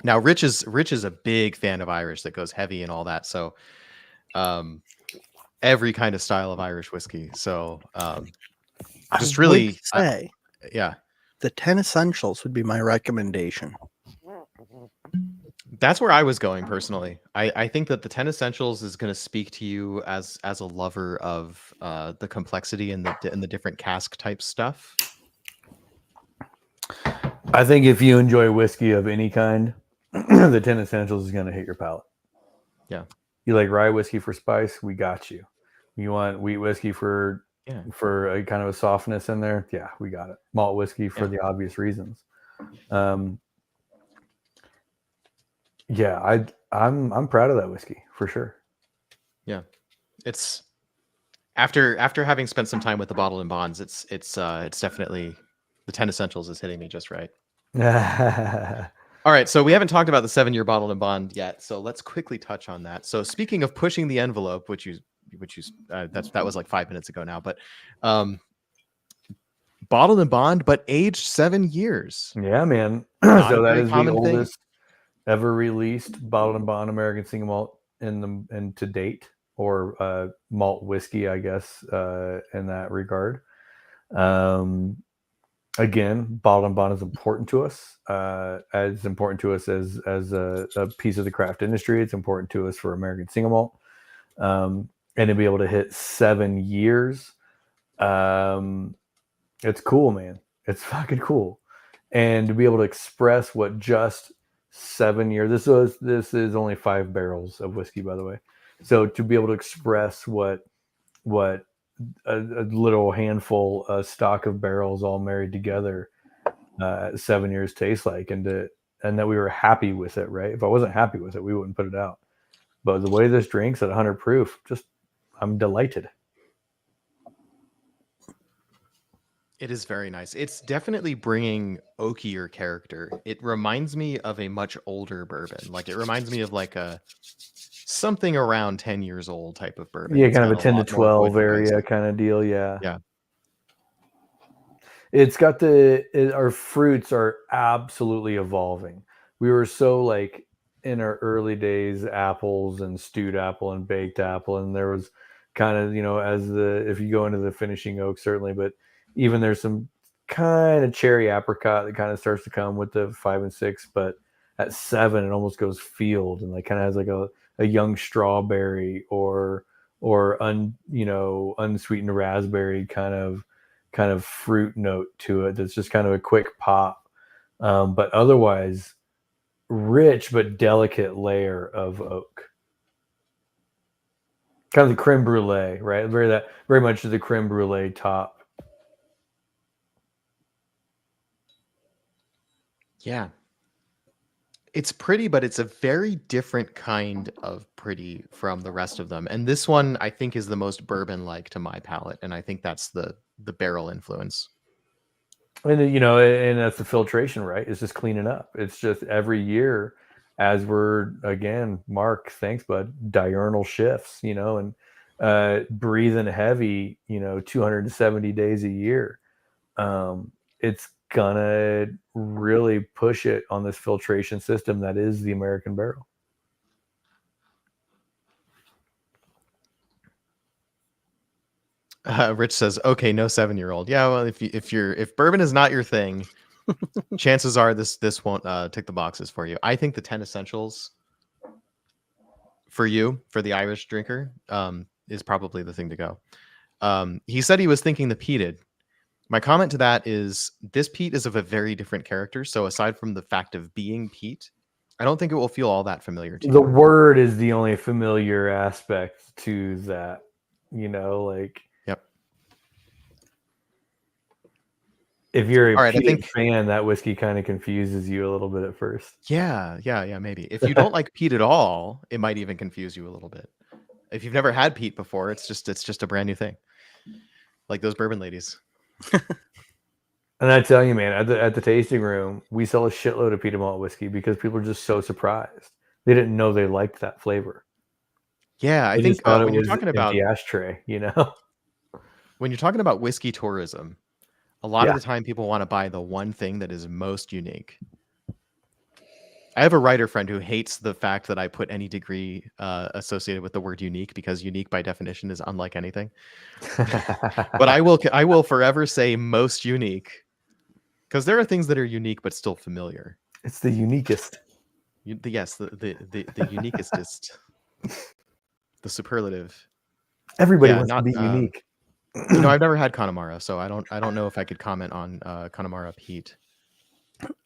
Now, Rich is a big fan of Irish that goes heavy and all that. So, every kind of style of Irish whiskey. So, just really say, yeah, the 10 essentials would be my recommendation. That's where I was going personally. I think that the 10 essentials is going to speak to you as a lover of the complexity and the different cask type stuff. I think if you enjoy whiskey of any kind, the 10 essentials is going to hit your palate. Yeah. You like rye whiskey for spice? We got you. You want wheat whiskey for for a kind of a softness in there. Yeah, we got it. Malt whiskey for the obvious reasons. Yeah, I'm proud of that whiskey for sure. Yeah, it's after having spent some time with the bottled and bonds, it's definitely the 10 essentials is hitting me just right. All right, so we haven't talked about the 7-year bottled and bond yet, so let's quickly touch on that. So speaking of pushing the envelope, which that was like 5 minutes ago now, but bottled and bond, but aged 7 years. Yeah, man. Not So a that very is the common thing. oldest ever released bottled and bond American single malt in to date, or malt whiskey, I guess, in that regard. Again, bottled and bond is important to us. As important to us as a piece of the craft industry. It's important to us for American single malt, and to be able to hit 7 years, it's cool, man. It's fucking cool, and to be able to express what just 7 years. This is only 5 barrels of whiskey, by the way. So to be able to express what a little handful, stock of barrels all married together, 7 years tastes like, and that we were happy with it, right? If I wasn't happy with it, we wouldn't put it out. But the way this drinks at 100 proof, I'm delighted. It is very nice. It's definitely bringing oakier character. It reminds me of a much older bourbon. Like it reminds me of like something around 10 years old type of bourbon. Yeah, It's kind of got a 10 to lot more 12 wood area noise. kind of deal. Yeah. Yeah. It's got our fruits are absolutely evolving. We were so like in our early days, apples and stewed apple and baked apple. And there was kind of, if you go into the finishing oak, certainly, but even there's some kind of cherry apricot that kind of starts to come with the 5 and 6, but at 7, it almost goes field and like kind of has like a young strawberry or unsweetened raspberry kind of fruit note to it. That's just kind of a quick pop, but otherwise rich but delicate layer of oak. Kind of the creme brulee, right? Very much the creme brulee top. Yeah. It's pretty, but it's a very different kind of pretty from the rest of them. And this one, I think, is the most bourbon-like to my palate. And I think that's the barrel influence. And and that's the filtration, right? It's just cleaning up. It's just every year, as we're, again, Mark, thanks, bud, diurnal shifts, and breathing heavy, 270 days a year. It's gonna really push it on this filtration system that is the American barrel. Rich says, "Okay, no 7-year-old." Yeah, well, if bourbon is not your thing, chances are this won't tick the boxes for you. I think the 10 essentials for you, for the Irish drinker, is probably the thing to go. He said he was thinking the peated. My comment to that is this peat is of a very different character. So aside from the fact of being peat, I don't think it will feel all that familiar to you. The word is the only familiar aspect to that, like. Yep. If you're a peated fan, that whiskey kind of confuses you a little bit at first. Yeah, maybe. If you don't like peat at all, it might even confuse you a little bit. If you've never had peat before, it's just a brand new thing. Like those bourbon ladies. And I tell you, man, at the tasting room, we sell a shitload of peat malt whiskey because people are just so surprised. They didn't know they liked that flavor. Yeah, I think when you're talking about the ashtray, when you're talking about whiskey tourism, a lot of the time people want to buy the one thing that is most unique. I have a writer friend who hates the fact that I put any degree associated with the word unique because unique by definition is unlike anything. But I will forever say most unique because there are things that are unique but still familiar. It's the uniquest. Yes, the uniquest, the superlative. Everybody wants to be unique. I've never had Connemara, so I don't know if I could comment on Connemara peat.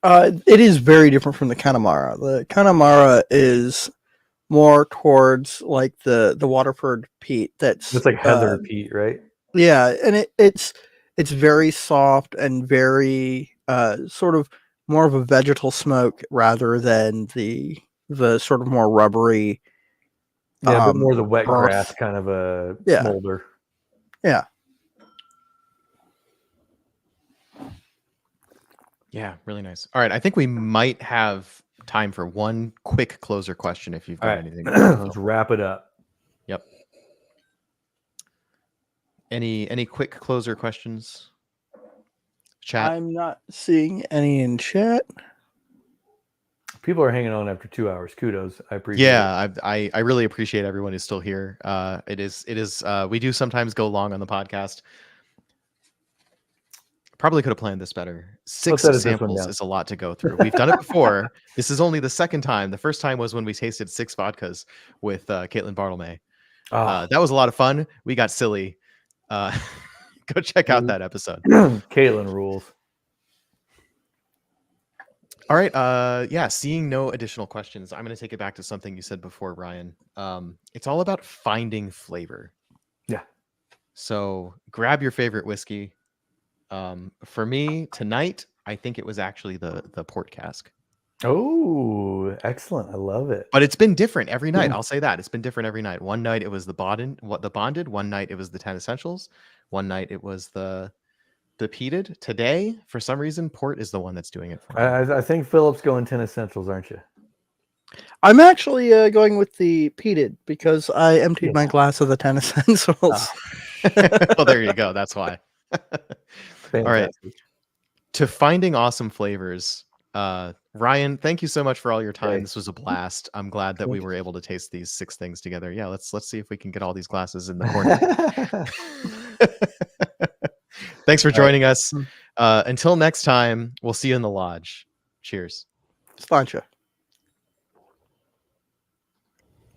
It is very different from the Connemara. The Connemara is more towards like the Waterford peat. That's like heather peat, right? Yeah, and it's very soft and very sort of more of a vegetal smoke rather than the sort of more rubbery. Yeah, a bit more the wet earth. grass kind of a Yeah. smolder. Yeah. Yeah, really nice. All right, I think we might have time for one quick closer question if you've All got right, anything. let's wrap it up. Yep. Any quick closer questions? Chat. I'm not seeing any in chat. People are hanging on after 2 hours. Kudos. I appreciate it. Yeah, I really appreciate everyone who's still here. It is we do sometimes go long on the podcast. Probably could have planned this better. 6 edit this one samples down. is a lot to go through. We've done it before. This is only the second time. The first time was when we tasted 6 vodkas with Caitlin Bartlemay. Oh, That was a lot of fun. We got silly. Go check out that episode. Caitlin rules. All right. Yeah, seeing no additional questions, I'm going to take it back to something you said before, Ryan. It's all about finding flavor. Yeah. So grab your favorite whiskey. For me tonight, I think it was actually the port cask. Oh, excellent. I love it. But it's been different every night. I'll say that. It's been different every night. One night it was the bonded. One night it was the 10 essentials. One night it was the peated. Today, for some reason, port is the one that's doing it for me. I think Philip's going 10 essentials, aren't you? I'm actually going with the peated because I emptied my glass of the 10 essentials. Well, there you go. That's why. All right. To finding awesome flavors. Ryan, thank you so much for all your time. This was a blast. I'm glad that we were able to taste these 6 things together. Yeah, let's see if we can get all these glasses in the corner. Thanks for joining us. Until next time, we'll see you in the lodge. Cheers. Sláinte.